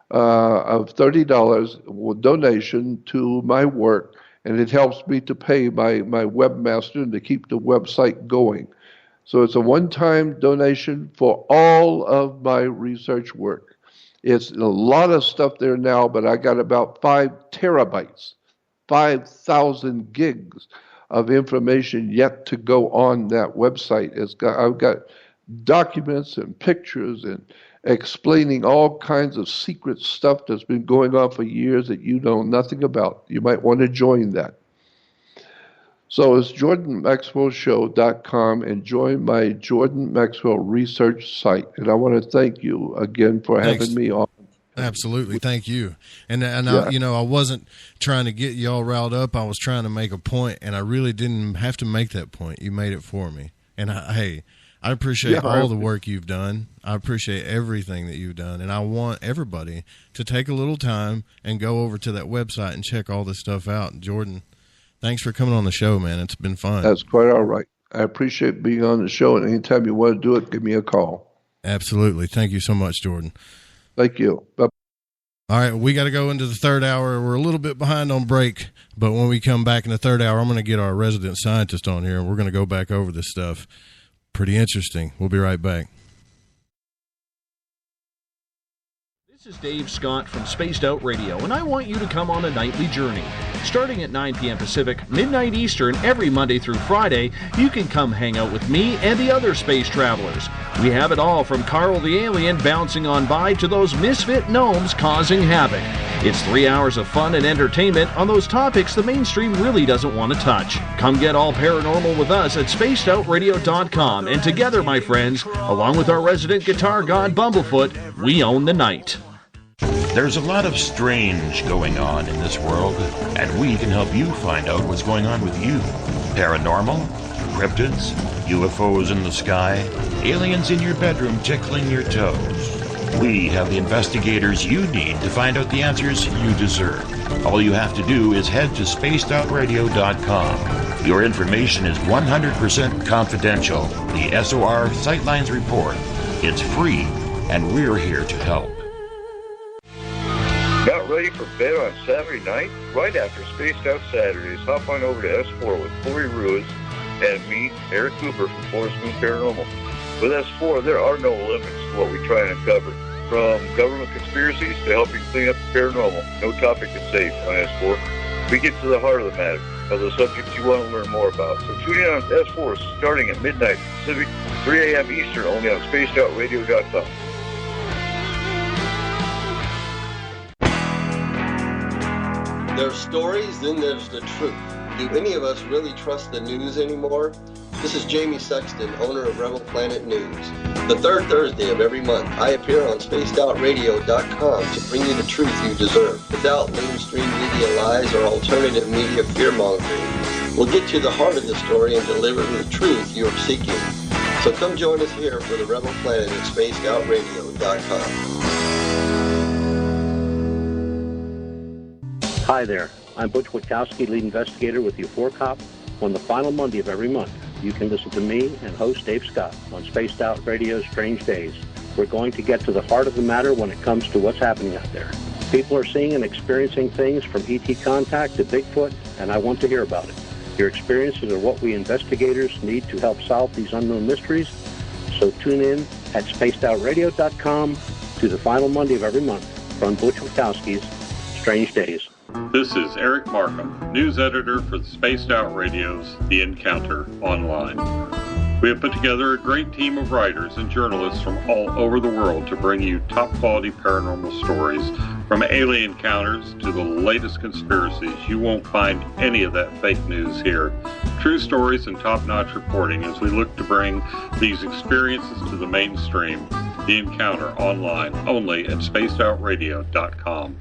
of $30 donation to my work, and it helps me to pay my webmaster and to keep the website going. So it's a one-time donation for all of my research work. It's a lot of stuff there now, but I got about 5 terabytes, 5,000 gigs of information yet to go on that website. I've got documents and pictures and explaining all kinds of secret stuff that's been going on for years that you know nothing about. You might want to join that. So it's jordanmaxwellshow.com, and join my Jordan Maxwell research site. And I want to thank you again for having me on. Absolutely. Thank you. And yeah. I wasn't trying to get you all riled up. I was trying to make a point, and I really didn't have to make that point. You made it for me. And I appreciate all the work you've done. I appreciate everything that you've done. And I want everybody to take a little time and go over to that website and check all this stuff out. Jordan, thanks for coming on the show, man. It's been fun. That's quite all right. I appreciate being on the show. And anytime you want to do it, give me a call. Absolutely. Thank you so much, Jordan. Thank you. Bye. All right, we got to go into the third hour. We're a little bit behind on break, but when we come back in the third hour, I'm going to get our resident scientist on here, and we're going to go back over this stuff. Pretty interesting. We'll be right back. This is Dave Scott from Spaced Out Radio, and I want you to come on a nightly journey. Starting at 9 p.m. Pacific, midnight Eastern, every Monday through Friday, you can come hang out with me and the other space travelers. We have it all from Carl the Alien bouncing on by to those misfit gnomes causing havoc. It's 3 hours of fun and entertainment on those topics the mainstream really doesn't want to touch. Come get all paranormal with us at spacedoutradio.com, and together, my friends, along with our resident guitar god Bumblefoot, we own the night. There's a lot of strange going on in this world, and we can help you find out what's going on with you. Paranormal, cryptids, UFOs in the sky, aliens in your bedroom tickling your toes. We have the investigators you need to find out the answers you deserve. All you have to do is head to spacedoutradio.com. Your information is 100% confidential. The SOR Sightlines Report. It's free, and we're here to help. Not ready for bed on Saturday night? Right after Spaced Out Saturdays, hop on over to S4 with Corey Ruiz and me, Eric Cooper from Forest Moon Paranormal. With S4, there are no limits to what we try and uncover. From government conspiracies to helping clean up the paranormal, no topic is safe on S4. We get to the heart of the matter, of the subjects you want to learn more about. So tune in on S4 starting at midnight Pacific, 3 a.m. Eastern, only on spacedoutradio.com. There's stories, then there's the truth. Do any of us really trust the news anymore? This is Jamie Sexton, owner of Rebel Planet News. The third Thursday of every month, I appear on spacedoutradio.com to bring you the truth you deserve, without mainstream media lies or alternative media fear-mongering. We'll get to the heart of the story and deliver the truth you are seeking. So come join us here for the Rebel Planet at spacedoutradio.com. Hi there. I'm Butch Witkowski, lead investigator with the U4 Cop. On the final Monday of every month, you can listen to me and host Dave Scott on Spaced Out Radio's Strange Days. We're going to get to the heart of the matter when it comes to what's happening out there. People are seeing and experiencing things from ET contact to Bigfoot, and I want to hear about it. Your experiences are what we investigators need to help solve these unknown mysteries. So tune in at spacedoutradio.com to the final Monday of every month from Butch Witkowski's Strange Days. This is Eric Markham, news editor for the Spaced Out Radio's The Encounter Online. We have put together a great team of writers and journalists from all over the world to bring you top-quality paranormal stories, from alien encounters to the latest conspiracies. You won't find any of that fake news here. True stories and top-notch reporting as we look to bring these experiences to the mainstream. The Encounter Online, only at spacedoutradio.com.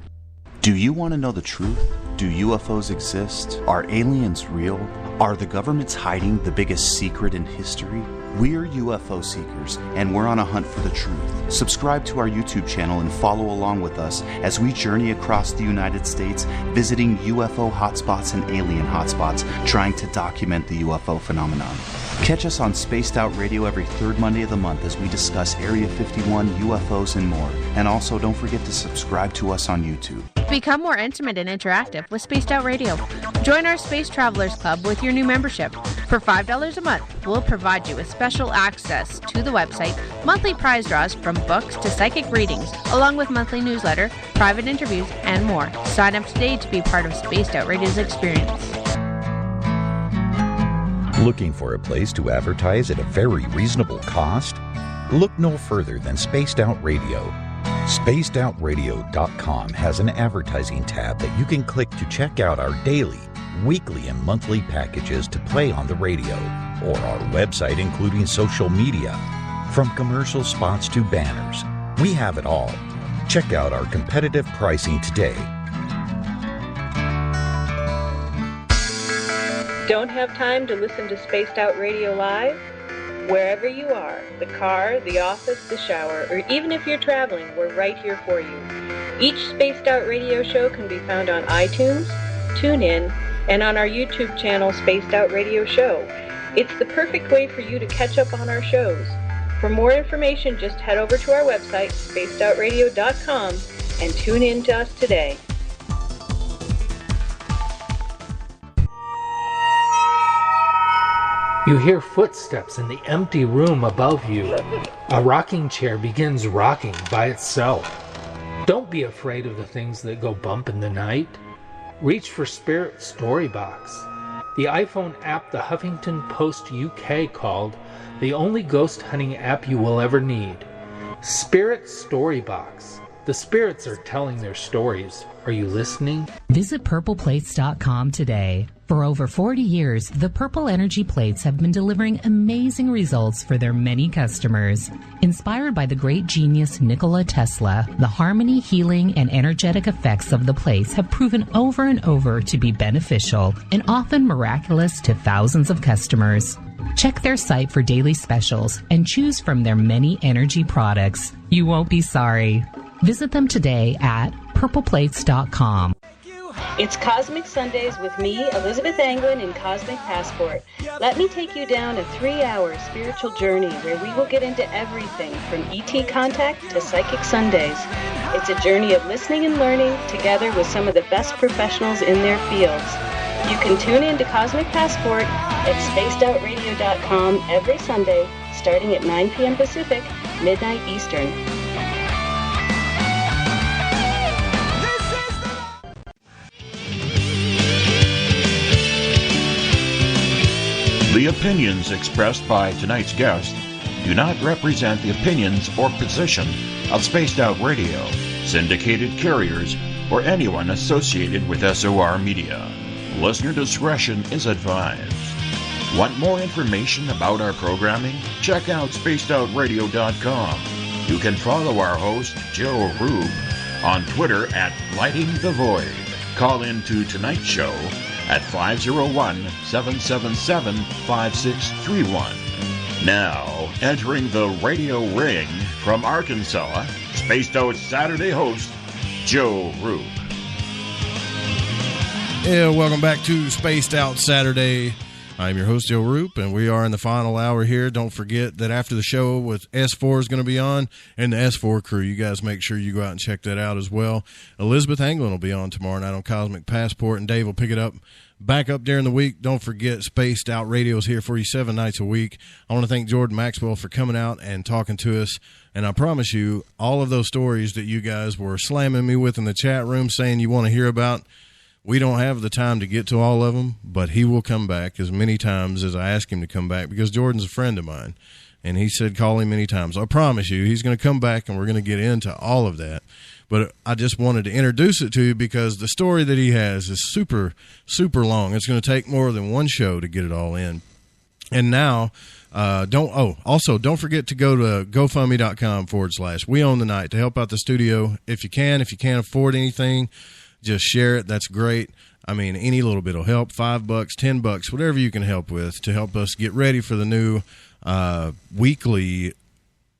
Do you want to know the truth? Do UFOs exist? Are aliens real? Are the governments hiding the biggest secret in history? We're UFO seekers, and we're on a hunt for the truth. Subscribe to our YouTube channel and follow along with us as we journey across the United States, visiting UFO hotspots and alien hotspots, trying to document the UFO phenomenon. Catch us on Spaced Out Radio every third Monday of the month as we discuss Area 51, UFOs, and more. And also, don't forget to subscribe to us on YouTube. Become more intimate and interactive with Spaced Out Radio. Join our Space Travelers Club with your new membership. For $5 a month, we'll provide you with special access to the website, monthly prize draws from books to psychic readings, along with monthly newsletter, private interviews, and more. Sign up today to be part of Spaced Out Radio's experience. Looking for a place to advertise at a very reasonable cost? Look no further than Spaced Out Radio. SpacedOutRadio.com has an advertising tab that you can click to check out our daily, weekly, and monthly packages to play on the radio, or our website including social media. From commercial spots to banners, we have it all. Check out our competitive pricing today. Don't have time to listen to Spaced Out Radio live? Wherever you are, the car, the office, the shower, or even if you're traveling, we're right here for you. Each Spaced Out Radio show can be found on iTunes, TuneIn, and on our YouTube channel, Spaced Out Radio Show. It's the perfect way for you to catch up on our shows. For more information, just head over to our website, spacedoutradio.com, and tune in to us today. You hear footsteps in the empty room above you. A rocking chair begins rocking by itself. Don't be afraid of the things that go bump in the night. Reach for Spirit Storybox, the iPhone app the Huffington Post UK called the only ghost hunting app you will ever need. Spirit Storybox. The spirits are telling their stories. Are you listening? Visit purpleplates.com today. For over 40 years, the Purple Energy Plates have been delivering amazing results for their many customers. Inspired by the great genius Nikola Tesla, the harmony, healing, and energetic effects of the plates have proven over and over to be beneficial and often miraculous to thousands of customers. Check their site for daily specials and choose from their many energy products. You won't be sorry. Visit them today at purpleplates.com. It's Cosmic Sundays with me, Elizabeth Anglin, in Cosmic Passport. Let me take you down a 3-hour spiritual journey where we will get into everything from ET contact to Psychic Sundays. It's a journey of listening and learning together with some of the best professionals in their fields. You can tune in to Cosmic Passport at spacedoutradio.com every Sunday, starting at 9 p.m. Pacific, midnight Eastern. The opinions expressed by tonight's guest do not represent the opinions or position of Spaced Out Radio, syndicated carriers, or anyone associated with SOR Media. Listener discretion is advised. Want more information about our programming? Check out spacedoutradio.com. You can follow our host, Joe Rube, on Twitter at Lighting the Void. Call in to tonight's show at 501-777-5631. Now, entering the radio ring from Arkansas, Spaced Out Saturday host, Joe Rube. Yeah, welcome back to Spaced Out Saturday. I'm your host, Joe Roop, and we are in the final hour here. Don't forget that after the show with S4 is going to be on, and the S4 crew, you guys make sure you go out and check that out as well. Elizabeth Anglin will be on tomorrow night on Cosmic Passport, and Dave will pick it up back up during the week. Don't forget, Spaced Out Radio is here for you 7 nights a week. I want to thank Jordan Maxwell for coming out and talking to us, and I promise you, all of those stories that you guys were slamming me with in the chat room saying you want to hear about, we don't have the time to get to all of them, but he will come back as many times as I ask him to come back, because Jordan's a friend of mine, and he said call him many times. I promise you he's going to come back, and we're going to get into all of that. But I just wanted to introduce it to you because the story that he has is super, super long. It's going to take more than one show to get it all in. And now, don't forget to go to GoFundMe.com/ We Own the Night to help out the studio. If you can't afford anything, just share it. That's great. I mean, any little bit will help. $5, $10, whatever you can help with to help us get ready for the new weekly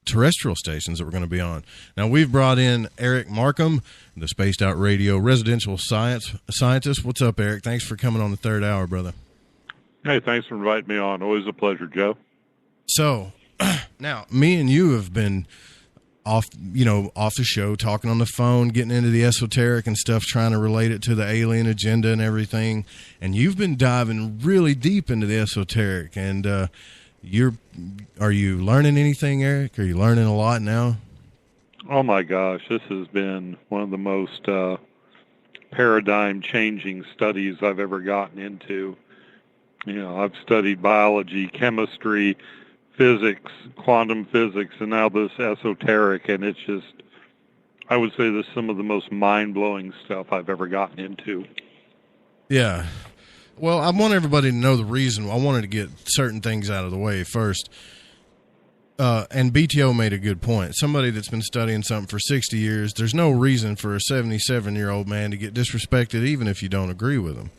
terrestrial stations that we're going to be on. Now, we've brought in Eric Markham, the Spaced Out Radio residential scientist. What's up, Eric? Thanks for coming on the third hour, brother. Hey, thanks for inviting me on. Always a pleasure, Joe. So, now, me and you have been off the show, talking on the phone, getting into the esoteric and stuff, trying to relate it to the alien agenda and everything. And you've been diving really deep into the esoteric. And are you learning anything, Eric? Are you learning a lot now? Oh my gosh, this has been one of the most paradigm-changing studies I've ever gotten into. You know, I've studied biology, chemistry, physics, quantum physics, and now this esoteric, and it's just, I would say this is some of the most mind-blowing stuff I've ever gotten into. Yeah. Well, I want everybody to know the reason. I wanted to get certain things out of the way first. And BTO made a good point. Somebody that's been studying something for 60 years, there's no reason for a 77-year-old man to get disrespected, even if you don't agree with him.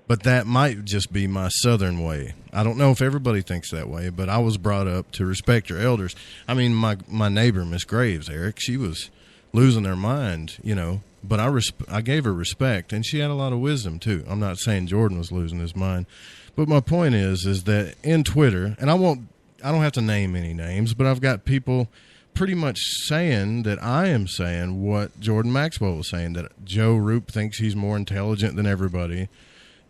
But that might just be my Southern way. I don't know if everybody thinks that way, but I was brought up to respect your elders. I mean, my neighbor, Miss Graves, Eric, she was losing her mind, but I gave her respect, and she had a lot of wisdom, too. I'm not saying Jordan was losing his mind. But my point is that in Twitter, and I don't have to name any names, but I've got people pretty much saying that I am saying what Jordan Maxwell was saying, that Joe Roop thinks he's more intelligent than everybody,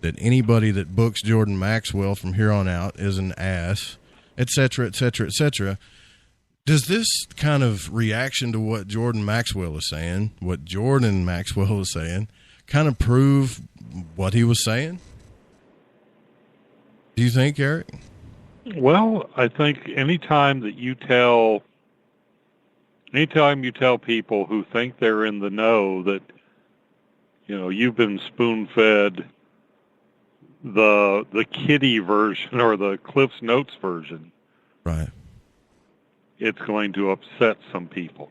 that anybody that books Jordan Maxwell from here on out is an ass, et cetera, et cetera, et cetera. Does this kind of reaction to what Jordan Maxwell is saying, what Jordan Maxwell is saying, kind of prove what he was saying? Do you think, Eric? Well, I think anytime you tell people who think they're in the know that, you've been spoon-fed the kiddie version or the Cliff's Notes version, right, it's going to upset some people.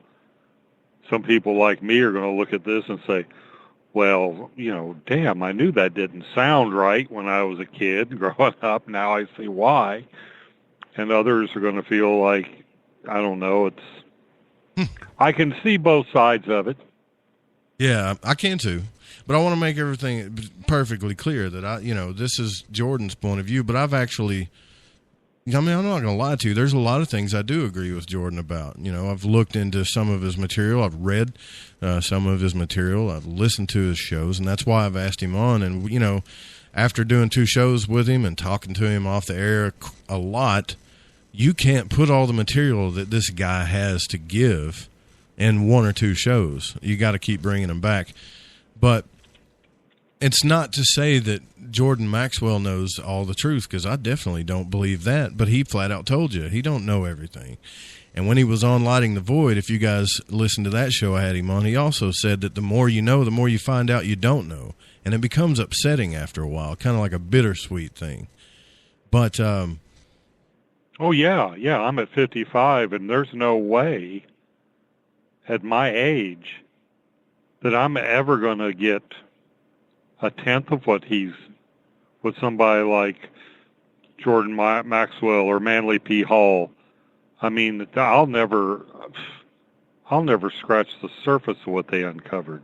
Some people like me are going to look at this and say, well, damn, I knew that didn't sound right when I was a kid growing up. Now I see why. And others are going to feel like, I don't know, I can see both sides of it. Yeah, I can too. But I want to make everything perfectly clear that this is Jordan's point of view, but I've actually, I'm not going to lie to you. There's a lot of things I do agree with Jordan about. I've looked into some of his material. I've read some of his material. I've listened to his shows, and that's why I've asked him on. And, after doing 2 shows with him and talking to him off the air a lot, you can't put all the material that this guy has to give in 1 or 2 shows. You got to keep bringing him back. But it's not to say that Jordan Maxwell knows all the truth, because I definitely don't believe that. But he flat out told you he don't know everything. And when he was on Lighting the Void, if you guys listened to that show I had him on, he also said that the more you know, the more you find out you don't know. And it becomes upsetting after a while, kind of like a bittersweet thing. But, oh, yeah, I'm at 55, and there's no way at my age that I'm ever going to get a tenth of what somebody like Jordan Maxwell or Manly P. Hall. I mean, I'll never scratch the surface of what they uncovered.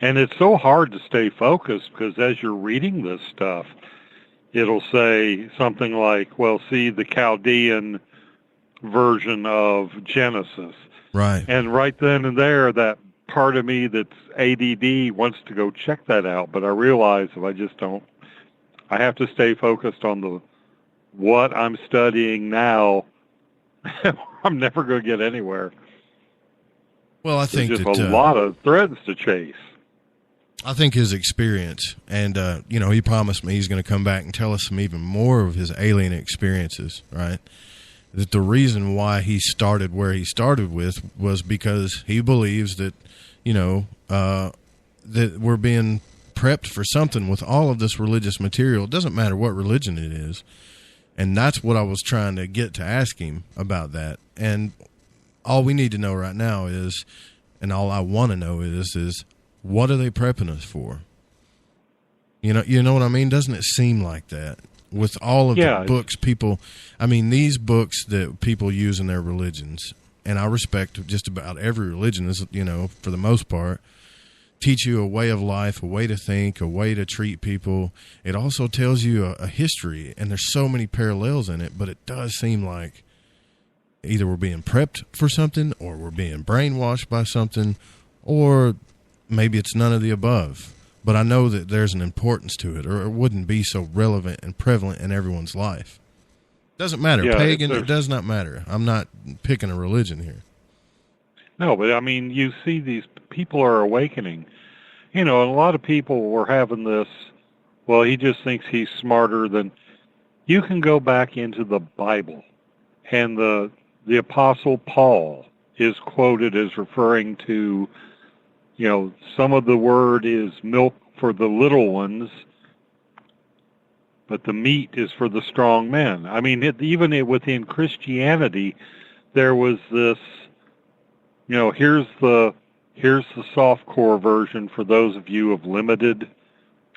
And it's so hard to stay focused because as you're reading this stuff, it'll say something like, well, see the Chaldean version of Genesis. Right. And right then and there, that part of me that's ADD wants to go check that out. But I realize if I just don't, I have to stay focused on what I'm studying now. I'm never going to get anywhere. Well, I think there's just a lot of threads to chase. I think his experience, and he promised me he's going to come back and tell us some even more of his alien experiences, right? That the reason why he started where he started with was because he believes that, that we're being prepped for something with all of this religious material. It doesn't matter what religion it is. And that's what I was trying to get to ask him about that. And all we need to know right now is, and all I want to know is what are they prepping us for? You know what I mean? Doesn't it seem like that? With all of the books these books that people use in their religions, and I respect just about every religion, is, for the most part, teach you a way of life, a way to think, a way to treat people. It also tells you a history, and there's so many parallels in it, but it does seem like either we're being prepped for something, or we're being brainwashed by something, or maybe it's none of the above. But I know that there's an importance to it, or it wouldn't be so relevant and prevalent in everyone's life. Doesn't matter. Pagan, it does not matter. I'm not picking a religion here. No, but I mean, you see these people are awakening. And a lot of people were having this, well, he just thinks he's smarter than... You can go back into the Bible, and the Apostle Paul is quoted as referring to, some of the word is milk for the little ones, but the meat is for the strong men. I mean, even within Christianity, there was this, here's the softcore version for those of you of limited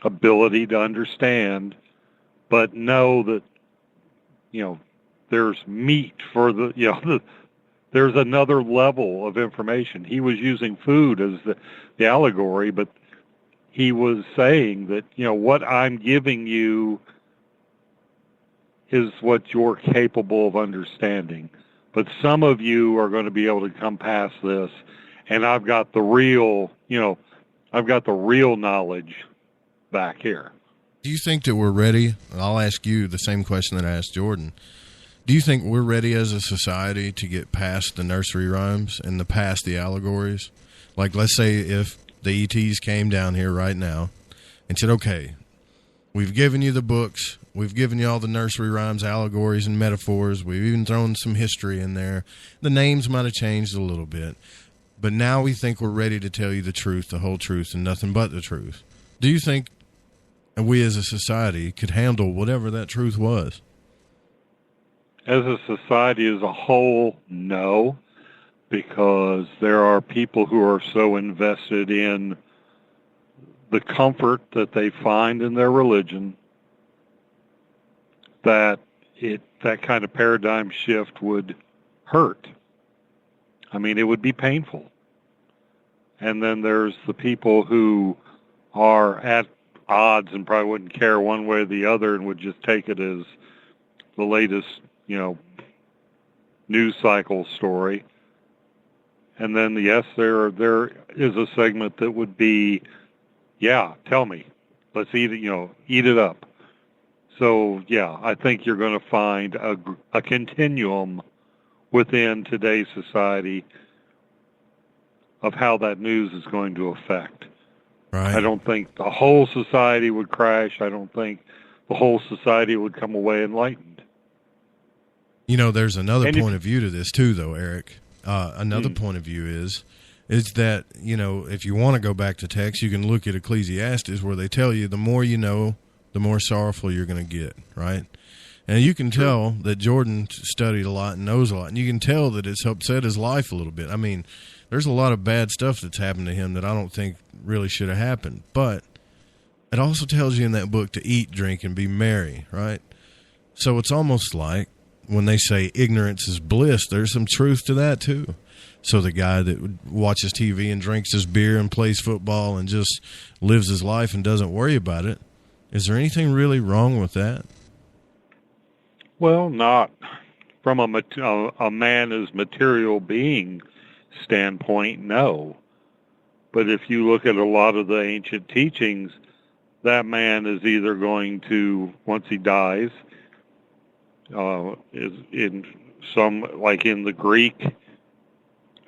ability to understand, but know that, there's meat for there's another level of information. He was using food as the allegory, but he was saying that, what I'm giving you is what you're capable of understanding. But some of you are going to be able to come past this, and I've got the real knowledge back here. Do you think that we're ready? I'll ask you the same question that I asked Jordan. Do you think we're ready as a society to get past the nursery rhymes and past the allegories? Like, let's say if the ETs came down here right now and said, okay, we've given you the books, we've given you all the nursery rhymes, allegories, and metaphors, we've even thrown some history in there. The names might have changed a little bit, but now we think we're ready to tell you the truth, the whole truth, and nothing but the truth. Do you think we as a society could handle whatever that truth was? As a society as a whole, no, because there are people who are so invested in the comfort that they find in their religion that that kind of paradigm shift would hurt. I mean, it would be painful. And then there's the people who are at odds and probably wouldn't care one way or the other and would just take it as the latest, news cycle story. And then, yes, there is a segment that would be, yeah, tell me. Let's eat it, eat it up. So, yeah, I think you're going to find a continuum within today's society of how that news is going to affect. Right. I don't think the whole society would crash. I don't think the whole society would come away enlightened. There's another point of view to this too, though, Eric. Another point of view is that, if you want to go back to text, you can look at Ecclesiastes, where they tell you the more you know, the more sorrowful you're going to get, right? And you can tell that Jordan studied a lot and knows a lot, and you can tell that it's upset his life a little bit. I mean, there's a lot of bad stuff that's happened to him that I don't think really should have happened. But it also tells you in that book to eat, drink, and be merry, right? So it's almost like when they say ignorance is bliss, there's some truth to that too. So the guy that watches TV and drinks his beer and plays football and just lives his life and doesn't worry about it, is there anything really wrong with that? Well, not from a man as material being standpoint, no. But if you look at a lot of the ancient teachings, that man is either going to, once he dies, is in some, like in the Greek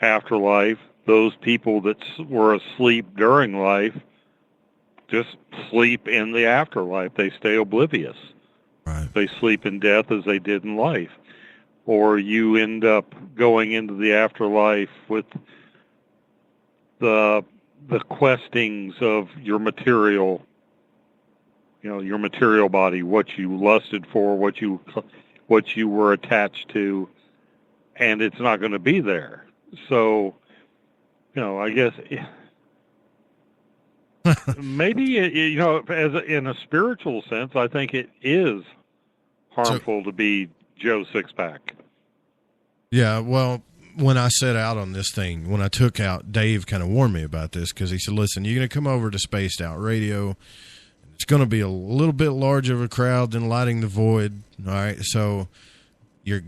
afterlife, those people that were asleep during life just sleep in the afterlife. They stay oblivious. Right. They sleep in death as they did in life. Or you end up going into the afterlife with the questings of your material, your material body, what you lusted for, what you were attached to, and it's not going to be there. So, I guess maybe in a spiritual sense, I think it is harmful to be Joe Sixpack. Yeah, well, when I set out on this thing, when I took out, Dave kind of warned me about this, because he said, listen, you're going to come over to Spaced Out Radio. It's going to be a little bit larger of a crowd than Lighting the Void. All right, so you're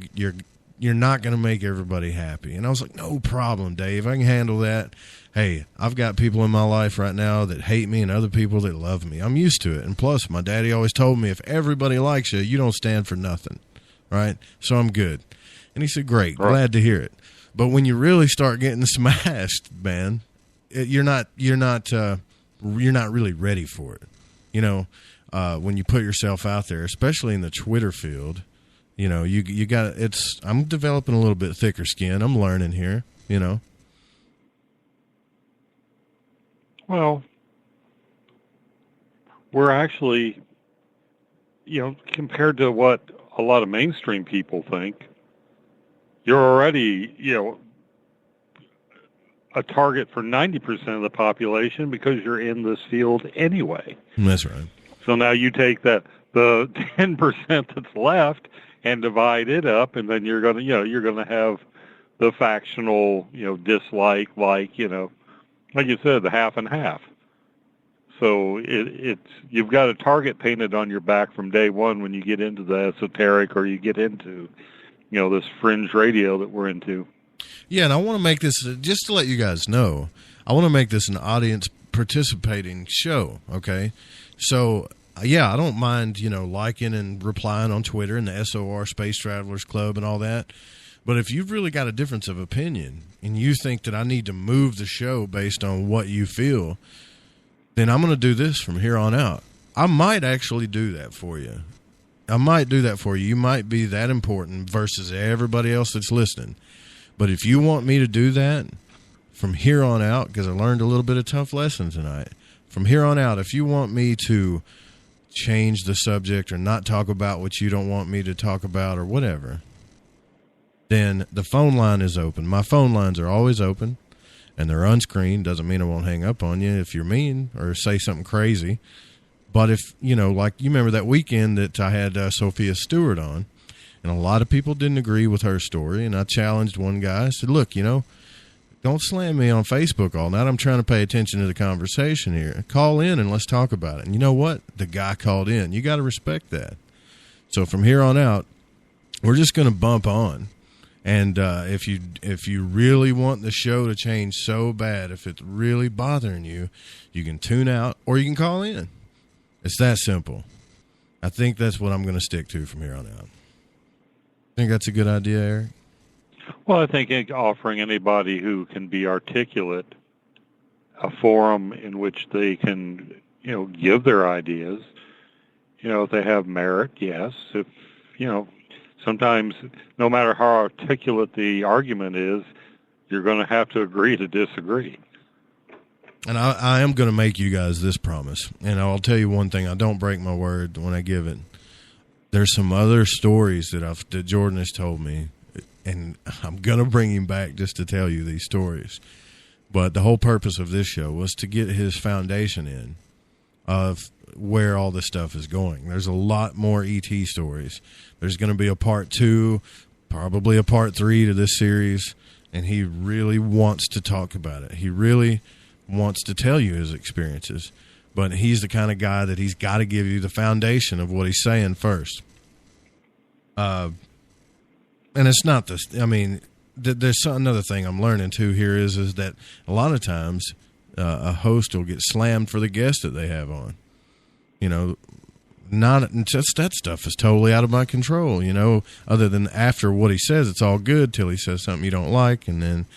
not going to make everybody happy. And I was like, no problem, Dave. I can handle that. Hey, I've got people in my life right now that hate me and other people that love me. I'm used to it. And plus, my daddy always told me, if everybody likes you, you don't stand for nothing. Right? So I'm good. And he said, great, glad to hear it. But when you really start getting smashed, man, you're not really ready for it. When you put yourself out there, especially in the Twitter field, you got I'm developing a little bit thicker skin. I'm learning here, Well, we're actually, compared to what a lot of mainstream people think, you're already, a target for 90% of the population because you're in this field anyway. That's right. So now you take the 10% that's left and divide it up, and then you're going to have the factional, dislike, like you said, the half and half. So you've got a target painted on your back from day one when you get into the esoteric, or you get into, this fringe radio that we're into. Yeah, and I want to make this, just to let you guys know, I want to make this an audience participating show, okay? So, yeah, I don't mind, liking and replying on Twitter and the SOR Space Travelers Club and all that. But if you've really got a difference of opinion and you think that I need to move the show based on what you feel, then I'm going to do this from here on out. I might actually do that for you. I might do that for you. You might be that important versus everybody else that's listening. But if you want me to do that from here on out, because I learned a little bit of tough lesson tonight, from here on out, if you want me to change the subject or not talk about what you don't want me to talk about or whatever, then the phone line is open. My phone lines are always open, and they're unscreened. Doesn't mean I won't hang up on you if you're mean or say something crazy. But if, like you remember that weekend that I had Sophia Stewart on, and a lot of people didn't agree with her story, and I challenged one guy. I said, look, don't slam me on Facebook all night. I'm trying to pay attention to the conversation here. Call in and let's talk about it. And you know what? The guy called in. You got to respect that. So from here on out, we're just going to bump on. And if you really want the show to change so bad, if it's really bothering you, you can tune out or you can call in. It's that simple. I think that's what I'm going to stick to from here on out. Think that's a good idea, Eric? Well, I think offering anybody who can be articulate a forum in which they can, give their ideas, if they have merit, yes. If, sometimes, no matter how articulate the argument is, you're going to have to agree to disagree. And I am going to make you guys this promise. And I'll tell you one thing. I don't break my word when I give it. There's some other stories that Jordan has told me, and I'm going to bring him back just to tell you these stories. But the whole purpose of this show was to get his foundation in of where all this stuff is going. There's a lot more ET stories. There's going to be a part 2, probably a part 3 to this series, and he really wants to talk about it. He really wants to tell you his experiences, but he's the kind of guy that he's got to give you the foundation of what he's saying first. And it's not this. I mean, there's another thing I'm learning too here is that a lot of times a host will get slammed for the guest that they have on. You know, not just that stuff is totally out of my control. You know, other than after what he says, it's all good till he says something you don't like, and then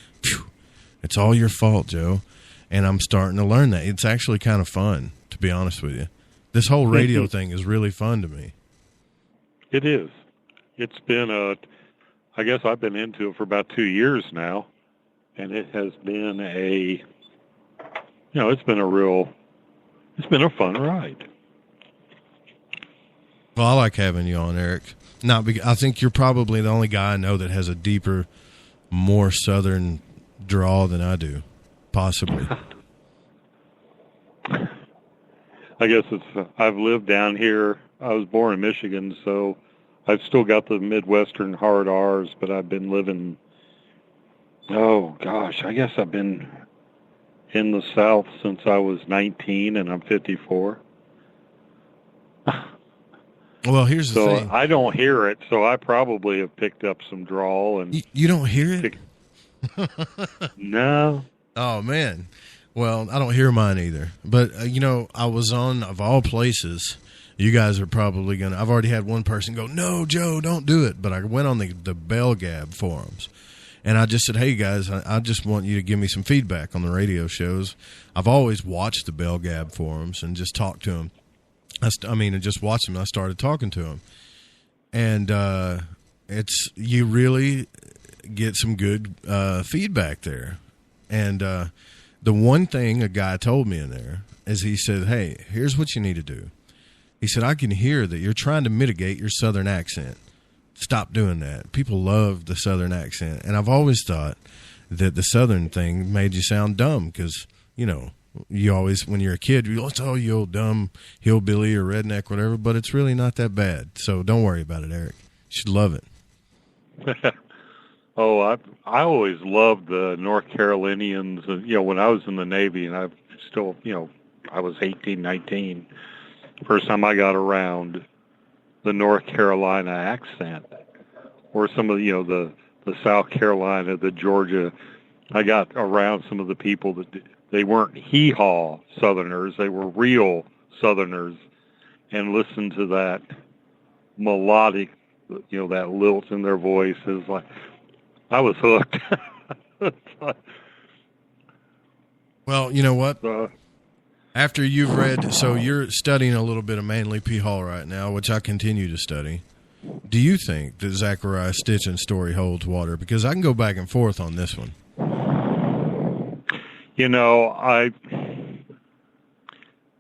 it's all your fault, Joe. And I'm starting to learn that. It's actually kind of fun, to be honest with you. This whole radio thing is really fun to me. It is. It's been I guess I've been into it for about 2 years now, and it has been it's been a fun ride. Well, I like having you on, Eric. I think you're probably the only guy I know that has a deeper, more Southern drawl than I do. Possibly. I guess I've lived down here. I was born in Michigan, so I've still got the Midwestern hard R's, but I've been living, I guess I've been in the South since I was 19, and I'm 54. Well, here's the thing. So I don't hear it, so I probably have picked up some drawl. And you don't hear it? No. Oh, man. Well, I don't hear mine either. But, I was on, of all places, you guys are probably going to, I've already had one person go, no, Joe, don't do it. But I went on the Bell Gab forums, and I just said, hey, guys, I just want you to give me some feedback on the radio shows. I've always watched the Bell Gab forums and just talked to them. And just watched them. I started talking to them. And you really get some good feedback there. And the one thing a guy told me in there is he said, hey, here's what you need to do. He said, I can hear that you're trying to mitigate your Southern accent. Stop doing that. People love the Southern accent. And I've always thought that the Southern thing made you sound dumb because, you always, when you're a kid, you old dumb hillbilly or redneck, whatever, but it's really not that bad. So don't worry about it, Eric. You should love it. I always loved the North Carolinians. When I was in the Navy, and I still, I was 18, 19. First time I got around the North Carolina accent, or some of the South Carolina, the Georgia. I got around some of the people that they weren't hee-haw Southerners; they were real Southerners, and listened to that melodic, that lilt in their voices. Like, I was hooked. Well, you know what? After you've read, so you're studying a little bit of Manly P. Hall right now, which I continue to study. Do you think that Zachariah Stitchen's story holds water? Because I can go back and forth on this one.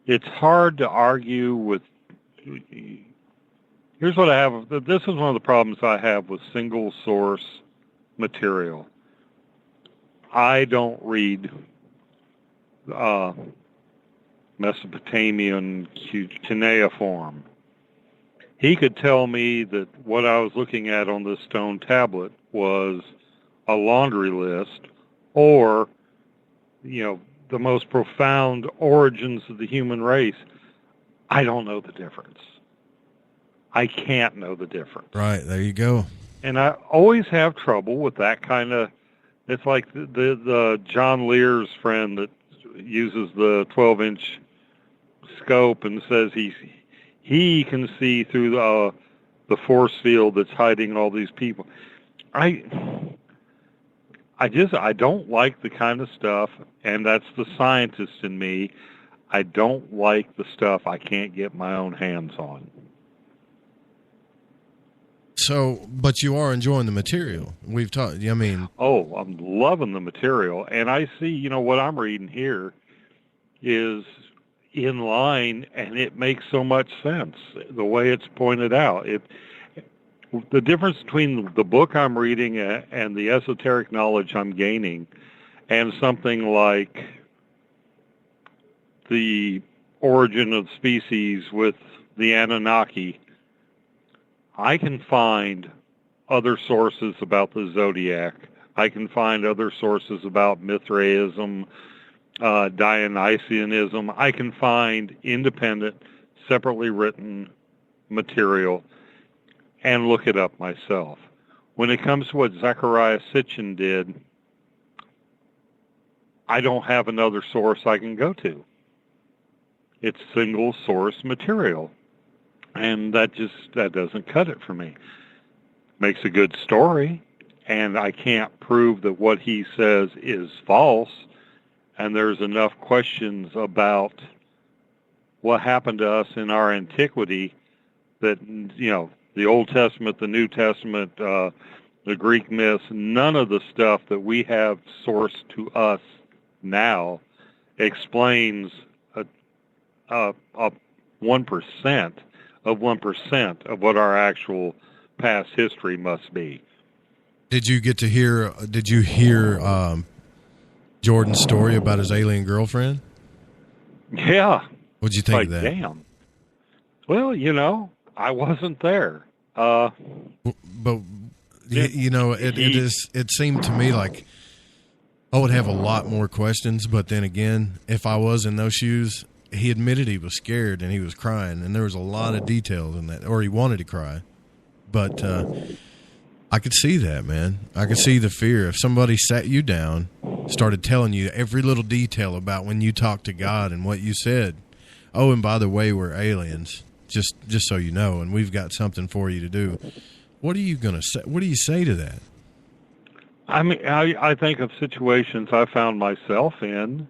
It's hard to argue with. Here's what I have. This is one of the problems I have with single source material. I don't read Mesopotamian cuneiform. He could tell me that what I was looking at on this stone tablet was a laundry list, or the most profound origins of the human race. I don't know the difference. I can't know the difference. Right, there you go. And I always have trouble with that kind of, it's like the John Lear's friend that uses the 12-inch scope and says he can see through the force field that's hiding all these people. I don't like the kind of stuff, and that's the scientist in me. I don't like the stuff I can't get my own hands on. So, but you are enjoying the material. We've talked, I mean. Oh, I'm loving the material. And I see, what I'm reading here is in line, and it makes so much sense the way it's pointed out. The difference between the book I'm reading and the esoteric knowledge I'm gaining and something like the origin of species with the Anunnaki, I can find other sources about the Zodiac. I can find other sources about Mithraism, Dionysianism. I can find independent, separately written material and look it up myself. When it comes to what Zecharia Sitchin did, I don't have another source I can go to. It's single source material. And that doesn't cut it for me. Makes a good story, and I can't prove that what he says is false. And there's enough questions about what happened to us in our antiquity that, the Old Testament, the New Testament, the Greek myths, none of the stuff that we have sourced to us now explains a 1% of 1% of what our actual past history must be. Did you hear Jordan's story about his alien girlfriend? Yeah. What'd you think of that? Damn. Well, I wasn't there. But it seemed to me like I would have a lot more questions, but then again, if I was in those shoes, he admitted he was scared and he was crying, and there was a lot of details in that, or he wanted to cry. But I could see that, man. I could see the fear. If somebody sat you down, started telling you every little detail about when you talked to God and what you said. Oh, and by the way, we're aliens, just so you know, and we've got something for you to do. What are you going to say? What do you say to that? I mean, I think of situations I found myself in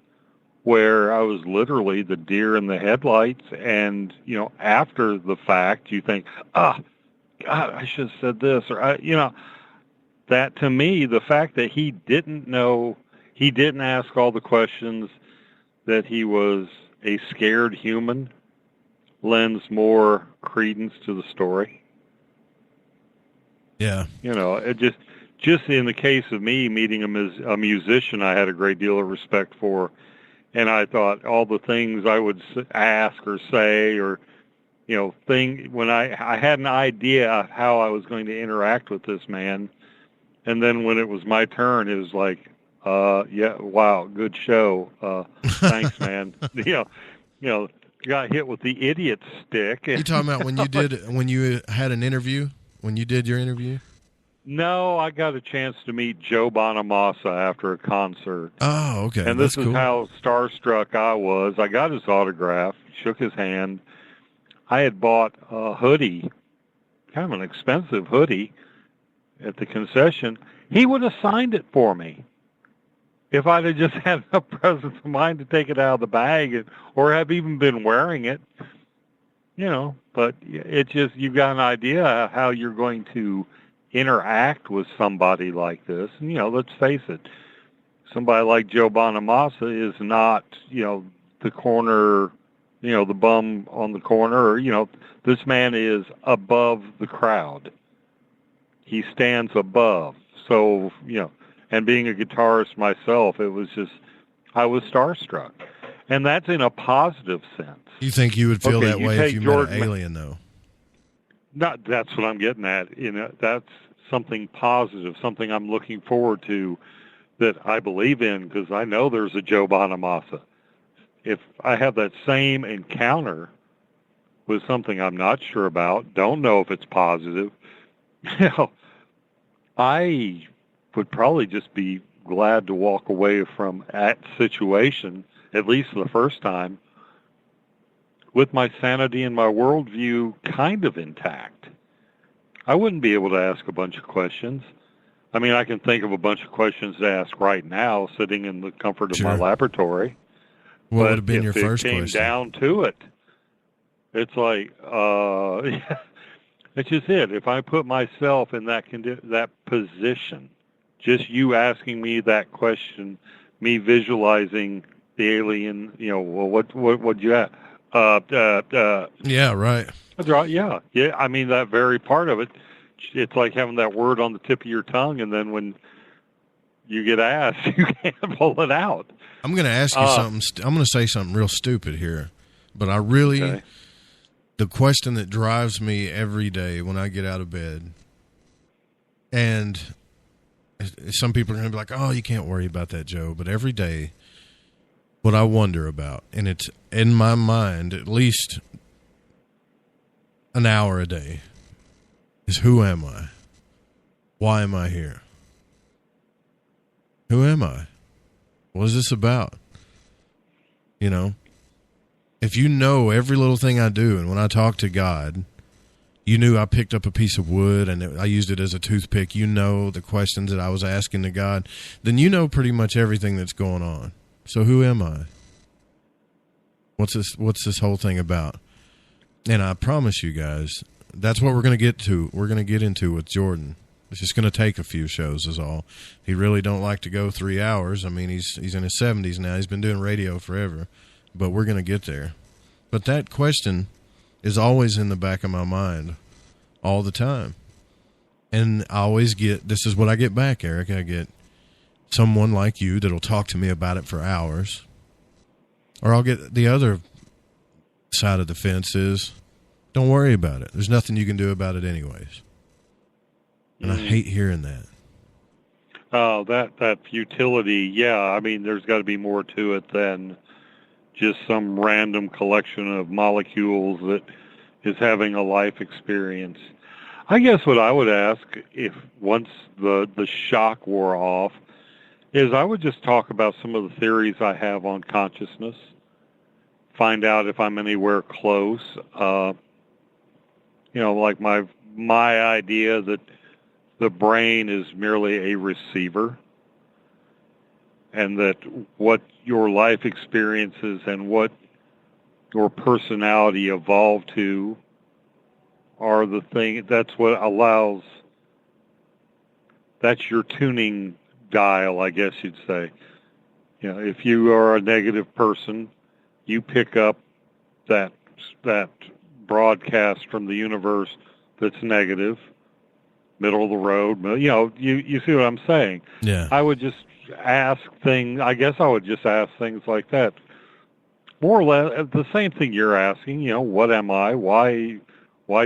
where I was literally the deer in the headlights, and, after the fact, you think, God, I should have said this, or, that to me, the fact that he didn't know, he didn't ask all the questions, that he was a scared human, lends more credence to the story. Yeah. It just in the case of me meeting him as a musician, I had a great deal of respect for. And I thought all the things I would ask or say, or, when I had an idea of how I was going to interact with this man. And then when it was my turn, it was like, yeah, wow, good show. Thanks, man. Got hit with the idiot stick. You talking about when you had an interview, when you did your interview? No, I got a chance to meet Joe Bonamassa after a concert. Oh, okay. And this That's is cool. how starstruck I was. I got his autograph, shook his hand. I had bought a hoodie, kind of an expensive hoodie, at the concession. He would have signed it for me if I'd have just had enough presence of mind to take it out of the bag or have even been wearing it. But it just, you've got an idea of how you're going to interact with somebody like this. And, let's face it, somebody like Joe Bonamassa is not, the corner, the bum on the corner, or, this man is above the crowd. He stands above. So, and being a guitarist myself, it was just, I was starstruck. And that's in a positive sense. You think you would feel that way if you met an alien, though? That's what I'm getting at. That's something positive, something I'm looking forward to that I believe in, because I know there's a Joe Bonamassa. If I have that same encounter with something I'm not sure about, don't know if it's positive, I would probably just be glad to walk away from that situation, at least the first time, with my sanity and my worldview kind of intact. I wouldn't be able to ask a bunch of questions. I mean, I can think of a bunch of questions to ask right now, sitting in the comfort of my laboratory. What would have been your first question? If it came down to it, it's like, That's just it. If I put myself in that position, just you asking me that question, me visualizing the alien, well, what'd you ask? Yeah, right. Yeah. I mean, that very part of it, it's like having that word on the tip of your tongue, and then when you get asked, you can't pull it out. I'm going to ask you something. I'm going to say something real stupid here, but I really... Okay. The question that drives me every day when I get out of bed, and some people are going to be like, oh, you can't worry about that, Joe. But every day, what I wonder about, and it's in my mind at least an hour a day, is who am I? Why am I here? Who am I? What is this about? If you know every little thing I do, and when I talk to God, you knew I picked up a piece of wood and I used it as a toothpick, the questions that I was asking to God, then you know pretty much everything that's going on. So who am I? What's this whole thing about? And I promise you guys, that's what we're going to get to. We're going to get into with Jordan. It's just going to take a few shows is all. He really don't like to go 3 hours. I mean, he's in his 70s now. He's been doing radio forever. But we're going to get there. But that question is always in the back of my mind all the time. And I always this is what I get back, Eric. I get someone like you that'll talk to me about it for hours. Or I'll get the other side of the fence is, don't worry about it. There's nothing you can do about it anyways. And I hate hearing that. Oh, that futility. Yeah, I mean, there's got to be more to it than just some random collection of molecules that is having a life experience. I guess what I would ask, if once the shock wore off, is I would just talk about some of the theories I have on consciousness, find out if I'm anywhere close. Like my idea that the brain is merely a receiver, and that what your life experiences and what your personality evolved to are the thing. That's what allows. That's your tuning dial, I guess you'd say. If you are a negative person, you pick up that broadcast from the universe that's negative, middle of the road. You see what I'm saying? Yeah. I would just ask things. I guess I would just ask things like that. More or less the same thing you're asking. What am I? Why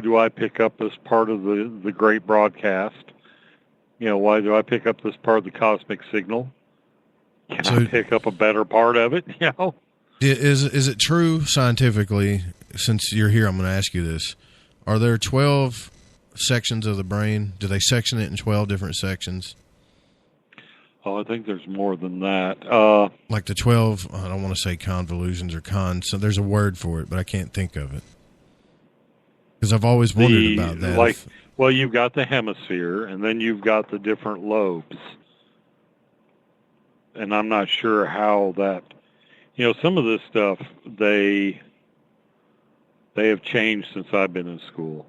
do I pick up this part of the great broadcast? Why do I pick up this part of the cosmic signal? Can I pick up a better part of it? Is it true scientifically, since you're here, I'm going to ask you this. Are there 12 sections of the brain? Do they section it in 12 different sections? Oh, I think there's more than that. Like the 12, I don't want to say convolutions or cons, so there's a word for it, but I can't think of it. Because I've always wondered about that. Well, you've got the hemisphere, and then you've got the different lobes. And I'm not sure how that... some of this stuff, they have changed since I've been in school.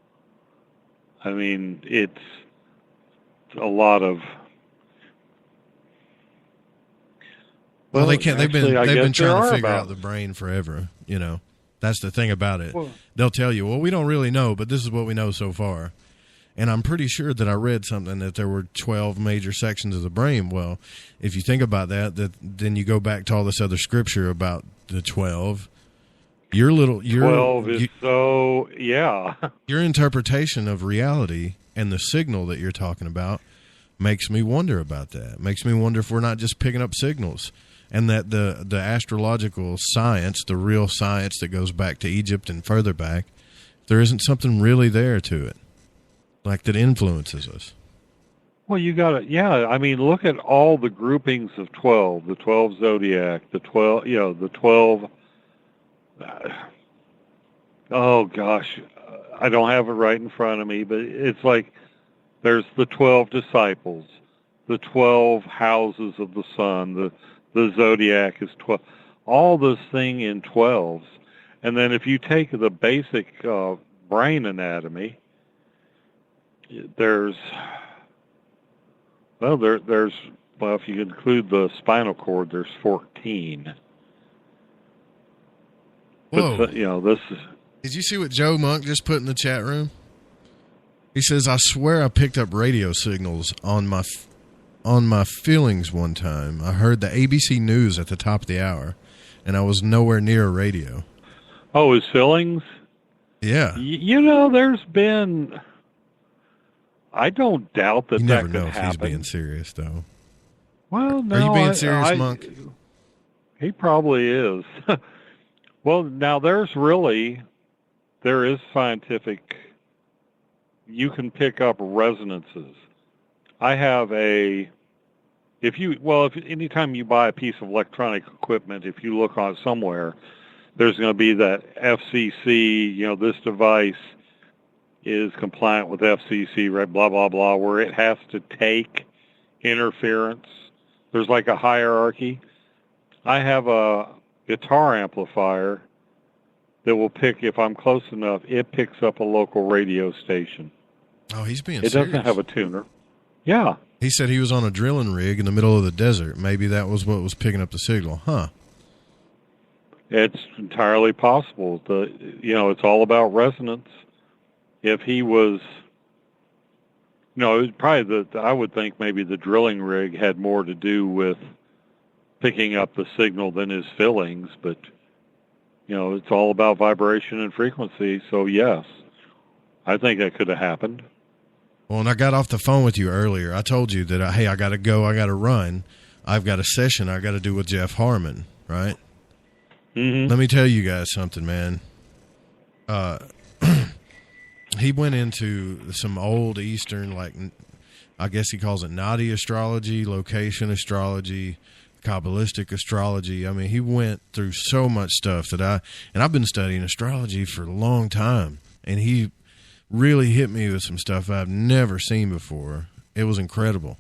I mean, it's a lot of... Well, they can't. They've been trying to figure out the brain forever. That's the thing about it. Well, they'll tell you, well, we don't really know, but this is what we know so far. And I'm pretty sure that I read something that there were 12 major sections of the brain. Well, if you think about that, then you go back to all this other scripture about the 12. 12 is yeah. Your interpretation of reality and the signal that you're talking about makes me wonder about that. Makes me wonder if we're not just picking up signals, and that the astrological science, the real science that goes back to Egypt and further back, there isn't something really there to it, like that influences us. Well, you got it. Yeah, I mean, look at all the groupings of 12, the 12 zodiac, the 12, the 12. Oh gosh, I don't have it right in front of me, but it's like there's the 12 disciples, the 12 houses of the sun, the zodiac is 12, all this thing in 12s. And then if you take the basic brain anatomy, there's if you include the spinal cord, there's 14. Whoa. But, this is... Did you see what Joe Monk just put in the chat room? He says, I swear I picked up radio signals on my feelings one time. I heard the ABC News at the top of the hour, and I was nowhere near a radio. Oh, his feelings? Yeah. There's been... I don't doubt that you that never could know if happen. he's being serious, though. Well, no. Are you being serious, Monk? He probably is. Well, now there is scientific... You can pick up resonances. I have anytime you buy a piece of electronic equipment, if you look on somewhere, there's going to be that FCC, this device is compliant with FCC, right, blah, blah, blah, where it has to take interference. There's like a hierarchy. I have a guitar amplifier that will if I'm close enough, it picks up a local radio station. Oh, he's being serious. It doesn't have a tuner. Yeah. He said he was on a drilling rig in the middle of the desert. Maybe that was what was picking up the signal, huh? It's entirely possible. It's all about resonance. If he was, it was probably I would think maybe the drilling rig had more to do with picking up the signal than his feelings, but, it's all about vibration and frequency. So, yes, I think that could have happened. Well, and I got off the phone with you earlier. I told you that, I got to go. I got to run. I've got a session I got to do with Jeff Harmon, right? Mm-hmm. Let me tell you guys something, man. He went into some old Eastern, I guess he calls it Nadi astrology, location astrology, Kabbalistic astrology. I mean, he went through so much stuff I've been studying astrology for a long time, and he really hit me with some stuff I've never seen before. It was incredible.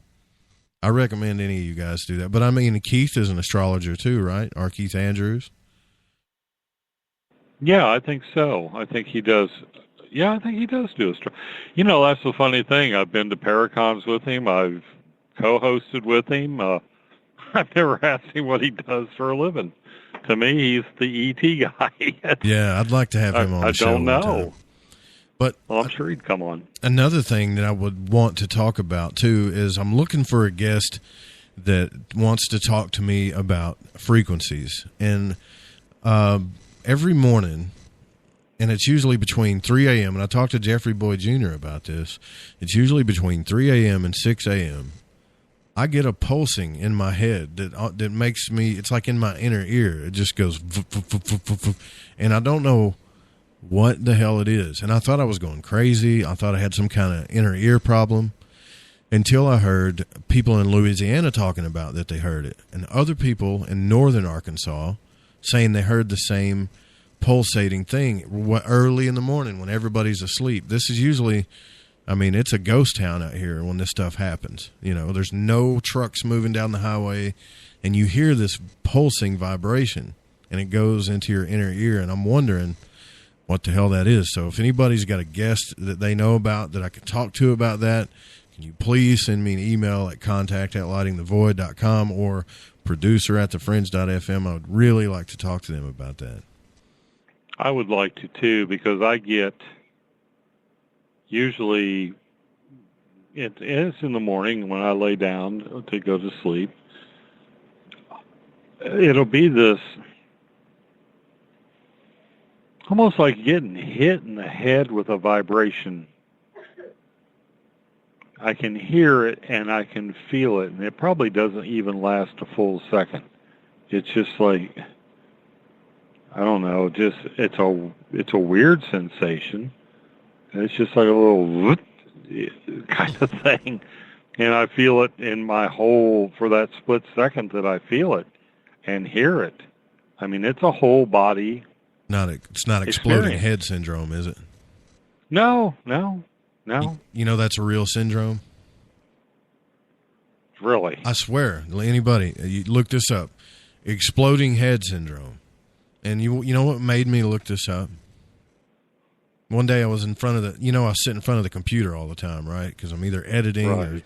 I recommend any of you guys do that. But I mean, Keith is an astrologer too, right? Or Keith Andrews? Yeah, I think so. I think he does. Yeah, I think he does do astrology. That's the funny thing. I've been to Paracons with him. I've co-hosted with him. I've never asked him what he does for a living. To me, he's the ET guy. Yeah, I'd like to have him on the show. I don't know. But I'm sure he'd come on. Another thing that I would want to talk about, too, is I'm looking for a guest that wants to talk to me about frequencies. And every morning, and it's usually between 3 a.m., and I talked to Jeffrey Boyd Jr. about this, it's usually between 3 a.m. and 6 a.m., I get a pulsing in my head that makes me, it's like in my inner ear. It just goes, and I don't know what the hell it is. And I thought I was going crazy. I thought I had some kind of inner ear problem until I heard people in Louisiana talking about that they heard it, and other people in northern Arkansas saying they heard the same pulsating thing early in the morning when everybody's asleep. This is usually, it's a ghost town out here when this stuff happens. There's no trucks moving down the highway, and you hear this pulsing vibration, and it goes into your inner ear, and I'm wondering what the hell that is. So if anybody's got a guest that they know about that I could talk to about that, can you please send me an email at contact@lightingthevoid.com or producer@thefringe.fm. I would really like to talk to them about that. I would like to, too, because I get usually, it's in the morning when I lay down to go to sleep. It'll be this, almost like getting hit in the head with a vibration. I can hear it and I can feel it, and it probably doesn't even last a full second. It's just like, I don't know, it's a weird sensation. It's just like a little kind of thing. And I feel it in my whole, for that split second that I feel it and hear it. It's a whole body. It's not exploding head syndrome, is it? No. That's a real syndrome? Really? I swear, anybody, you look this up. Exploding head syndrome. And you know what made me look this up? One day I was in front of I sit in front of the computer all the time, right? Because I'm either editing or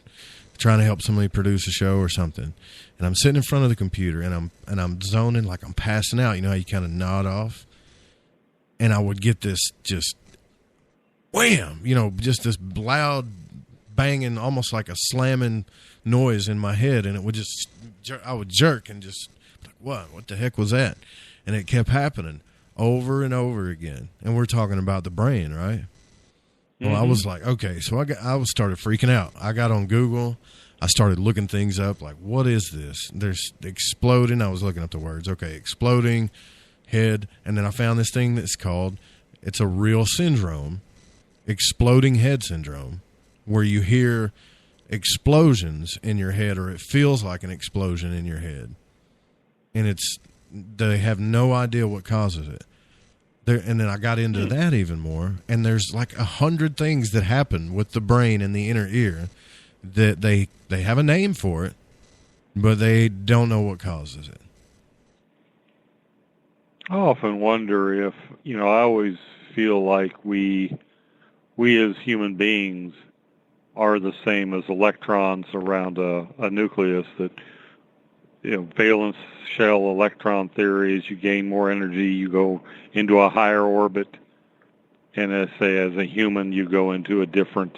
trying to help somebody produce a show or something. And I'm sitting in front of the computer and I'm zoning, like I'm passing out. You know how you kind of nod off? And I would get this just wham, just this loud banging, almost like a slamming noise in my head. And it would just, I would jerk and just like, what the heck was that? And it kept happening over and over again. And we're talking about the brain, right? Well, I was like, okay, so I started freaking out. I got on Google. I started looking things up, like, what is this? There's exploding. I was looking up the words. Okay, exploding head. And then I found this thing that's called, it's a real syndrome, exploding head syndrome, where you hear explosions in your head, or it feels like an explosion in your head. And they have no idea what causes it. And then I got into that even more. And there's like 100 things that happen with the brain and the inner ear that they have a name for it, but they don't know what causes it. I often wonder if, I always feel like we as human beings are the same as electrons around a nucleus, that, valence shell electron theory, as you gain more energy, you go into a higher orbit. And as a human, you go into a different,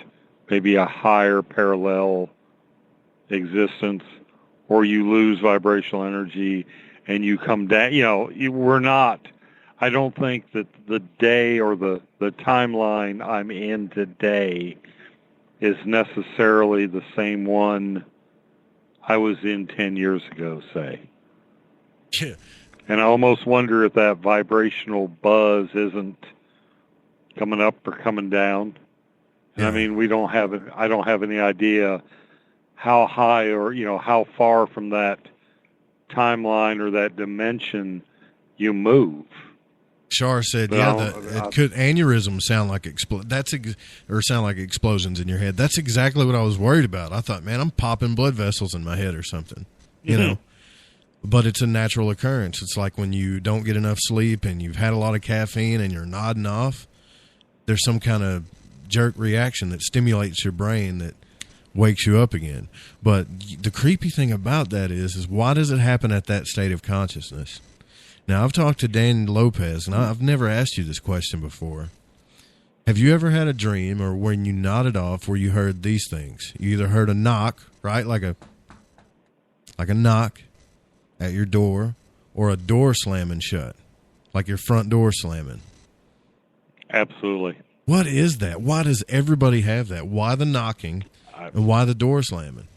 maybe a higher parallel existence, or you lose vibrational energy and you come down. I don't think that the day or the timeline I'm in today is necessarily the same one I was in 10 years ago, say. Yeah. And I almost wonder if that vibrational buzz isn't coming up or coming down. Yeah. I mean, I don't have any idea how high or, how far from that timeline or that dimension you move. Shar said, it could aneurysms sound like sound like explosions in your head. That's exactly what I was worried about. I thought, man, I'm popping blood vessels in my head or something, But it's a natural occurrence. It's like when you don't get enough sleep and you've had a lot of caffeine and you're nodding off, there's some kind of jerk reaction that stimulates your brain that wakes you up again. But the creepy thing about that is why does it happen at that state of consciousness? Now, I've talked to Dan Lopez, and I've never asked you this question before. Have you ever had a dream, or when you nodded off, where you heard these things? You either heard a knock, right, like a knock at your door, or a door slamming shut, like your front door slamming? Absolutely. What is that? Why does everybody have that? Why the knocking, and why the door slamming?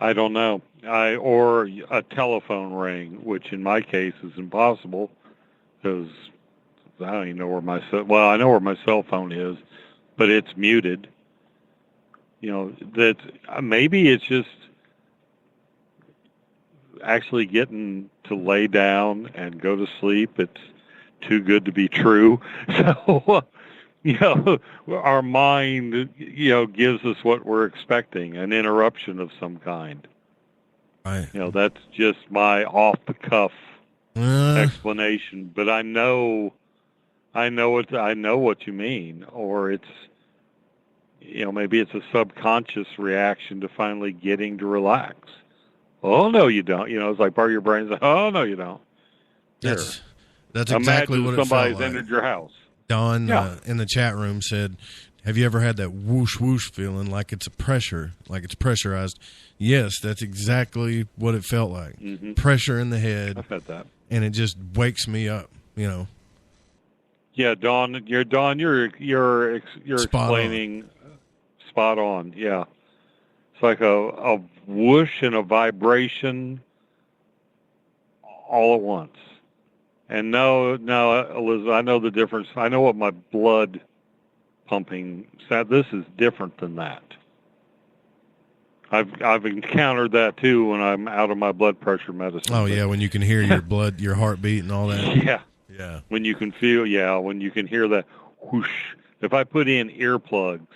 I don't know. Or a telephone ring, which in my case is impossible because I don't even know where I know where my cell phone is, but it's muted. That maybe it's just actually getting to lay down and go to sleep. It's too good to be true. So, our mind, gives us what we're expecting, an interruption of some kind. Right. That's just my off-the-cuff explanation. But I know what you mean, or it's, maybe it's a subconscious reaction to finally getting to relax. Oh no, you don't. It's like part of your brain's like, oh no, you don't. That's exactly what it felt like. Somebody's entered your house. Don in the chat room said, have you ever had that whoosh whoosh feeling, like it's a pressure, like it's pressurized? Yes, that's exactly what it felt like. Mm-hmm. Pressure in the head. I've had that. And it just wakes me up, Yeah, Don, you're explaining spot on. Yeah. It's like a whoosh and a vibration all at once. And no, Elizabeth, I know the difference. I know what my blood pumping said. This is different than that. I've encountered that too when I'm out of my blood pressure medicine. Oh yeah, when you can hear your blood, your heartbeat, and all that. Yeah. When you can feel, when you can hear that whoosh. If I put in earplugs,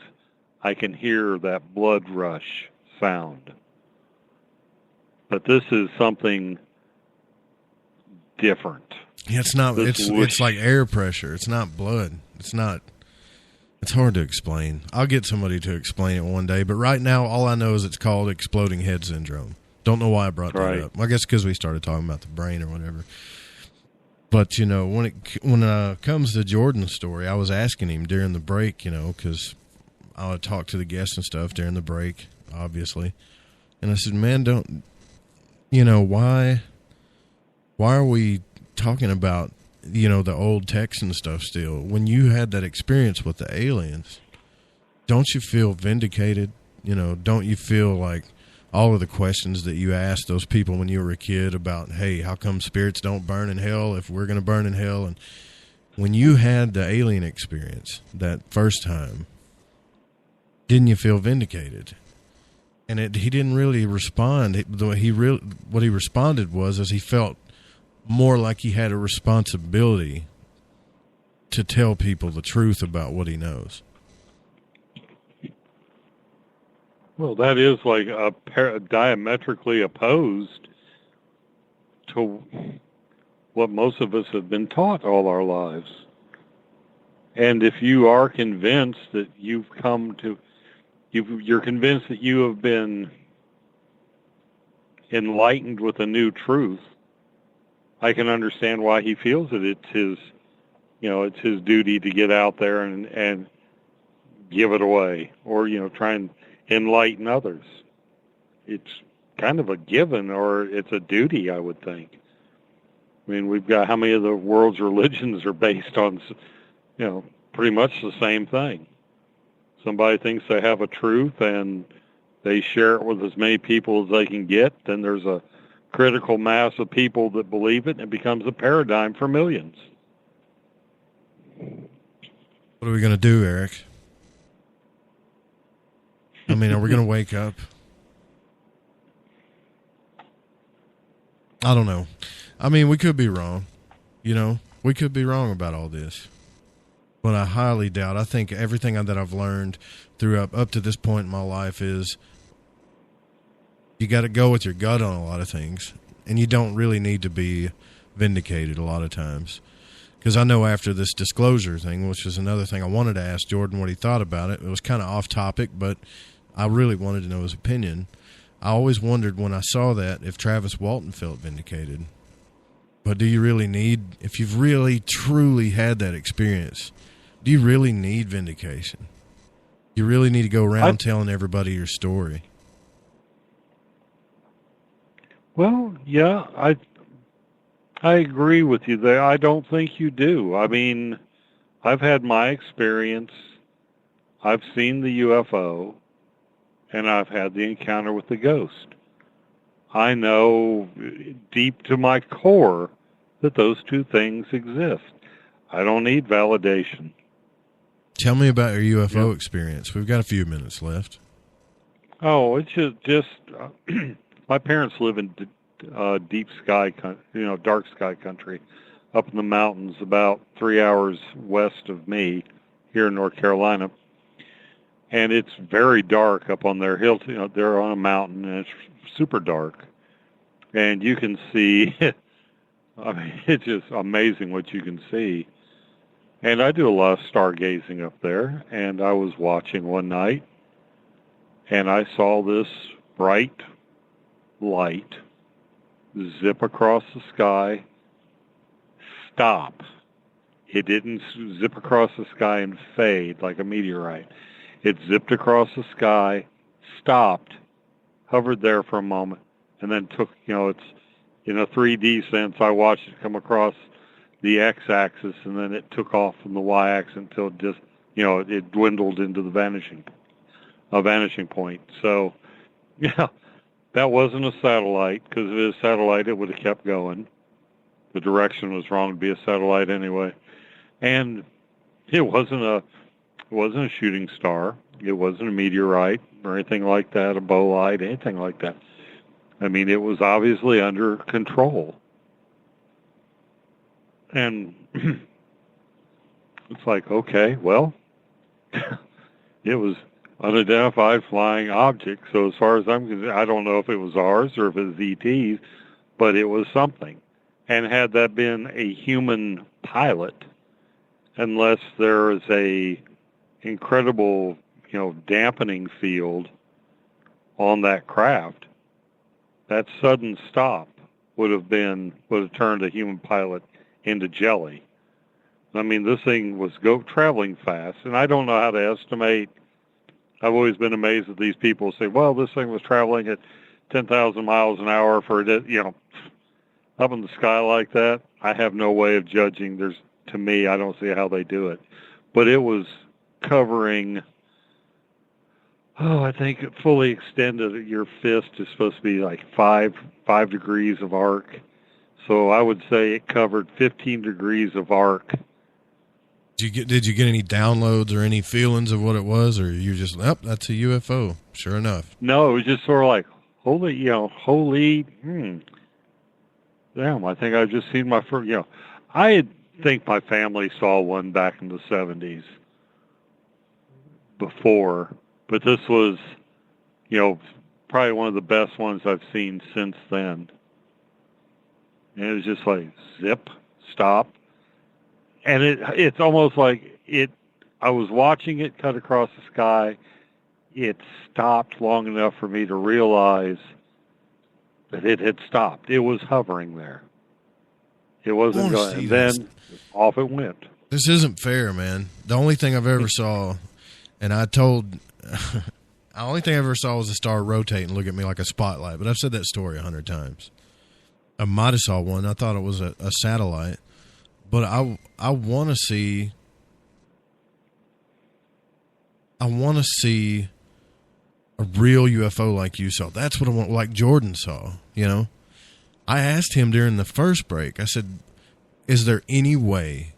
I can hear that blood rush sound. But this is something different. Yeah, it's not. It's like air pressure. It's not blood. It's hard to explain. I'll get somebody to explain it one day, but right now all I know is it's called exploding head syndrome. Don't know why I brought that up. I guess because we started talking about the brain or whatever. But, you know, when it comes to Jordan's story, I was asking him during the break, you know, because I would talk to the guests and stuff during the break, obviously. And I said, man, why are we talking about, you know, the old Texan stuff still? When you had that experience with the aliens, don't you feel vindicated? You know, don't you feel like all of the questions that you asked those people when you were a kid about, hey, how come spirits don't burn in hell if we're going to burn in hell? And when you had the alien experience that first time, didn't you feel vindicated? And he didn't really respond. What he responded was he felt more like he had a responsibility to tell people the truth about what he knows. Well, that is like diametrically opposed to what most of us have been taught all our lives. And if you are convinced that you're convinced that you have been enlightened with a new truth, I can understand why he feels that it's his duty to get out there and give it away, or, you know, try and enlighten others. It's kind of a given, or it's a duty, I would think. I mean, we've got, how many of the world's religions are based on, you know, pretty much the same thing. Somebody thinks they have a truth and they share it with as many people as they can get, then there's a critical mass of people that believe it, and it becomes a paradigm for millions. What are we going to do, Eric? I mean, are we going to wake up? I don't know. I mean, we could be wrong. You know, we could be wrong about all this. But I highly doubt. I think everything that I've learned up to this point in my life is you got to go with your gut on a lot of things. And you don't really need to be vindicated a lot of times. Because I know after this disclosure thing, which was another thing I wanted to ask Jordan what he thought about it. It was kind of off topic, but I really wanted to know his opinion. I always wondered when I saw that if Travis Walton felt vindicated. But do you really need, if you've really truly had that experience, do you really need vindication? You really need to go around telling everybody your story. Well, yeah, I agree with you there. I don't think you do. I mean, I've had my experience. I've seen the UFO, and I've had the encounter with the ghost. I know deep to my core that those two things exist. I don't need validation. Tell me about your UFO experience. We've got a few minutes left. Oh, it's just my parents live in deep sky, dark sky country, up in the mountains about 3 hours west of me, here in North Carolina. And it's very dark up on their hill. You know, they're on a mountain, and it's super dark. And you can see, I mean, it's just amazing what you can see. And I do a lot of stargazing up there, and I was watching one night, and I saw this bright light zip across the sky, stop. It didn't zip across the sky and fade like a meteorite. It zipped across the sky, stopped, hovered there for a moment, and then took, it's in a 3D sense, I watched it come across the x-axis, and then it took off from the y-axis until it just, it dwindled into the vanishing point. So, yeah, that wasn't a satellite, because if it was a satellite, it would have kept going. The direction was wrong to be a satellite anyway. And it wasn't a shooting star. It wasn't a meteorite or anything like that, a bolide, anything like that. I mean, it was obviously under control. And it's like, okay, well, it was unidentified flying object. So as far as I'm concerned, I don't know if it was ours or if it was ET's, but it was something. And had that been a human pilot, unless there is a incredible, dampening field on that craft, that sudden stop would have turned a human pilot into jelly. I mean, this thing was traveling fast, and I don't know how to estimate. I've always been amazed that these people say, well, this thing was traveling at 10,000 miles an hour for, up in the sky like that. I have no way of judging. To me, I don't see how they do it. But it was covering, I think it fully extended. Your fist is supposed to be like 5 degrees of arc. So I would say it covered 15 degrees of arc. Did you get any downloads or any feelings of what it was, or you just, that's a UFO, sure enough? No, it was just sort of like, damn, I think I've just seen my first, I think my family saw one back in the 70s before, but this was, probably one of the best ones I've seen since then. And it was just like, zip, stop. And it's almost like I was watching it cut across the sky. It stopped long enough for me to realize that it had stopped. It was hovering there. It wasn't going, and then off it went. This isn't fair, man. The only thing I've ever saw, and the only thing I ever saw was a star rotate and look at me like a spotlight, but I've said that story 100 times. I might have saw one. I thought it was a satellite. But I want to see a real UFO like you saw. That's what I want, like Jordan saw, I asked him during the first break, I said, is there any way,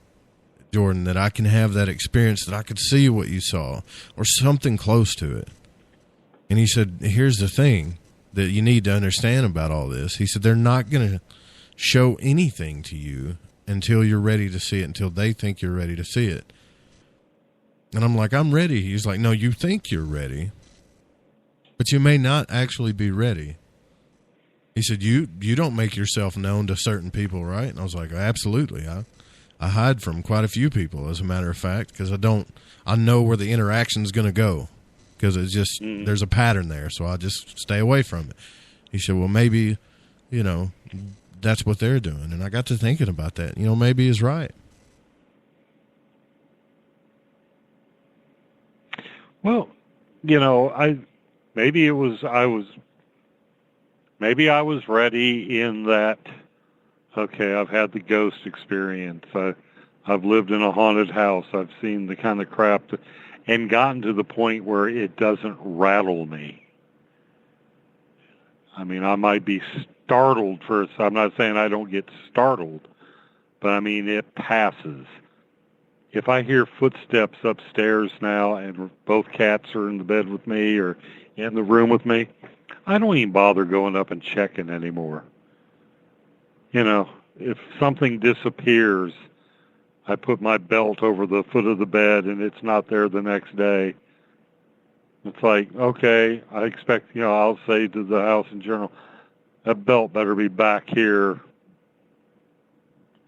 Jordan, that I can have that experience, that I could see what you saw or something close to it? And he said, here's the thing that you need to understand about all this. He said, they're not going to show anything to you until you're ready to see it, until they think you're ready to see it. And I'm like, I'm ready. He's like, no, you think you're ready, but you may not actually be ready. He said, you don't make yourself known to certain people, right? And I was like, absolutely. I hide from quite a few people, as a matter of fact, because I know where the interaction is going to go, because it's just, there's a pattern there. So I just stay away from it. He said, well, maybe, that's what they're doing. And I got to thinking about that. Maybe he's right. Well, maybe I was ready in that, okay, I've had the ghost experience. I've lived in a haunted house. I've seen the kind of crap and gotten to the point where it doesn't rattle me. I mean, I might be startled first. I'm not saying I don't get startled, but I mean, it passes. If I hear footsteps upstairs now and both cats are in the bed with me or in the room with me, I don't even bother going up and checking anymore. If something disappears, I put my belt over the foot of the bed and it's not there the next day. It's like, okay, I expect, I'll say to the House and Journal, that belt better be back here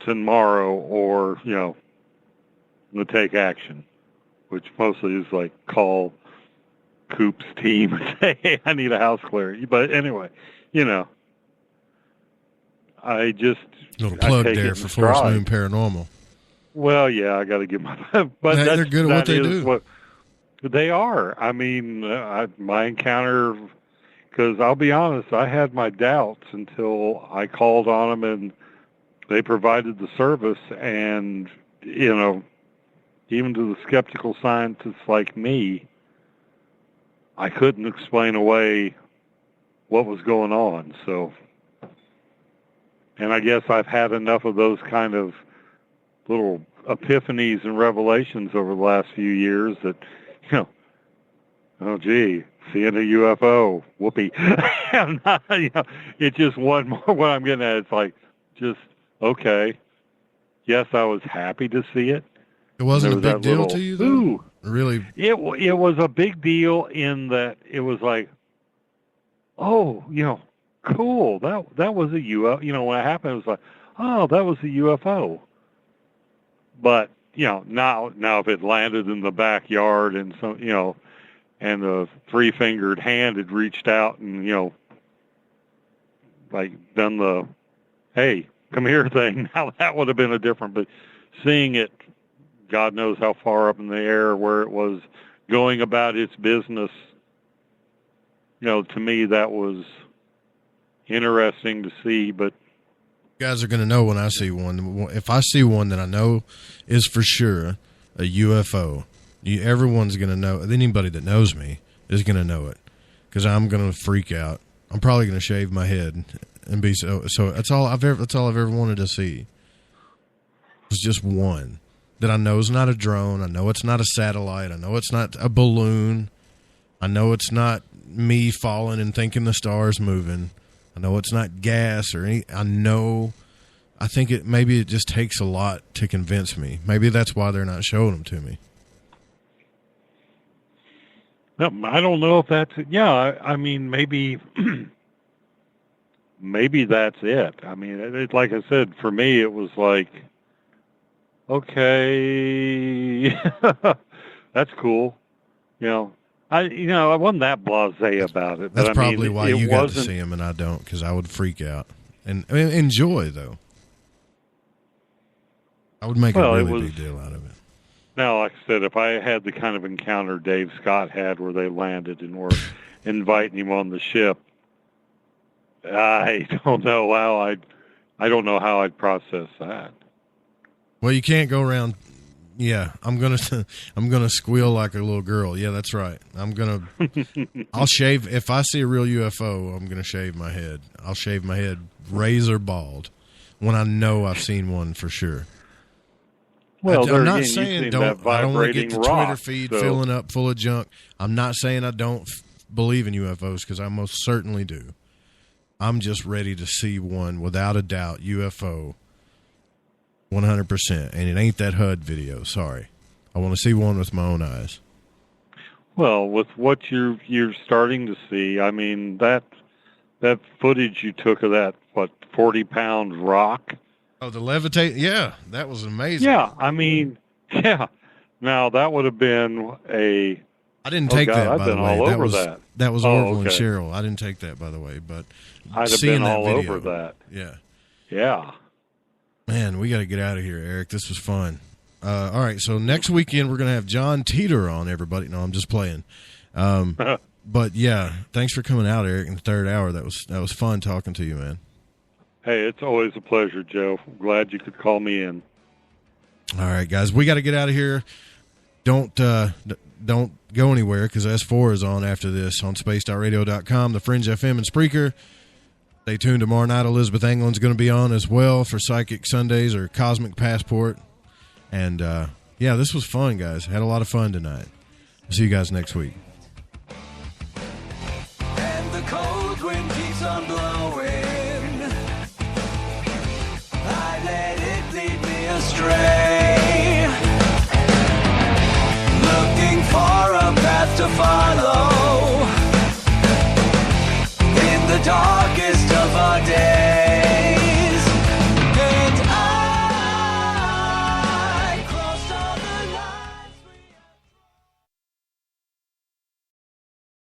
tomorrow or, I'm going to take action, which mostly is like call Coop's team and say, hey, I need a house clear. But anyway, I just... Little plug there for Forest Moon Paranormal. Well, yeah, I got to give my... But they're good at what they do. They are. I mean, my encounter, because I'll be honest, I had my doubts until I called on them and they provided the service. And, even to the skeptical scientists like me, I couldn't explain away what was going on. So, and I guess I've had enough of those kind of little epiphanies and revelations over the last few years that, oh, gee, seeing a UFO, whoopee. I'm not, it's just one more, what I'm getting at, it's like, just, okay, yes, I was happy to see it. It wasn't a big deal to you, though? Ooh, really? It was a big deal in that it was like, oh, cool, that was a UFO. When it happened, it was like, oh, that was a UFO. But, now if it landed in the backyard and and a three-fingered hand had reached out and, like done the, hey, come here thing, now that would have been a different, but seeing it, God knows how far up in the air where it was going about its business, to me that was interesting to see, but you guys are going to know when I see one. If I see one that I know is for sure a UFO, everyone's going to know. Anybody that knows me is going to know it because I'm going to freak out. I'm probably going to shave my head and be so. That's all I've ever wanted to see. It's just one that I know is not a drone. I know it's not a satellite. I know it's not a balloon. I know it's not me falling and thinking the stars moving. I know it's not gas or any. I think maybe it just takes a lot to convince me. Maybe that's why they're not showing them to me. No, I don't know if that's it. Yeah, I mean, maybe that's it. I mean, like I said, for me, it was like, okay, that's cool. I wasn't that blasé about it. That's but probably why you got to see him and I don't, because I would freak out. And enjoy, though. I would make a really big deal out of it. Now, like I said, if I had the kind of encounter Dave Scott had where they landed and were inviting him on the ship, I don't know how I'd process that. Well, you can't go around. Yeah, I'm gonna squeal like a little girl. Yeah, that's right. I'll shave if I see a real UFO. I'm gonna shave my head. I'll shave my head razor bald when I know I've seen one for sure. Well, I'm not saying I don't want to get the Twitter feed filling up full of junk. I'm not saying I don't believe in UFOs because I most certainly do. I'm just ready to see one without a doubt. UFO. 100%, and it ain't that HUD video. Sorry, I want to see one with my own eyes. Well, with what you're starting to see, I mean that footage you took of that 40-pound rock. Oh, the levitate. Yeah, that was amazing. Yeah, I mean, yeah. Now that would have been a. I didn't take that. I've by been the way. all over that. That was Orville and Cheryl. I didn't take that, by the way, but I'd have been all over that. Yeah. Yeah. Man, we got to get out of here, Eric. This was fun. All right, so next weekend we're going to have John Teeter on, everybody. No, I'm just playing. But, yeah, thanks for coming out, Eric, in the third hour. That was fun talking to you, man. Hey, it's always a pleasure, Joe. I'm glad you could call me in. All right, guys, we got to get out of here. Don't go anywhere because S4 is on after this on spaced.radio.com, the Fringe FM, and Spreaker. Stay tuned tomorrow night. Elizabeth England's going to be on as well for Psychic Sundays or Cosmic Passport. And, yeah, this was fun, guys. Had a lot of fun tonight. See you guys next week. And the cold wind keeps on blowing. I let it lead me astray.